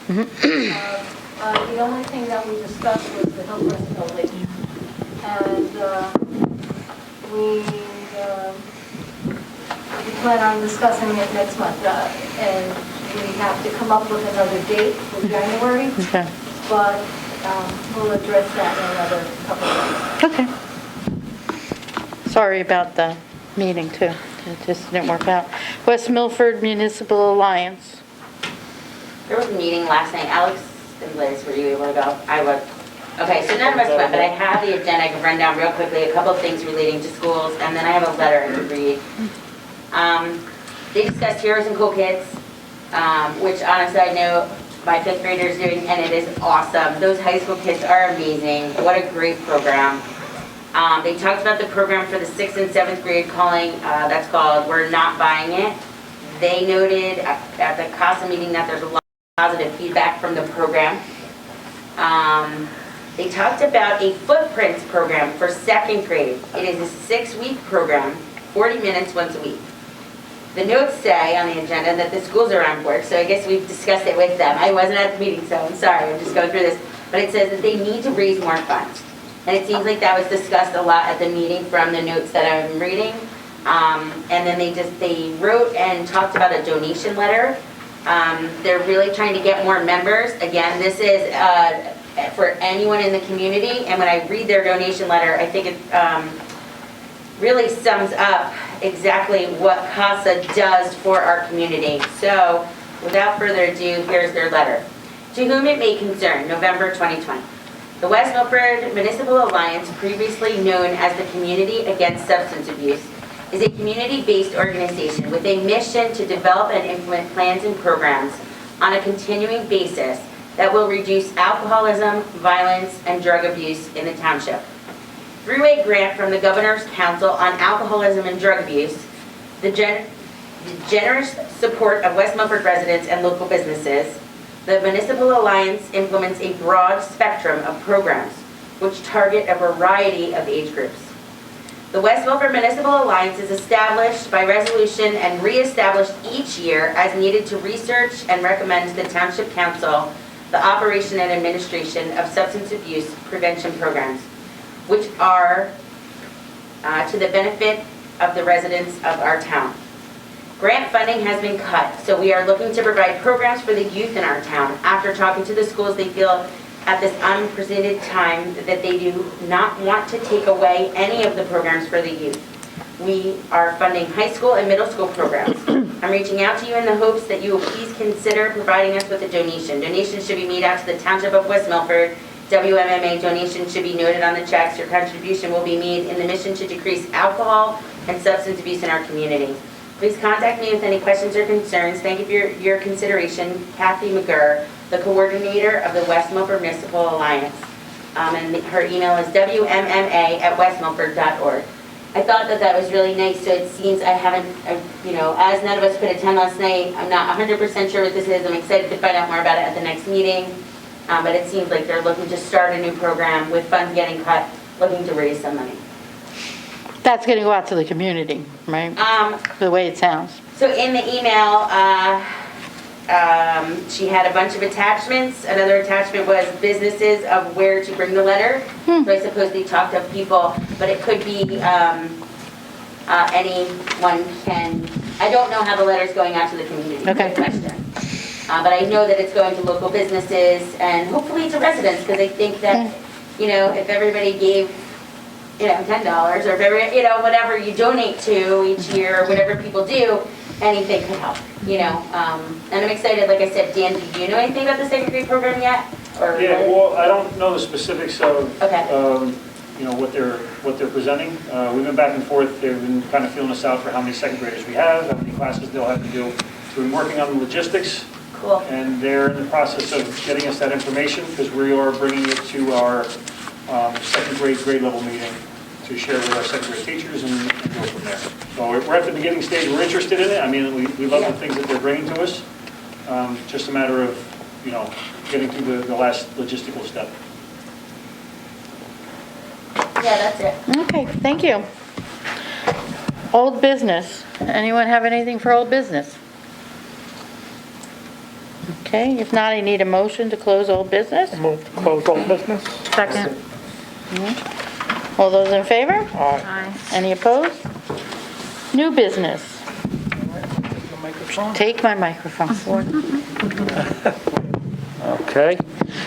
The only thing that we discussed was the Hillcrest building. And we plan on discussing it next month. And we have to come up with another date for January. Okay. But we'll address that in another couple of weeks. Okay. Sorry about the meeting, too. It just didn't work out. West Milford Municipal Alliance. There was a meeting last night. Alex and Liz, were you able to go? I was. Okay, so none of us went, but I have the agenda. I can run down real quickly a couple of things relating to schools, and then I have a letter I could read. They discussed Heroes and Cool Kids, which honestly I know my 5th graders doing, and it is awesome. Those high school kids are amazing. What a great program. They talked about the program for the 6th and 7th grade that's called We're Not Buying It. They noted at the CASA meeting that there's a lot of positive feedback from the program. They talked about a footprints program for 2nd grade. It is a 6-week program, 40 minutes once a week. The notes say on the agenda that the schools are on board, so I guess we've discussed it with them. I wasn't at the meeting, so I'm sorry, I'm just going through this. But it says that they need to raise more funds. And it seems like that was discussed a lot at the meeting from the notes that I'm reading. And then they wrote and talked about a donation letter. They're really trying to get more members. Again, this is for anyone in the community. And when I read their donation letter, I think it really sums up exactly what CASA does for our community. So without further ado, here's their letter. To whom it may concern, November 2020. The West Milford Municipal Alliance, previously known as the Community Against Substance Abuse, is a community-based organization with a mission to develop and implement plans and programs on a continuing basis that will reduce alcoholism, violence, and drug abuse in the township. Through a grant from the Governor's Council on Alcoholism and Drug Abuse, the generous support of West Milford residents and local businesses, the Municipal Alliance implements a broad spectrum of programs which target a variety of age groups. The West Milford Municipal Alliance is established by resolution and reestablished each year as needed to research and recommend to the Township Council the operation and administration of substance abuse prevention programs, which are to the benefit of the residents of our town. Grant funding has been cut, so we are looking to provide programs for the youth in our town. After talking to the schools, they feel at this unprecedented time that they do not want to take away any of the programs for the youth. We are funding high school and middle school programs. I'm reaching out to you in the hopes that you will please consider providing us with a donation. Donations should be made out to the Township of West Milford. WMMA donations should be noted on the checks. Your contribution will be made in the mission to decrease alcohol and substance abuse in our community. Please contact me with any questions or concerns. Thank you for your consideration. Kathy McGurr, the coordinator of the West Milford Municipal Alliance. And her email is wmma@westmilford.org. I thought that was really nice, so it seems I haven't, as none of us could attend last night, I'm not 100% sure what this is. I'm excited to find out more about it at the next meeting. But it seems like they're looking to start a new program with funds getting cut, looking to raise some money. That's going to go out to the community, right? The way it sounds. So in the email, she had a bunch of attachments. Another attachment was businesses of where to bring the letter. So I suppose they talked to people, but it could be anyone can. I don't know how the letter's going out to the community. Okay. Good question. But I know that it's going to local businesses and hopefully to residents, because I think that, if everybody gave, $10 or if every, whatever you donate to each year, whatever people do, anything could help, And I'm excited, like I said, Dan, do you know anything about the second grade program yet? Or Yeah, well, I don't know the specifics of, Okay. what they're presenting. We've been back and forth. They've been kind of feeling us out for how many second graders we have, how many classes they'll have to do. So we've been working on the logistics. Cool. And they're in the process of getting us that information because we are bringing it to our second grade level meeting to share with our second grade teachers and go from there. So we're at the beginning stage. We're interested in it. I mean, we love the things that they're bringing to us. Just a matter of, getting through the last logistical step. Yeah, that's it. Okay, thank you. Old business. Anyone have anything for old business? Okay, if not, I need a motion to close old business. Move to close all business. Second. All those in favor? Aye. Aye. Any opposed? New business. Take my microphone. Okay.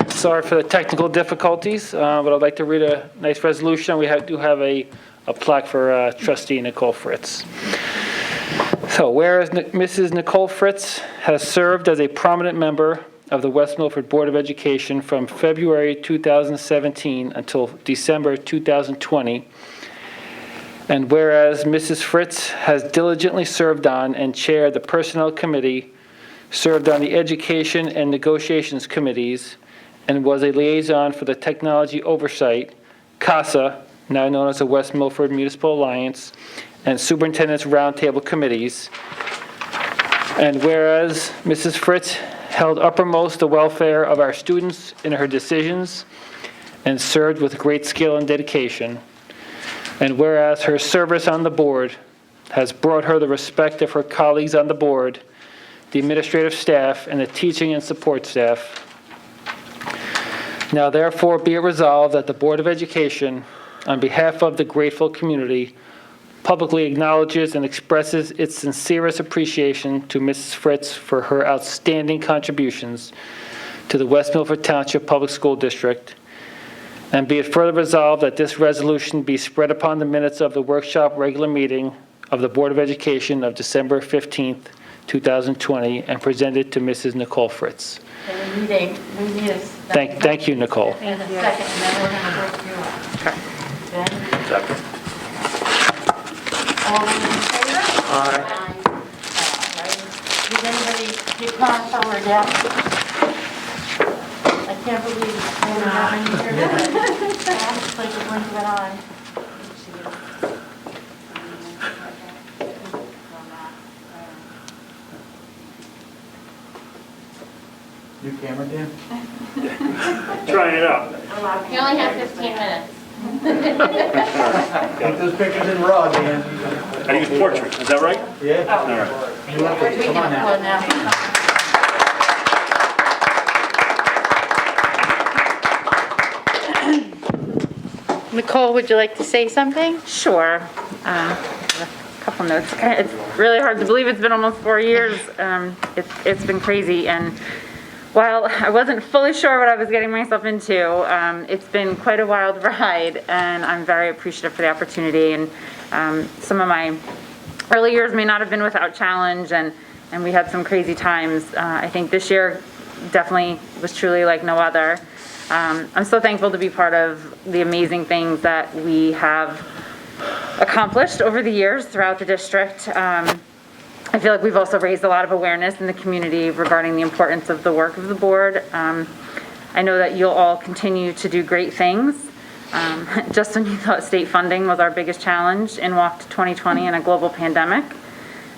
Sorry for the technical difficulties, but I'd like to read a nice resolution. We do have a plaque for trustee Nicole Fritz. So whereas Mrs. Nicole Fritz has served as a prominent member of the West Milford Board of Education from February 2017 until December 2020, and whereas Mrs. Fritz has diligently served on and chaired the Personnel Committee, served on the Education and Negotiations Committees, and was a liaison for the Technology Oversight, CASA, now known as the West Milford Municipal Alliance, and Superintendent's Roundtable Committees. And whereas Mrs. Fritz held uppermost the welfare of our students in her decisions and served with great skill and dedication. And whereas her service on the board has brought her the respect of her colleagues on the board, the administrative staff, and the teaching and support staff. Now therefore be it resolved that the Board of Education, on behalf of the grateful community, publicly acknowledges and expresses its sincerest appreciation to Mrs. Fritz for her outstanding contributions to the West Milford Township Public School District. And be it further resolved that this resolution be spread upon the minutes of the workshop regular meeting of the Board of Education of December 15th, 2020, and presented to Mrs. Nicole Fritz. We need a Thank you, Nicole. and a second, and then we're going to work through it. Okay? All those in favor? Aye. Did anybody get Con forward yet? I can't believe it's only that many years. It's like a blink of an eye. New camera, Dan? Trying it out. You only have 15 minutes. Take those pictures in raw, Dan. I use portrait, is that right? Yeah. All right. You love it. Come on now. Well, now. Nicole, would you like to say something? Sure. A couple notes. It's really hard to believe it's been almost 4 years. It's been crazy, and while I wasn't fully sure what I was getting myself into, it's been quite a wild ride, and I'm very appreciative for the opportunity. And some of my early years may not have been without challenge, and we had some crazy times. I think this year definitely was truly like no other. I'm so thankful to be part of the amazing things that we have accomplished over the years throughout the district. I feel like we've also raised a lot of awareness in the community regarding the importance of the work of the board. I know that you'll all continue to do great things. Just when you thought state funding was our biggest challenge, in walked 2020 and a global pandemic.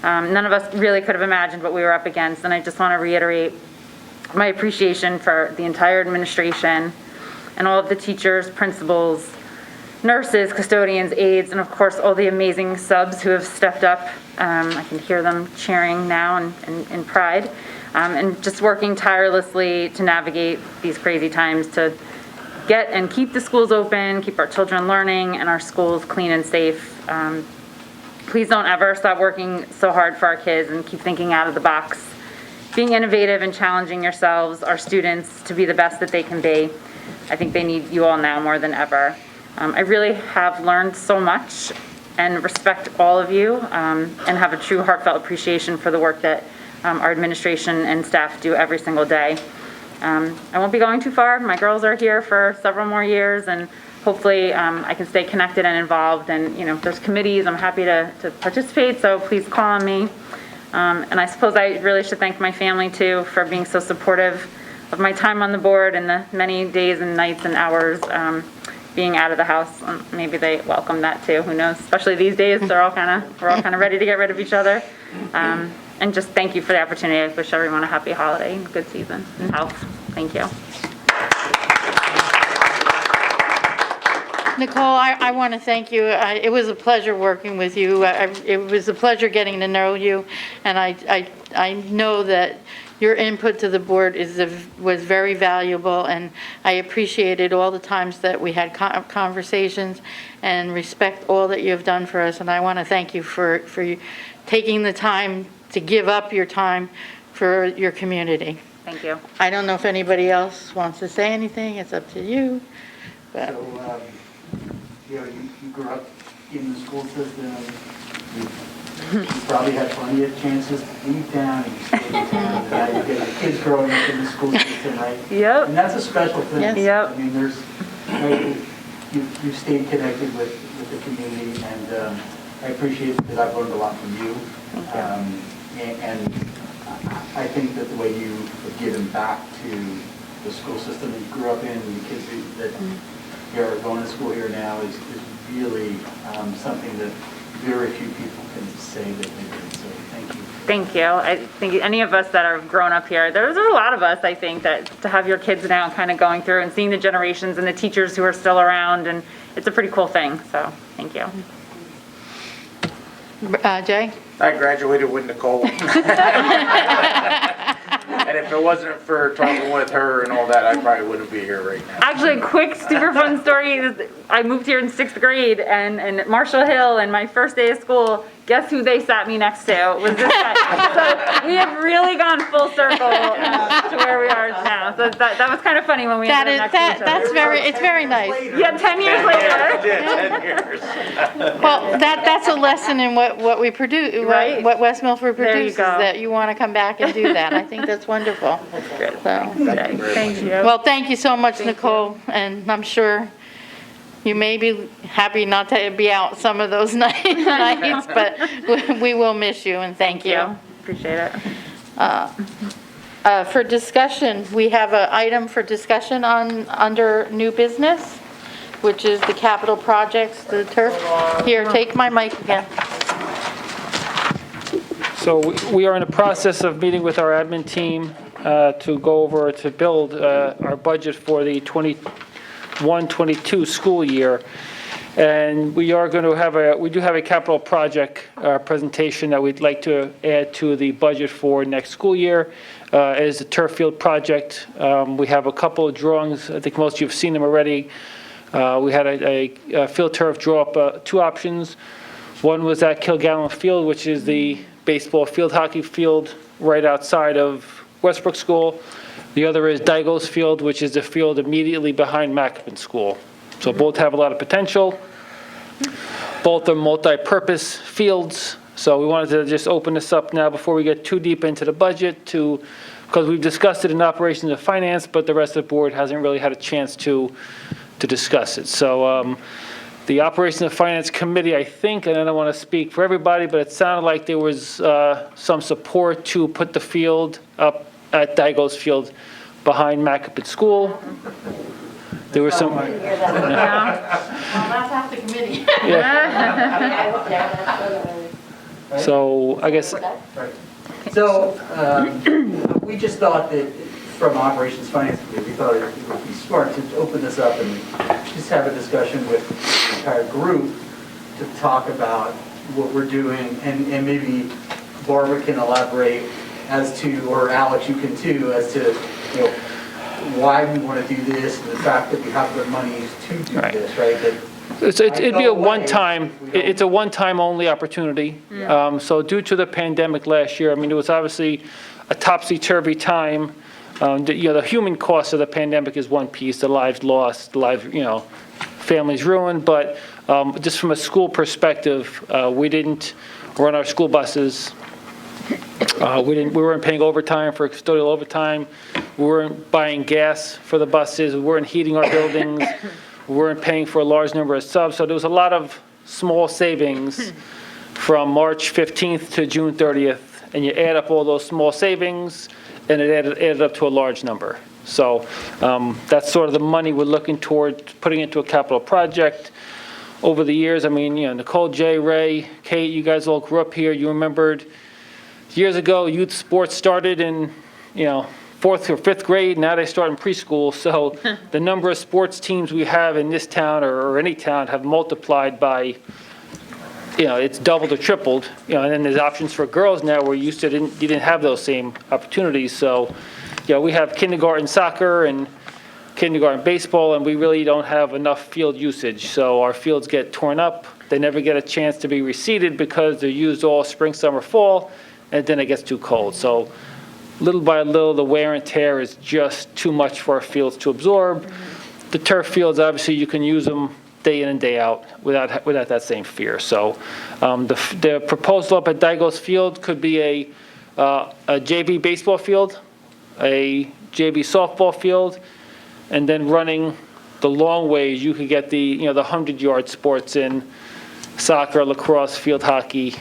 None of us really could have imagined what we were up against, and I just want to reiterate my appreciation for the entire administration and all of the teachers, principals, nurses, custodians, aides, and of course all the amazing subs who have stepped up. I can hear them cheering now in pride, and just working tirelessly to navigate these crazy times to get and keep the schools open, keep our children learning, and our schools clean and safe. Please don't ever stop working so hard for our kids and keep thinking out of the box. being innovative and challenging yourselves, our students, to be the best that they can be. I think they need you all now more than ever. I really have learned so much and respect all of you and have a true heartfelt appreciation for the work that our administration and staff do every single day. I won't be going too far. My girls are here for several more years, and hopefully I can stay connected and involved. And, if there's committees, I'm happy to participate, so please call on me. And I suppose I really should thank my family, too, for being so supportive of my time on the board and the many days and nights and hours being out of the house. Maybe they welcome that, too. Who knows? Especially these days, we're all kind of ready to get rid of each other. And just thank you for the opportunity. I wish everyone a happy holiday and good season and health. Thank you. Nicole, I want to thank you. It was a pleasure working with you. It was a pleasure getting to know you, and I know that your input to the board was very valuable, and I appreciated all the times that we had conversations, and respect all that you have done for us. And I want to thank you for taking the time to give up your time for your community. Thank you. I don't know if anybody else wants to say anything. It's up to you. But So, you grew up in the school system, you probably had plenty of chances to leave town, and you stayed in town, and now you've got your kids growing up in the school system, right? Yep. And that's a special thing. Yes. Yep. I mean, you've stayed connected with the community, and I appreciate it because I've learned a lot from you. And I think that the way you have given back to the school system that you grew up in, and the kids that are going to school here now is really something that very few people can say that they did. So thank you. Thank you. I think any of us that have grown up here, there's a lot of us, I think, that to have your kids now kind of going through and seeing the generations and the teachers who are still around, and it's a pretty cool thing. So thank you. Jay? I graduated with Nicole. And if it wasn't for talking with her and all that, I probably wouldn't be here right now. Actually, a quick, super fun story is I moved here in 6th grade, and at Marshall Hill, and my first day of school, guess who they sat me next to? It was this guy. So we have really gone full circle to where we are now. So that was kind of funny when we ended up next to each other. It's very nice. Yeah, 10 years later. Yeah, 10 years. Well, that's a lesson in what we produce, Right. what West Milford There you produces, go. that you want to come back and do that. I think that's wonderful. Good. So, Thank you. well, thank you so much, Nicole, and I'm sure you may be happy not to be out some of those nights, but we will miss you, and thank you. Appreciate it. For discussion, we have an item for discussion under new business, which is the capital projects, the turf. Here, take my mic again. So we are in the process of meeting with our admin team to go over, to build our budget for the 21-22 school year. And we are going to we do have a capital project presentation that we'd like to add to the budget for next school year. It is the turf field project. We have a couple of drawings. I think most of you have seen them already. We had a field turf draw up 2 options. One was at Kilgallen Field, which is the baseball field hockey field right outside of Westbrook School. The other is Daigo's Field, which is the field immediately behind Macapin School. So both have a lot of potential. Both are multi-purpose fields. So we wanted to just open this up now before we get too deep into the budget, because we've discussed it in operations and finance, but the rest of the board hasn't really had a chance to discuss it. So the Operations and Finance Committee, I think, and I don't want to speak for everybody, but it sounded like there was some support to put the field up at Daigo's Field behind Macapin School. There was some. Well, that's half the committee. So I guess. So we just thought that from Operations Finance Committee, we thought it would be smart to open this up and just have a discussion with the entire group to talk about what we're doing, and maybe Barbara can elaborate as to, or Alex, you can too, as to, you know, why we want to do this and the fact that we have the money to do this, right? It'd be a one-time, it's a one-time only opportunity. So due to the pandemic last year, I mean, it was obviously a topsy-turvy time. The human cost of the pandemic is one piece, the lives lost, the lives, families ruined, but just from a school perspective, we didn't run our school buses. We weren't paying overtime for custodial overtime. We weren't buying gas for the buses. We weren't heating our buildings. We weren't paying for a large number of subs. So there was a lot of small savings from March 15th to June 30th. And you add up all those small savings, and it added up to a large number. So that's sort of the money we're looking toward putting into a capital project. Over the years, I mean, Nicole, Jay, Ray, Kate, you guys all grew up here. You remembered years ago, youth sports started in, 4th or 5th grade. Now they start in preschool. So the number of sports teams we have in this town or any town have multiplied by, it's doubled or tripled. And then there's options for girls now where you didn't have those same opportunities. So, we have kindergarten soccer and kindergarten baseball, and we really don't have enough field usage. So our fields get torn up. They never get a chance to be reseeded because they're used all spring, summer, fall, and then it gets too cold. So little by little, the wear and tear is just too much for our fields to absorb. The turf fields, obviously, you can use them day in and day out without that same fear. So the proposal up at Dygos Field could be a JV baseball field, a JV softball field, and then running the long ways, you could get the 100-yard sports in soccer, lacrosse, field hockey,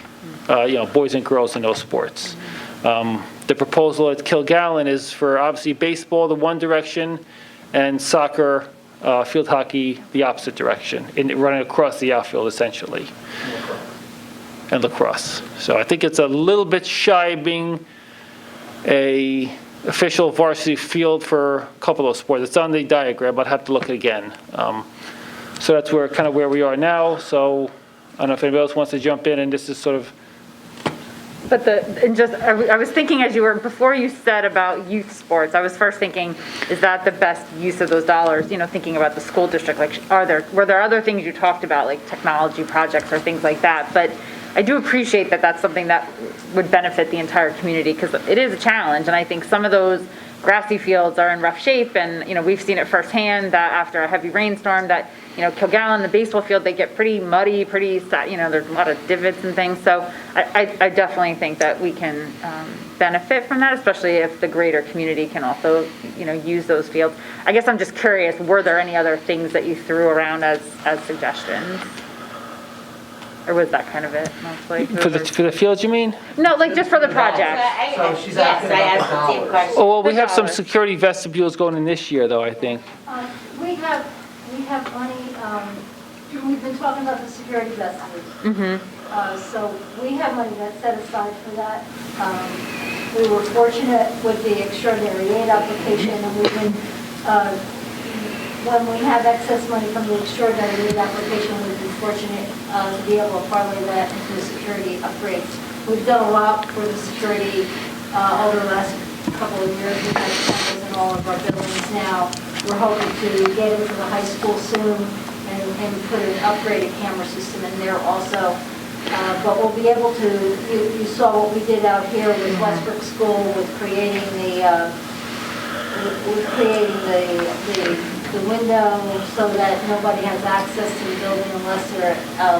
boys and girls in those sports. The proposal at Kilgallen is for obviously baseball the one direction and soccer, field hockey the opposite direction, running across the outfield essentially. And lacrosse. So I think it's a little bit shy of being a official varsity field for a couple of sports. It's on the diagram, I'd have to look again. So that's kind of where we are now. So I don't know if anybody else wants to jump in, and this is sort of. But I was thinking before you said about youth sports, I was first thinking, is that the best use of those dollars? Thinking about the school district, like were there other things you talked about, like technology projects or things like that? But I do appreciate that that's something that would benefit the entire community, because it is a challenge, and I think some of those grassy fields are in rough shape, and we've seen it firsthand that after a heavy rainstorm that Kilgallen, the baseball field, they get pretty muddy, there's a lot of divots and things. So I definitely think that we can benefit from that, especially if the greater community can also use those fields. I guess I'm just curious, were there any other things that you threw around as suggestions? Or was that kind of it, mostly? For the fields, you mean? No, like just for the project. Yes, I asked the same question. Oh, well, we have some security vestibules going in this year, though, I think. We have money, we've been talking about the security vestibule. So we have money that's set aside for that. We were fortunate with the extraordinary aid application, and we've been, when we have excess money from the extraordinary aid application, we've been fortunate to be able to parlay that into security upgrades. We've done a lot for the security over the last couple of years. We've had cameras in all of our buildings now. We're hoping to get into the high school soon and put an upgraded camera system in there also. But we'll be able to, you saw what we did out here with Westbrook School with creating the window so that nobody has access to the building unless they're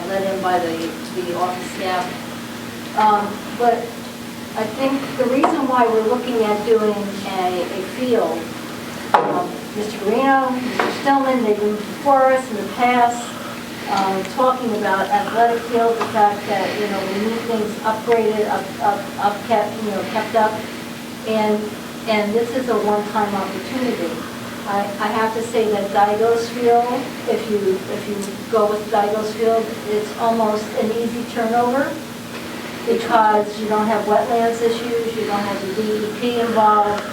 let in by the office staff. But I think the reason why we're looking at doing a field, Mr. Guarino, Mr. Stillman, they've been before us in the past, talking about athletic field, the fact that, we need things upgraded, kept up, and this is a one-time opportunity. I have to say that Dygos Field, if you go with Dygos Field, it's almost an easy turnover because you don't have wetlands issues, you don't have the DEP involved.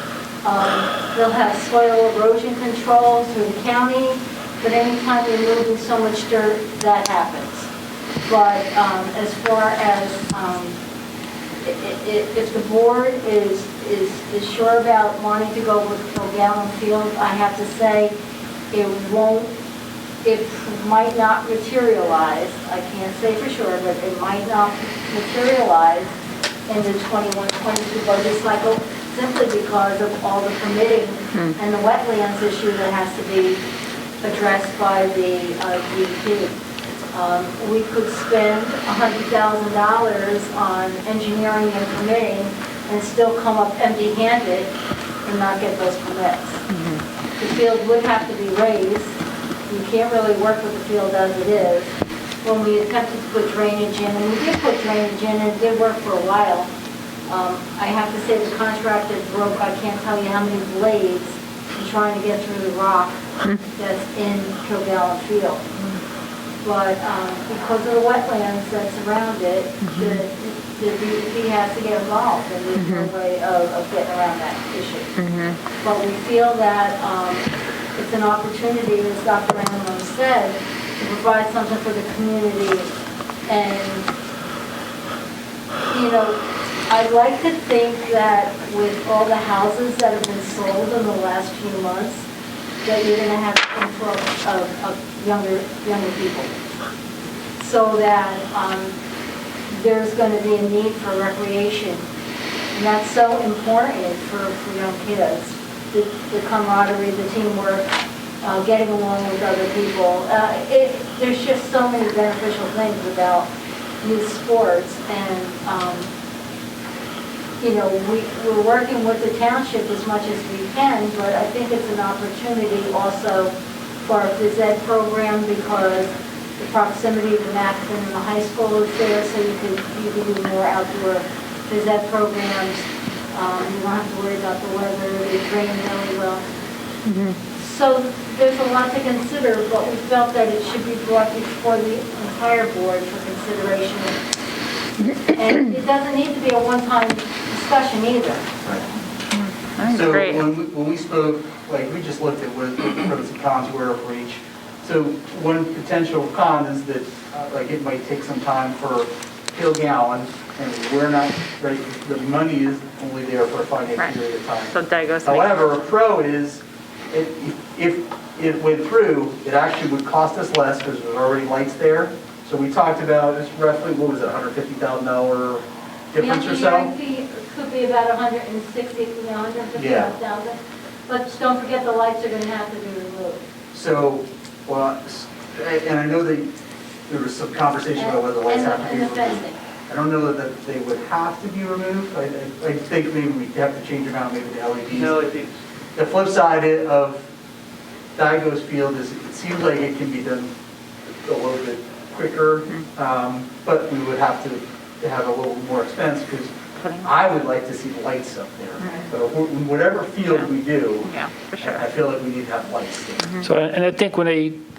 They'll have soil erosion control through the county, but anytime you're moving so much dirt, that happens. But as far as if the board is sure about wanting to go with Kilgallen Field, I have to say it won't it might not materialize, I can't say for sure, but it might not materialize in the 21-22 budget cycle simply because of all the permitting and the wetlands issue that has to be addressed by the DEP. We could spend $100,000 on engineering and permitting and still come up empty-handed and not get those permits. The field would have to be raised. You can't really work with the field as it is. When we attempted to put drainage in, and we did put drainage in, and it did work for a while. I have to say the contractor broke, I can't tell you how many blades in trying to get through the rock that's in Kilgallen Field. But because of the wetlands that surround it, the DEP has to get involved, and there's no way of getting around that issue. But we feel that it's an opportunity, as Dr. Randall said, to provide something for the community. And, you know, I'd like to think that with all the houses that have been sold in the last few months, that you're going to have an influx of younger people. So that there's going to be a need for recreation. And that's so important for young kids. The camaraderie, the teamwork, getting along with other people. There's just so many beneficial things about youth sports. And, you know, we're working with the township as much as we can, but I think it's an opportunity also for our phys ed program because the proximity to Mackin and the high school is there, so you can do more outdoor phys ed programs. You don't have to worry about the weather, they train really well. So there's a lot to consider, but we felt that it should be brought before the entire board for consideration. And it doesn't need to be a one-time discussion either. So Great. when we spoke, like, we just looked at what the pros and cons were for each. So one potential con is that, like, it might take some time for Kilgallen, and we're not, right, the money is only there for a finite period of time. So that goes. However, a pro is, if it went through, it actually would cost us less because there's already lights there. So we talked about, it's roughly, what was it, $150,000 difference or so? The engineering fee could be about $150,000. But don't forget the lights are going to have to be removed. So, well, and I know there was some conversation about whether the lights have to be And the removed. fencing. I don't know that they would have to be removed. I think maybe we have to change them out, maybe the LEDs. The flip side of Digo's field is it seems like it can be done a little bit quicker, but we would have to have a little more expense because I would like to see the lights up there. So whatever field we do, Yeah, for sure. I feel like we need to have lights there. So, and I think when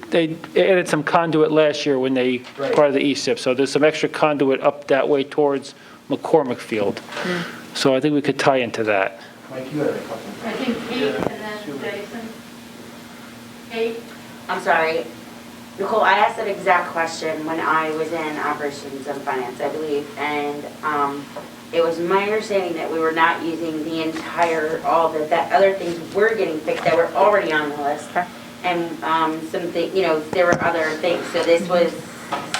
they added some conduit last year when they, Right. part of the E-SIP, so there's some extra conduit up that way towards McCormick Field. So I think we could tie into that. Mike, you had a couple. I think Kate and then Jason. Kate? I'm sorry. Nicole, I asked that exact question when I was in operations and finance, I believe, and it was my understanding that we were not using the entire, that other things were getting fixed that were already on the list. And something, you know, there were other things, so this was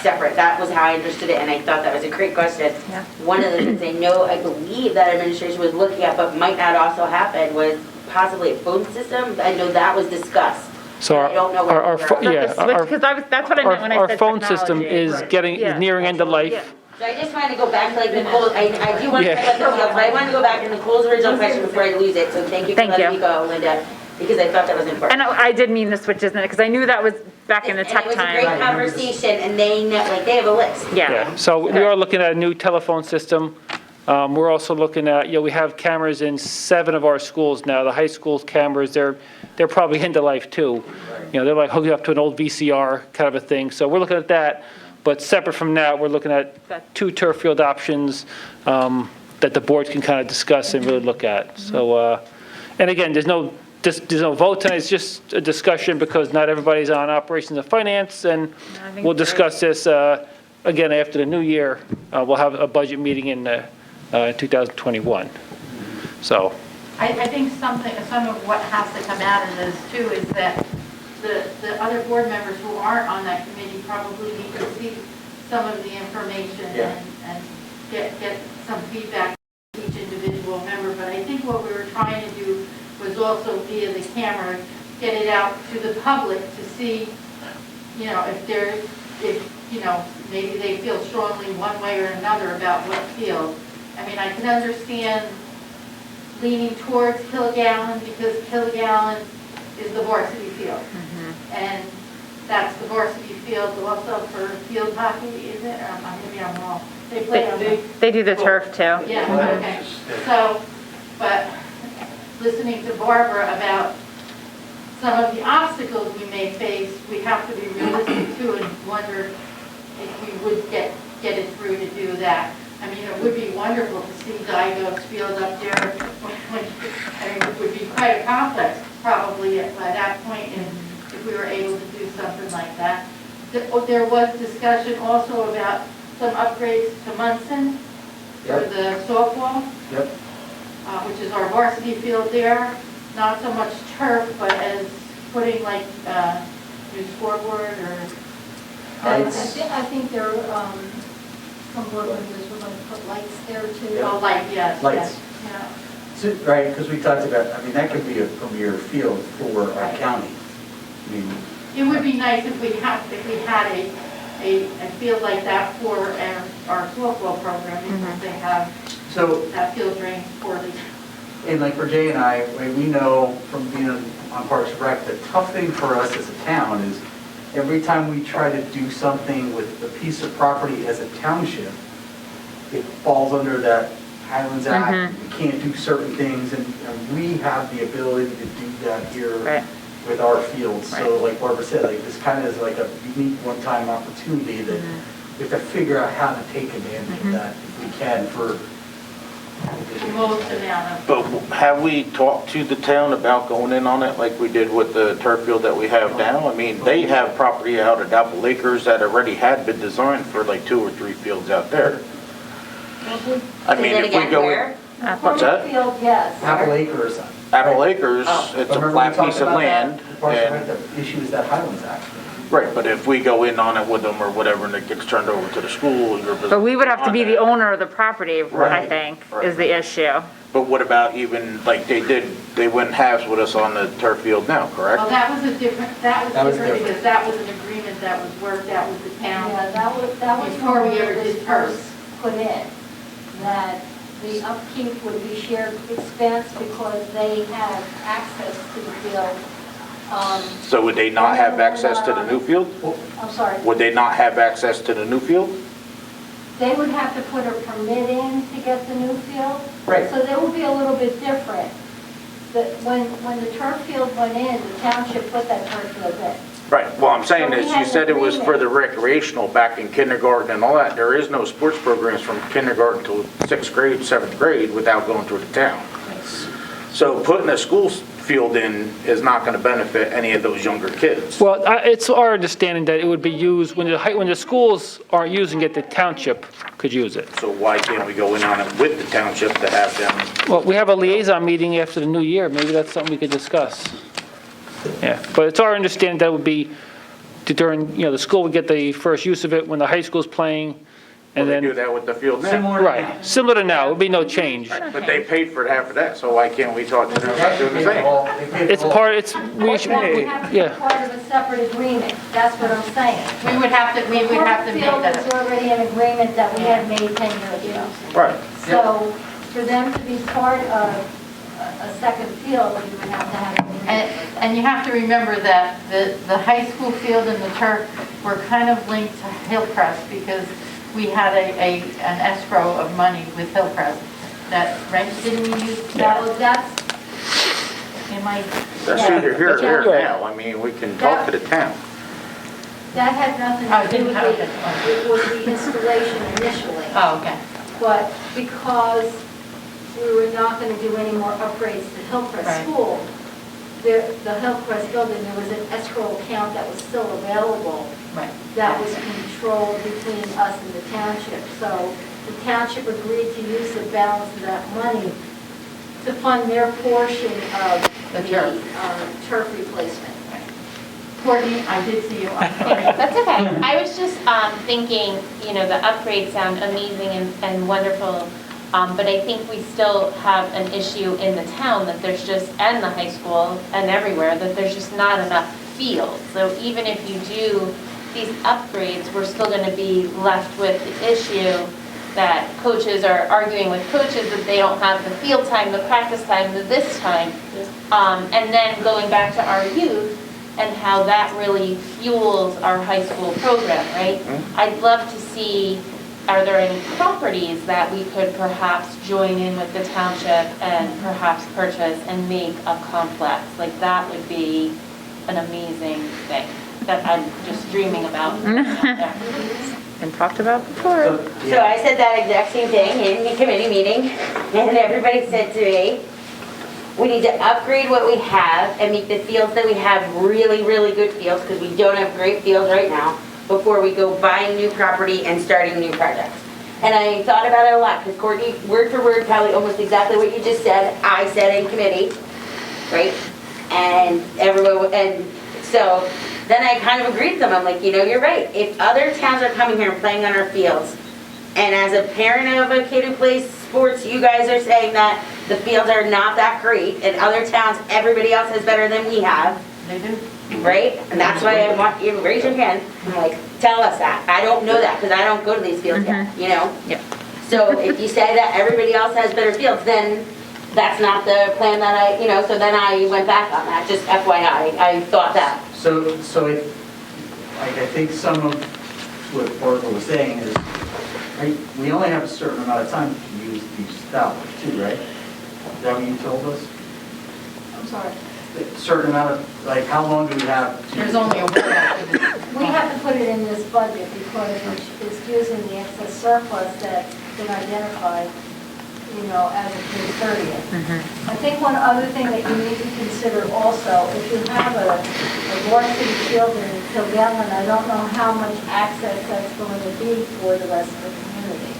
separate. That was how I understood it, and I thought that was a great question. Yeah. One of the things I believe that administration was looking at, but might not also happen, was possibly a phone system. I know that was discussed. So I don't know our where pho- we're at. yeah, our- Because that's what I meant when I our said phone system technology. is getting, Yeah. nearing end of Yeah. life. So I just wanted to go back to like Nicole, I do want to, Yeah. but I wanted to go back to Nicole's original question before I lose it, so thank you for Thank letting you. me go, Linda, because I thought that was important. And I did mean the switches in it, because I knew that was back in the tech And it was a great time. conversation, and they know, like, they have a list. Yeah. So we are looking at a new telephone system. We're also looking at, we have cameras in 7 of our schools now. The high school cameras, they're probably end of life too. They're like hooking up to an old VCR kind of a thing. So we're looking at that. But separate from that, we're looking at 2 turf field options that the board can kind of discuss and really look at. So, and again, there's no vote tonight. It's just a discussion because not everybody's on operations and finance. And we'll discuss this again after the new year. We'll have a budget meeting in 2021. So. I think some of what has to come out of this too is that the other board members who aren't on that committee probably need to see some of the information and get some feedback from each individual member. But I think what we were trying to do was also via the camera, get it out to the public to see, you know, if you know, maybe they feel strongly one way or another about what field. I mean, I can understand leaning towards Kilgallen because Kilgallen is the varsity field. And that's the varsity field also for field hockey, is it? Maybe I'm wrong. They play on the... They do the turf too. Yeah, okay. So, but listening to Barbara about some of the obstacles we may face, we have to be realistic too and wonder if we would get it through to do that. I mean, it would be wonderful to see Digo's field up there. I mean, it would be quite a complex probably by that point if we were able to do something like that. There was discussion also about some upgrades to Munson for the softball, which is our varsity field there. Not so much turf, but as putting like new scoreboard or... I think there, some board members were going to put lights there too. Oh, light, yes. Lights. Yeah. So, right, because we talked about, I mean, that could be a premier field for our county. I mean, It would be nice if we had a field like that for our softball program, because they have so, that field drained poorly. and like for Jay and I, we know from being on Parks and Rec, the tough thing for us as a town is every time we try to do something with a piece of property as a township, it falls under that Highlands Act. We can't do certain things, and we have the ability to do that here with our fields. So like Barbara said, like this kind of is like a unique one-time opportunity that we have to figure out how to take advantage of that if we can for Most amount of... But have we talked to the town about going in on it like we did with the turf field that we have now? I mean, they have property out at Apple Acres that already had been designed for like 2 or 3 fields out there. I mean, if we go in... What's that? Field, yes. Apple Acres. Apple Acres, it's a Remember we flat talked piece of about land. that? Parks and And, Rec, the issue is that Highlands Act. right, but if we go in on it with them or whatever and it gets turned over to the school, you're... But we would have to be the owner of the property, I Right. think, Right. is the issue. But what about even, like they went halves with us on the turf field now, correct? Well, that was different That was different. because that was an agreement that was worked out with the town. Yeah, that was Before we ever this did first. first put in, that the upkeep would be shared expense because they have access to the field. So would they not have access to the new field? I'm sorry, Would they not have access to the new field? they would have to put a permit in to get the new field. Right. So they would be a little bit different. But when the turf field went in, the township put that turf field in. Right, well, I'm saying So we is, you had an said it was for the agreement. recreational back in kindergarten and all that. There is no sports programs from kindergarten to 6th grade, 7th grade without going through the town. So putting a school field in is not gonna benefit any of those younger kids. Well, it's our understanding that it would be used, when the schools aren't using it, the township could use it. So why can't we go in on it with the township to have them? Well, we have a liaison meeting after the new year, maybe that's something we could discuss. Yeah, but it's our understanding that it would be during, the school would get the first use of it when the high school's playing, and Well, they do then, that with the field now. Similar to right, similar to now, it would be no change. But they paid for half of that, so why can't we talk to them about doing the same? It's part, it's, we should, That would have to be yeah. part of a separate agreement, that's what I'm saying. We would have to make Turf field that. is already an agreement that we had made 10 years ago. Right. So for them to be part of a second field, we would have to have an agreement. And you have to remember that the high school field and the turf were kind of linked to Hillcrest because we had an escrow of money with Hillcrest. That, right, didn't we use that? Well, that's, That's either here or there now. I mean, we can talk to the town. that had nothing Oh, it to do didn't with have it was the installation initially. Oh, okay. But because we were not going to do any more upgrades to Hillcrest Right. School, the Hillcrest building, there was an escrow account that was still available Right. that was controlled between us and the township. So the township agreed to use the balance of that money to fund their portion of The the turf replacement. Courtney, I did see you, I'm sorry. That's okay. I was just thinking, the upgrades sound amazing and wonderful, but I think we still have an issue in the town that there's just, and the high school and everywhere, that there's just not enough fields. So even if you do these upgrades, we're still going to be left with the issue that coaches are arguing with coaches that they don't have the field time, the practice time, the this time. And then going back to our youth and how that really fuels our high school program, right? I'd love to see, are there any properties that we could perhaps join in with the township and perhaps purchase and make a complex? Like that would be an amazing thing that I'm just dreaming about. Been talked about before. So I said that exact same thing in the committee meeting, and everybody said to me, we need to upgrade what we have and make the fields that we have really, really good fields, because we don't have great fields right now, before we go buying new property and starting new projects. And I thought about it a lot, because Courtney, word for word, probably almost exactly what you just said, I said in committee, right? And everyone, and so then I kind of agreed with them. I'm like, you're right. If other towns are coming here and playing on our fields, and as a parent of a kid who plays sports, you guys are saying that the fields are not that great, and other towns, everybody else has better than we have. They do. Right? And that's why I want you to raise your hand. I'm like, tell us that. I don't know that, because I don't go to these fields yet, Yeah. So if you say that everybody else has better fields, then that's not the plan that so then I went back on that, just FYI, I thought that. So I think some of what Barbara was saying is, right, we only have a certain amount of time to use these dollars too, right? Is that what you told us? I'm sorry. A certain amount of, like, how long do we have? There's only a word after this. We have to put it in this budget because it's using the excess surplus that's been identified, as of June 30th. I think one other thing that you need to consider also, if you have a varsity field in Kilgallen, I don't know how much access that's going to be for the rest of the community.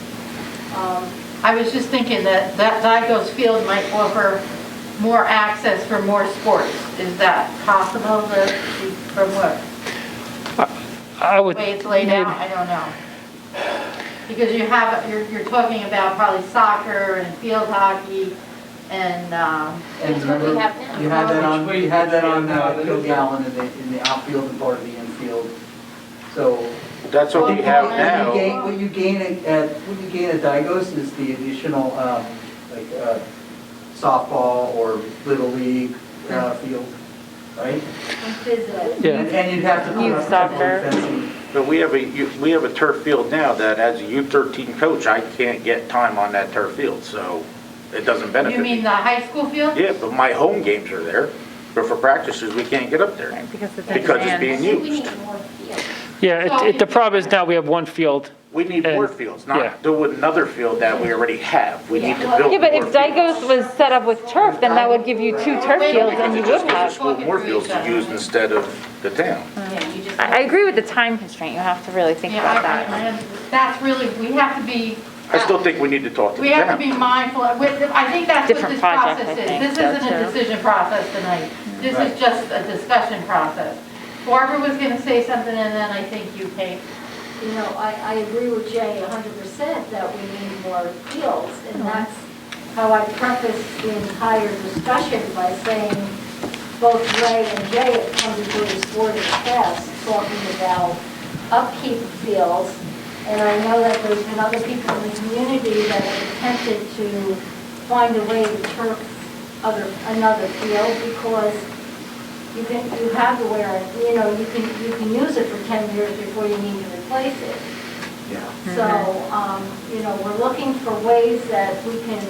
I was just thinking that Zygos Field might offer more access for more sports. Is that possible from what? I would. The way it's laid out, I don't know. Because you're talking about probably soccer and field hockey and. And It's what we remember, have now. you had that on Kilgallen in the outfield and part of the infield. So. That's what we have now. What you gain at Digos is the additional, softball or little league field, right? Yeah. And you'd have to put Youth up a couple soccer. of fencing. But we have a turf field now that as a U13 coach, I can't get time on that turf field, so it doesn't benefit You me. mean the high school field? Yeah, but my home games are there, but for practices, we can't get up there Because it's because it's being We used. need more fields. Yeah, the problem is now we have one field. We need more fields, yeah. not do another field that we already have. We need to build more Yeah, but if fields. Digos was set up with turf, then that would give you 2 turf fields and you would Just give the have. school more fields to use instead of the town. Yeah, you just. I agree with the time constraint. You have to really think Yeah, about that. that's really, we have to be. I still think we need to talk to the We have to be town. mindful, I think that's what Different this project, process I is. think, This so, isn't a too. decision process tonight. This is just a discussion process. Barbara was going to say something, and then I think you, Kate. I agree with Jay 100% that we need more fields, and that's how I prefaced the entire discussion by saying both Ray and Jay have come before this board in the past talking about upkeep of fields, and I know that there's been other people in the community that have attempted to find a way to turf another field because you have to wear it, you can use it for 10 years before you need to replace it. Yeah. So, we're looking for ways that we can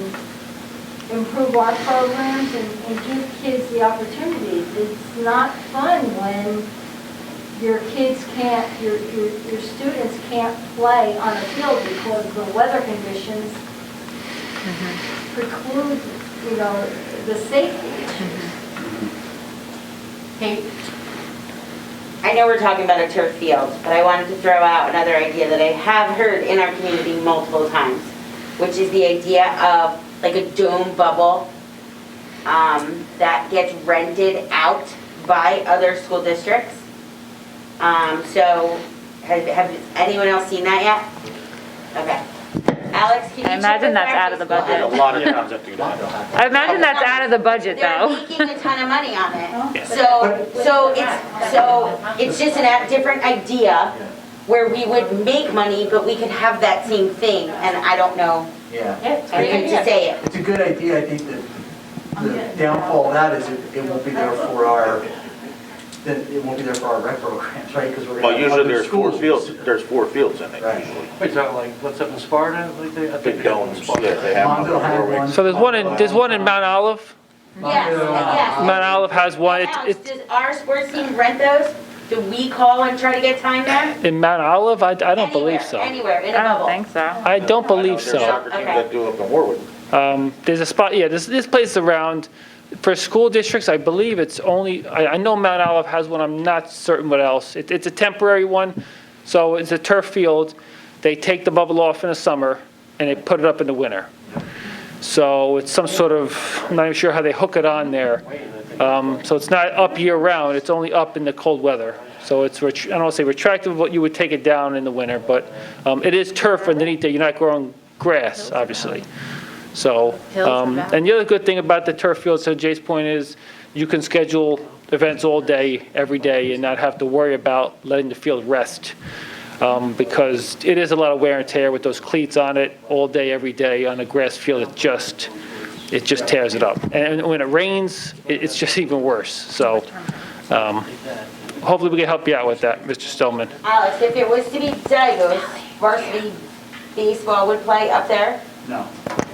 improve our programs and give kids the opportunities. It's not fun when your kids can't, your students can't play on a field because the weather conditions preclude, the safety issues. Kate? I know we're talking about a turf field, but I wanted to throw out another idea that I have heard in our community multiple times, which is the idea of like a dome bubble that gets rented out by other school districts So, have anyone else seen that yet? Okay. Alex, can you check I imagine with that's our out of the high school? budget. A lot of towns have to do that. I imagine that's out of the budget, They're though. making a ton of money on it. So it's just a different idea where we would make money, but we could have that same thing, and I don't know Yeah. how to say it. It's a good idea. I think that the downfall of that is it won't be there for our, it won't be there for our rec programs, right? Because we're Well, going to have usually other there's four schools. fields, there's 4 fields in it Right. usually. Wait, is that like, what's up in Sparta? Like they, I think Big they have one in domes, Sparta. yeah, they have them Monville up had in one. Warwick. So there's one in Mount Olive. Yes, yes. Mount Olive has one. Alex, does our sports team rent those? Do we call and try to get time there? In Mount Olive, I don't believe so. Anywhere, in a I don't bubble. think so. I don't believe There's so. soccer teams that do up in Warwick. There's a spot, yeah, this place around, for school districts, I believe it's only, I know Mount Olive has one, I'm not certain what else. It's a temporary one, so it's a turf field. They take the bubble off in the summer, and they put it up in the winter. So it's some sort of, I'm not even sure how they hook it on there. So it's not up year-round, it's only up in the cold weather. So it's, I don't want to say retractable, but you would take it down in the winter. But it is turf underneath there, you're not growing grass, obviously. So, and the other good thing about the turf field, so Jay's point is, you can schedule events all day, every day, and not have to worry about letting the field rest. Because it is a lot of wear and tear with those cleats on it all day, every day on a grass field. It just tears it up. And when it rains, it's just even worse. So hopefully we can help you out with that, Mr. Stillman. Alex, if it was to be Dagos, varsity baseball would play up there? No.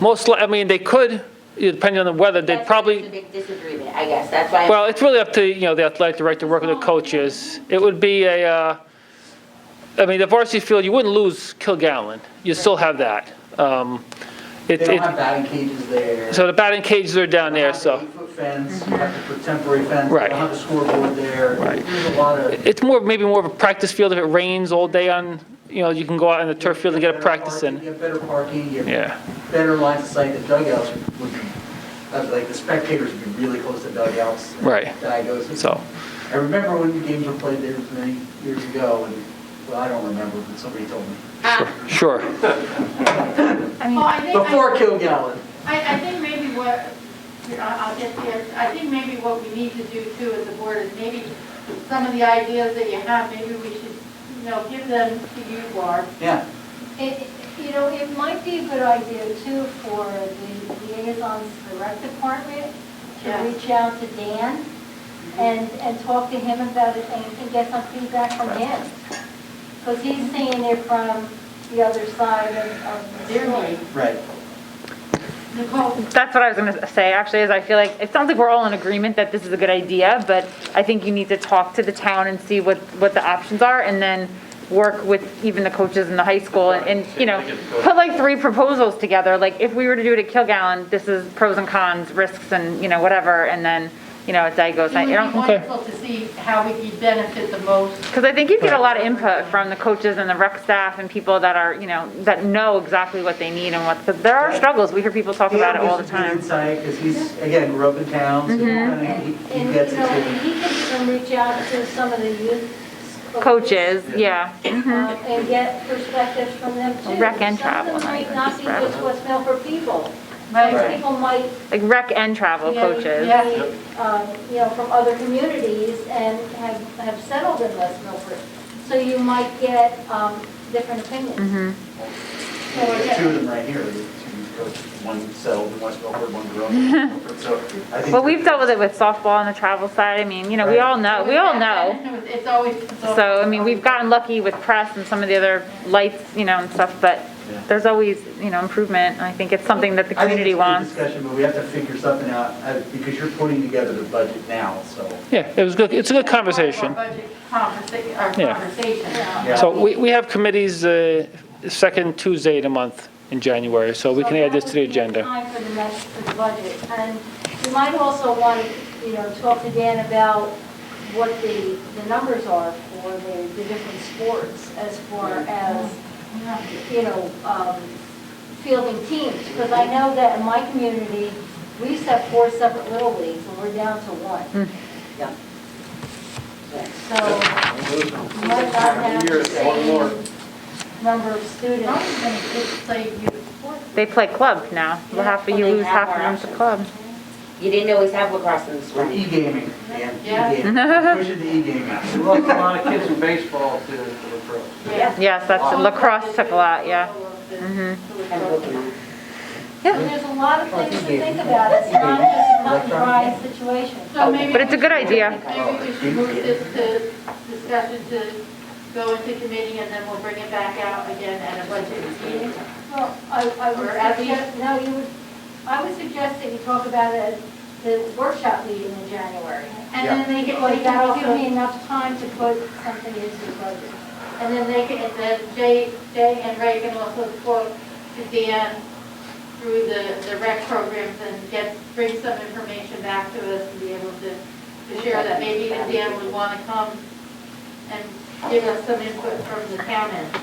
I mean, they could, depending on the weather, they'd That's probably, a big disagreement, I guess, that's why. well, it's really up to, the athletic director, working with the coaches. It would be I mean, the varsity field, you wouldn't lose Kilgallen. You still have that. They don't have batting cages there. So the batting cages are down there, so. 8-foot fence, you have to put temporary fence. Right. They don't have a scoreboard there. Right. There's a lot of. It's maybe more of a practice field if it rains all day on, you can go out in the turf field and get a practice in. You have better parking, you Yeah. have better lines of sight. The dugouts would be, like the spectators would be really close to dugouts. Right. That goes. So, I remember when the games were played there many years ago, and, well, I don't remember, but somebody told me. sure. Before Kilgallen. I think maybe what, I'll get there, I think maybe what we need to do too as a board is maybe some of the ideas that you have, maybe we should, give them to you, Barb. Yeah. It might be a good idea too for the liaisons to the rec department to Yeah. reach out to Dan and talk to him about it and get some feedback from him. Because he's seeing it from the other side of the story. Right. Nicole? That's what I was going to say, actually, is I feel like, it sounds like we're all in agreement that this is a good idea, but I think you need to talk to the town and see what the options are, and then work with even the coaches in the high school, and put like 3 proposals together. Like, if we were to do it at Kilgallen, this is pros and cons, risks, and, whatever, and then, at Dagos. It would be wonderful to see how we could benefit the most. Because I think you get a lot of input from the coaches and the rec staff and people that are, that know exactly what they need and because there are struggles. We hear people talk about it all the time. Insight, because he's, again, grew up in town, so he And, gets it too. he can even reach out to some of the youth Coaches, yeah. and get perspectives from them too. Rec and travel, Some of them not might even not be just just West Milford people. Right. Some people might Like rec and travel coaches. be, from other communities and have settled in West Milford. So you might get different opinions. So There's 2 of them right here, the 2 coaches, one settled in West Milford, one grew up in West Milford, so I think. Well, we've dealt with it with softball on the travel side. I mean, we all know. It's always. So, I mean, we've gotten lucky with press and some of the other lights, and stuff, but there's always, improvement. And I think it's something that the community wants. I think it's a good discussion, but we have to figure something out, because you're putting together the budget now, so. Yeah, it was good. It's a good conversation. Conversation. So we have committees second Tuesday of the month in January, so we can add this to the agenda. Time for the budget. And you might also want to, talk to Dan about what the numbers are for the different sports as far as, fielding teams. Because I know that in my community, we used to have 4 separate little leagues and we're down to 1. Yeah. So you might not have the same number of students. They play club now. Well, half of you lose half of them to club. You didn't always have lacrosse in the school. Or e-gaming, man, Yeah. e-gaming. Push it to e-gaming. We lost a lot of kids in baseball to lacrosse. Yes, that's, lacrosse took a lot, yeah. And Pokemon. And there's a lot of things to think about. It's not just a cut and dry situation. So maybe But it's a good idea. Maybe we should move this to discussion to go into committee and then we'll bring it back out again at a budget meeting. Well, I would suggest, no, I would suggest that you talk about it at the workshop meeting in January. And then they get, Like, that'll give me enough time to put something into the budget. and then they can, then Jay and Ray can also talk to Dan through the rec programs and bring some information back to us and be able to share that. Maybe even Dan would want to come and give us some input from the town end.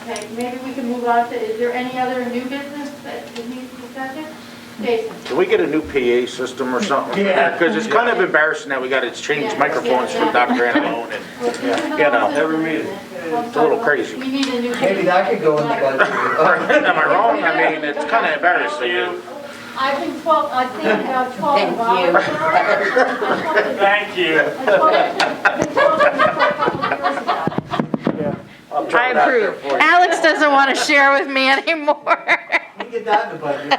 Okay, maybe we can move on to, is there any other new business that needs discussion? Jason? Can we get a new PA system or something? Yeah. Because it's kind of embarrassing that we got to change microphones for Dr. Angelone and, you know, Every meeting. it's a little crazy. We need a new. Maybe that could go in the budget. Am I wrong? I mean, it's kind of embarrassing. I've been I think about 12 Thank volunteers. Thank you. I've been talking for a couple of years about it. I approve. Alex doesn't want to share with me anymore. We can get that in the budget.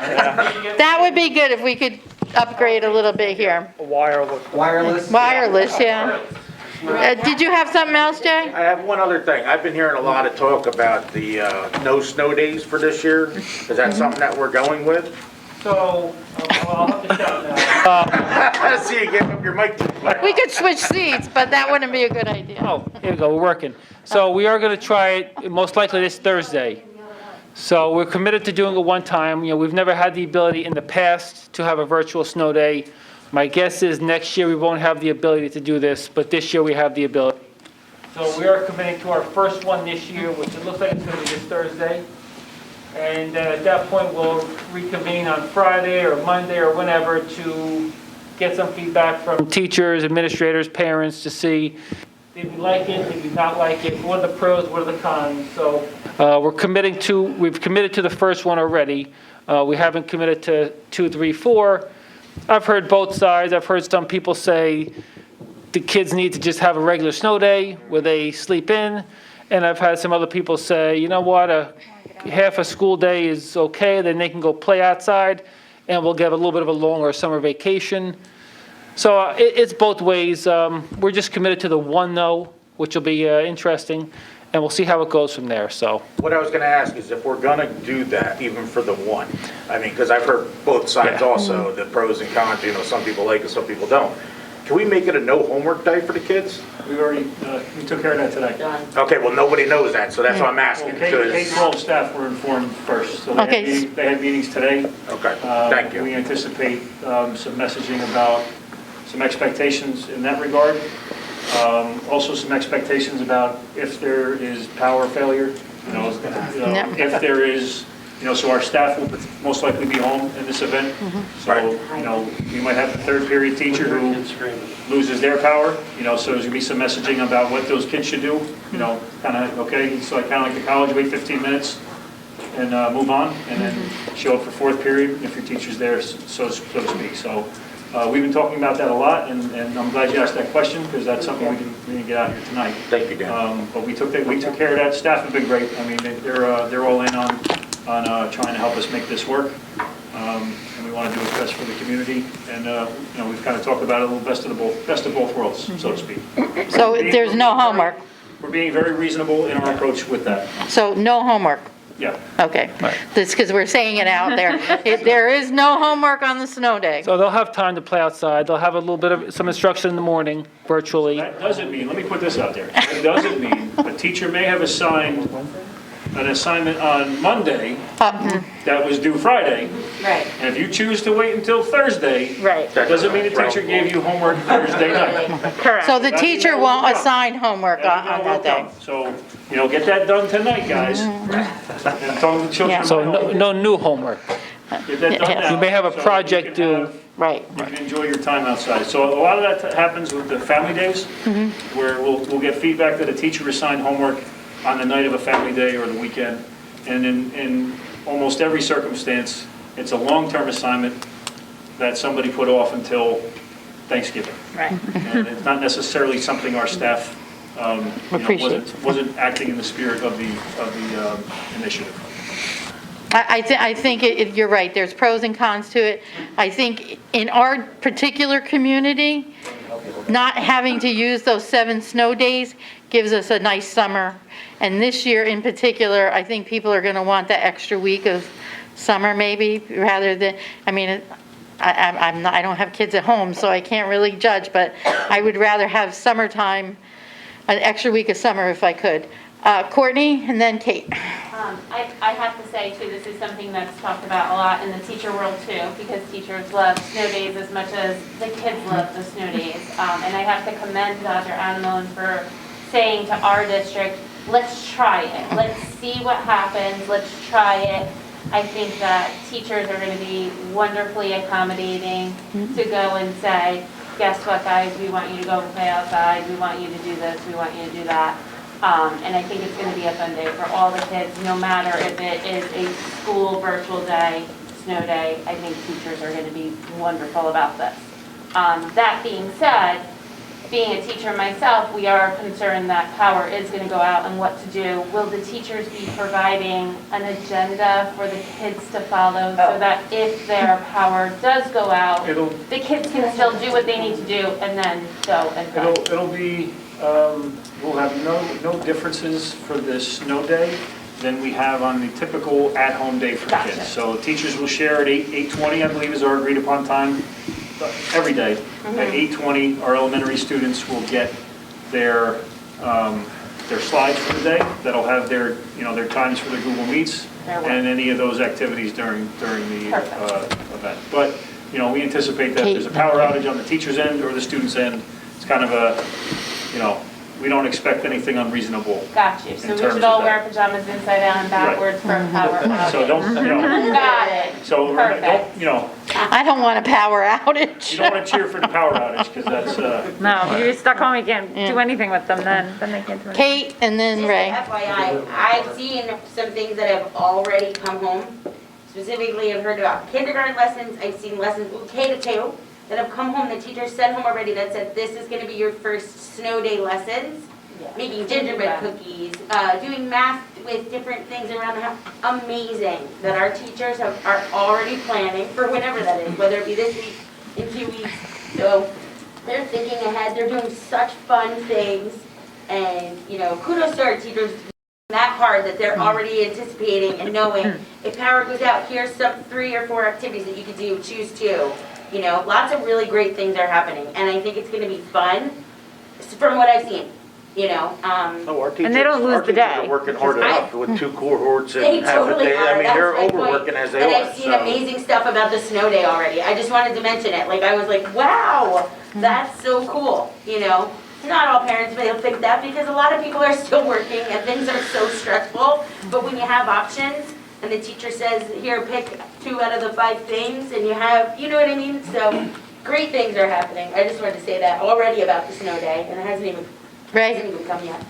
That would be good if we could upgrade a little bit here. Wireless. Wireless, yeah. Did you have something else, Jay? I have one other thing. I've been hearing a lot of talk about the no snow days for this year. Is that something that we're going with? So, I'll have to shout now. I see you getting up your mic. We could switch seats, but that wouldn't be a good idea. Oh, here we go, we're working. So we are going to try it most likely this Thursday. So we're committed to doing it one time. You know, we've never had the ability in the past to have a virtual snow day. My guess is next year we won't have the ability to do this, but this year we have the ability. So we are committing to our first one this year, which it looks like it's going to be this Thursday. And at that point, we'll reconvene on Friday or Monday or whenever to get some feedback from teachers, administrators, parents to see, did we like it, did we not like it, what are the pros, what are the cons? So we've committed to the first one already. We haven't committed to 2, 3, 4. I've heard both sides. I've heard some people say the kids need to just have a regular snow day where they sleep in. And I've had some other people say, you know what, half a school day is okay, then they can go play outside, and we'll get a little bit of a longer summer vacation. So it's both ways. We're just committed to the one, though, which will be interesting, and we'll see how it goes from there, so. What I was going to ask is if we're going to do that, even for the one, I mean, because I've heard both sides also, the pros and cons, you know, some people like it, some people don't. Can we make it a no homework day for the kids? We already, we took care of that today. Okay, well, nobody knows that, so that's what I'm asking. K-12 staff were informed first, so they had meetings today. Okay, thank you. We anticipate some messaging about some expectations in that regard. Also some expectations about if there is power failure, if there is, so our staff will most likely be home in this event. So, we might have a third period teacher who loses their power, so there's gonna be some messaging about what those kids should do, okay, so I kind of like the college, wait 15 minutes and move on, and then show up for fourth period if your teacher's there, so to speak. So we've been talking about that a lot, and I'm glad you asked that question, because that's something we can get out here tonight. Thank you, Dan. But we took care of that. Staff have been great. I mean, they're all in on trying to help us make this work, and we want to do what's best for the community. And we've kind of talked about it a little best of both worlds, so to speak. So there's no homework? We're being very reasonable in our approach with that. So no homework? Yeah. Okay. That's because we're saying it out there. There is no homework on the snow day. So they'll have time to play outside. They'll have a little bit of some instruction in the morning, virtually. That doesn't mean, let me put this out there. It doesn't mean a teacher may have assigned an assignment on Monday that was due Friday. Right. And if you choose to wait until Thursday, Right. that doesn't mean the teacher gave you homework Thursday night. Correct. So the teacher won't assign homework on that day? So, get that done tonight, guys. And talk to the children. So no new homework. Get that done now. You may have a so project you can due. have Right. You can enjoy your time outside. So a lot of that happens with the family days, where we'll get feedback that a teacher assigned homework on the night of a family day or the weekend. And in almost every circumstance, it's a long-term assignment that somebody put off until Thanksgiving. Right. And it's not necessarily something our staff wasn't acting in the spirit of the initiative. I think you're right, there's pros and cons to it. I think in our particular community, not having to use those 7 snow days gives us a nice summer. And this year in particular, I think people are going to want that extra week of summer maybe, rather than, I mean, I don't have kids at home, so I can't really judge, but I would rather have summertime, an extra week of summer if I could. Courtney and then Kate. I have to say too, this is something that's talked about a lot in the teacher world too, because teachers love snow days as much as the kids love the snow days. And I have to commend Dr. Animone for saying to our district, let's try it. Let's see what happens. Let's try it. I think that teachers are going to be wonderfully accommodating to go and say, guess what, guys, we want you to go and play outside. We want you to do this. We want you to do that. And I think it's going to be a fun day for all the kids, no matter if it is a school virtual day, snow day. I think teachers are going to be wonderful about this. That being said, being a teacher myself, we are concerned that power is going to go out and what to do. Will the teachers be providing an agenda for the kids to follow so that if their power does go out, the kids can still do what they need to do and then go and go? It'll be, we'll have no differences for this snow day than we have on the typical at-home day for Gotcha. kids. So teachers will share at 8:20, I believe is our agreed upon time, every day. At 8:20, our elementary students will get their slides for the day that'll have their times for their Google Meets and any of those activities during the event. But, we anticipate that if there's a power outage on the teacher's end or the student's end, it's kind of a, we don't expect anything unreasonable. Got you. So we should all wear pajamas inside out and backwards for a power outage. So don't, Got it. So Perfect. don't, I don't want a power outage. you don't want to cheer for the power outage because that's, No, if you're stuck home, you can't do anything with them then they can't do anything. Kate and then Just Ray. an FYI, I've seen some things that have already come home. Specifically, I've heard about kindergarten lessons, I've seen lessons with K-2 that have come home, the teachers sent home already that said, this is gonna be your first snow day lessons. Making gingerbread cookies, doing math with different things around the house. Amazing that our teachers are already planning for whenever that is, whether it be this week, in 2 weeks. So they're thinking ahead, they're doing such fun things. And, kudos to our teachers that part that they're already anticipating and knowing if power goes out, here's some 3 or 4 activities that you could do, choose 2. Lots of really great things are happening. And I think it's gonna be fun from what I've seen. Our teachers, And they don't lose our the teachers day. are working hard enough with 2 cohorts They and half a totally day. are. I mean, That's they're my point. overworking as they And are. I've seen so. amazing stuff about the snow day already. I just wanted to mention it. I was like, wow, that's so cool. Not all parents may think that because a lot of people are still working and things are so stressful. But when you have options and the teacher says, here, pick 2 out of the 5 things and you have, you know what I mean? So great things are happening. I just wanted to say that already about the snow day and it hasn't even come yet.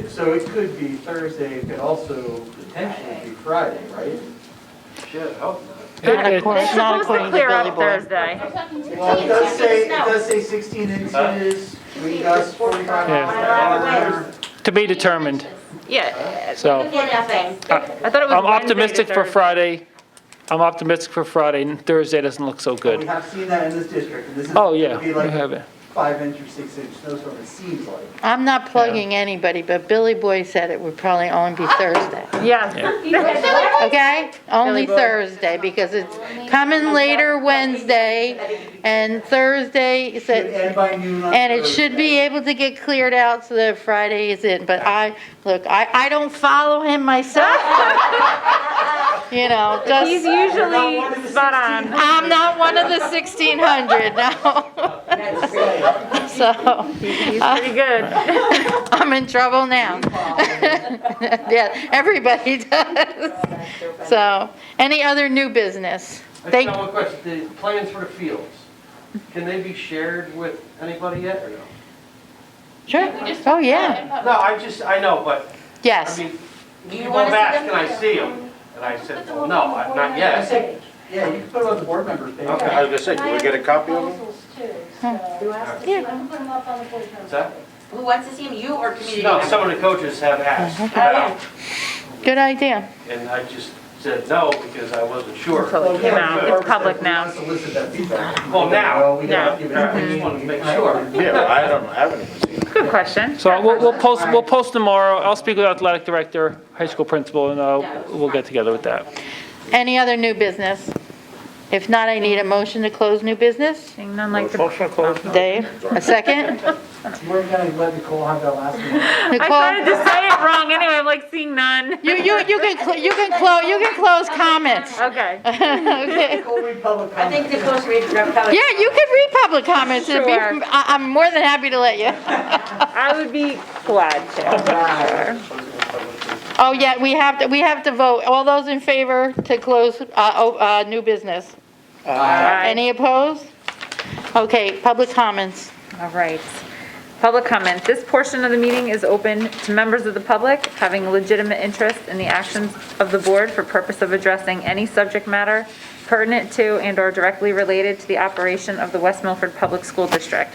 So it could be Thursday, it could also potentially be Friday, right? Should hope not. Not according, It's not supposed to according to clear Billy up Boy. Thursday. Well, it does say 16 inches, wind gusts 45 miles per hour. To be determined. Yeah. So Get nothing. I thought it was I'm Wednesday to optimistic for Thursday. Friday. I'm optimistic for Friday, and Thursday doesn't look so We good. have seen that in this district, and this is Oh, going yeah, to be we like have it. 5-inch or 6-inch snowstorm, it seems like. I'm not plugging anybody, but Billy Boy said it would probably only be Thursday. Yes. Okay? Only Billy Boy. Thursday, because it's coming later Wednesday, and Thursday, is it- And by noon on and it should Thursday. be able to get cleared out so that Friday is in. But I don't follow him myself, but, He's just, usually spot on. I'm not one of the 1,600, no. So, He's pretty good. I'm in trouble now. Yeah, everybody does. So, any other new business? I Thank- have one question. The plans for the fields, can they be shared with anybody yet or no? Sure. Oh, yeah. No, I know, but, I Yes. mean, Do you people want have to see asked, them? can I see them? And I said, well, no, not yet. Yeah, you can put it on the board members page. Okay. I was gonna say, do we get a copy of them? Proposals too, so I can put them up on the board members. What's that? Who wants to see them, you or community No, members? some of the coaches have asked Oh, yeah. Good idea. and I just said no because I wasn't sure. Until it came out, it's public now. Solicit that feedback. Well, now. Well, we Now. gotta give it I just wanted to make sure. Yeah, I haven't even seen them. Good question. So we'll post tomorrow. I'll speak with athletic director, high school principal, and we'll get together with that. Any other new business? If not, I need a motion to close new business. Seeing none like the. Motion to close. Dave, a second? We're gonna let Nicole have that last one. I started to say it wrong anyway, I'm like, seeing none. You can close comments. Okay. Okay. Nicole, read public I comment. think Nicole's reading from public. Yeah, you can read public comments. It'd be- Sure. I'm more than happy to let you. I would be glad to. Oh, yeah, we have to vote. All those in favor to close, new business? Aye. Any opposed? Okay, public comments. All right. Public comment. This portion of the meeting is open to members of the public having a legitimate interest in the actions of the board for purpose of addressing any subject matter pertinent to and/or directly related to the operation of the West Milford Public School District.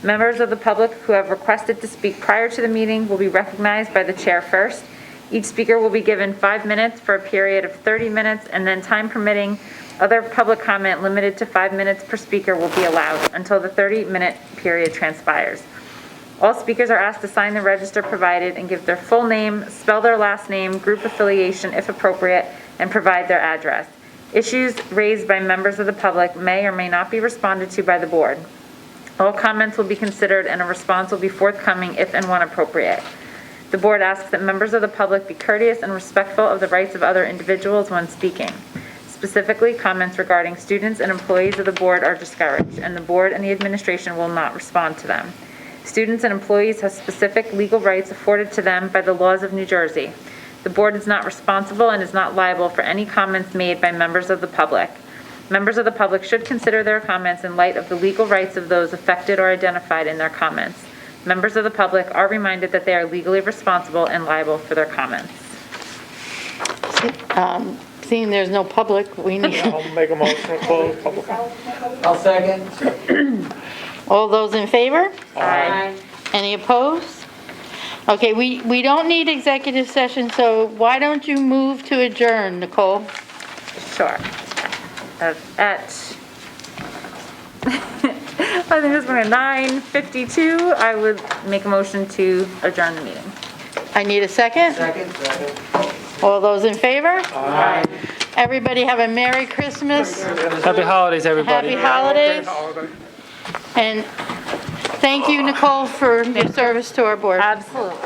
Members of the public who have requested to speak prior to the meeting will be recognized by the chair first. Each speaker will be given 5 minutes for a period of 30 minutes, and then time permitting, other public comment limited to 5 minutes per speaker will be allowed until the 30-minute period transpires. All speakers are asked to sign the register provided and give their full name, spell their last name, group affiliation if appropriate, and provide their address. Issues raised by members of the public may or may not be responded to by the board. All comments will be considered and a response will be forthcoming if and when appropriate. The board asks that members of the public be courteous and respectful of the rights of other individuals when speaking. Specifically, comments regarding students and employees of the board are discouraged, and the board and the administration will not respond to them. Students and employees have specific legal rights afforded to them by the laws of New Jersey. The board is not responsible and is not liable for any comments made by members of the public. Members of the public should consider their comments in light of the legal rights of those affected or identified in their comments. Members of the public are reminded that they are legally responsible and liable for their comments. Seeing there's no public, we need, I'll make a motion to close public comment. I'll second. all those in favor? Aye. Any opposed? Okay, we don't need executive session, so why don't you move to adjourn, Nicole? Sure. At, I think it's at 9:52, I would make a motion to adjourn the meeting. I need a second. Second. All those in favor? Aye. Everybody have a Merry Christmas, Happy holidays, everybody. Happy Holidays, and thank you, Nicole, for your service to our board. Absolutely.